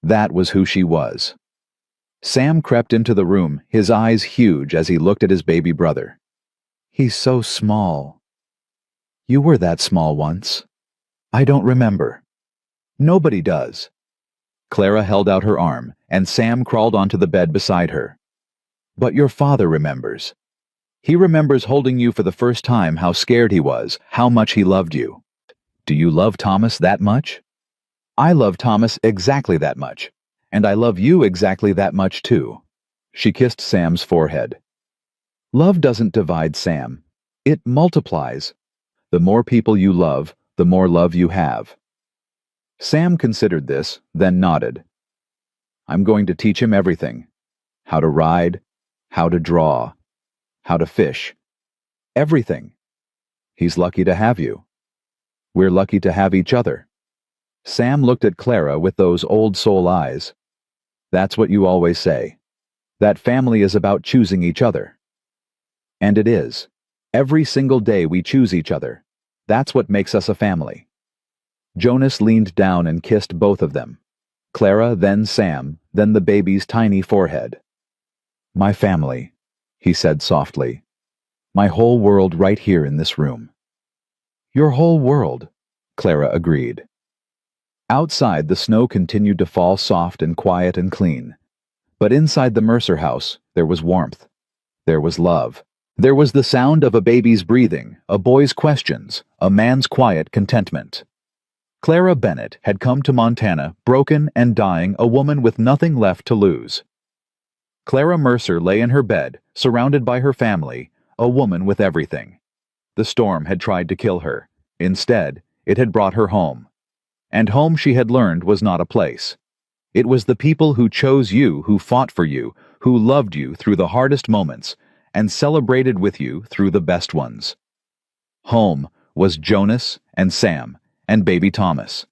That was who she was. Sam crept into the room, his eyes huge as he looked at his baby brother. He's so small. You were that small once. I don't remember. Nobody does. Clara held out her arm, and Sam crawled onto the bed beside her. But your father remembers. He remembers holding you for the first time, how scared he was, how much he loved you. Do you love Thomas that much? I love Thomas exactly that much, and I love you exactly that much too. She kissed Sam's forehead. Love doesn't divide, Sam. It multiplies. The more people you love, the more love you have. Sam considered this, then nodded. I'm going to teach him everything. How to ride, how to draw, how to fish. Everything. He's lucky to have you. We're lucky to have each other. Sam looked at Clara with those old soul eyes. That's what you always say. That family is about choosing each other. And it is. Every single day we choose each other. That's what makes us a family. Jonas leaned down and kissed both of them. Clara, then Sam, then the baby's tiny forehead. My family, he said softly. My whole world right here in this room. Your whole world, Clara agreed. Outside, the snow continued to fall soft and quiet and clean. But inside the Mercer house, there was warmth. There was love. There was the sound of a baby's breathing, a boy's questions, a man's quiet contentment. Clara Bennett had come to Montana, broken and dying, a woman with nothing left to lose. Clara Mercer lay in her bed, surrounded by her family, a woman with everything. The storm had tried to kill her. Instead, it had brought her home. And home, she had learned, was not a place. It was the people who chose you, who fought for you, who loved you through the hardest moments, and celebrated with you through the best ones. Home was Jonas and Sam and baby Thomas.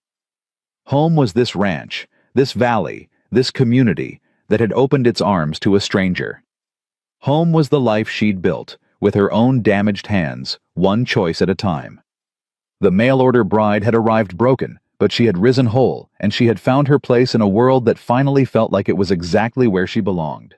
Home was this ranch, this valley, this community that had opened its arms to a stranger. Home was the life she'd built, with her own damaged hands, one choice at a time. The mail-order bride had arrived broken, but she had risen whole, and she had found her place in a world that finally felt like it was exactly where she belonged.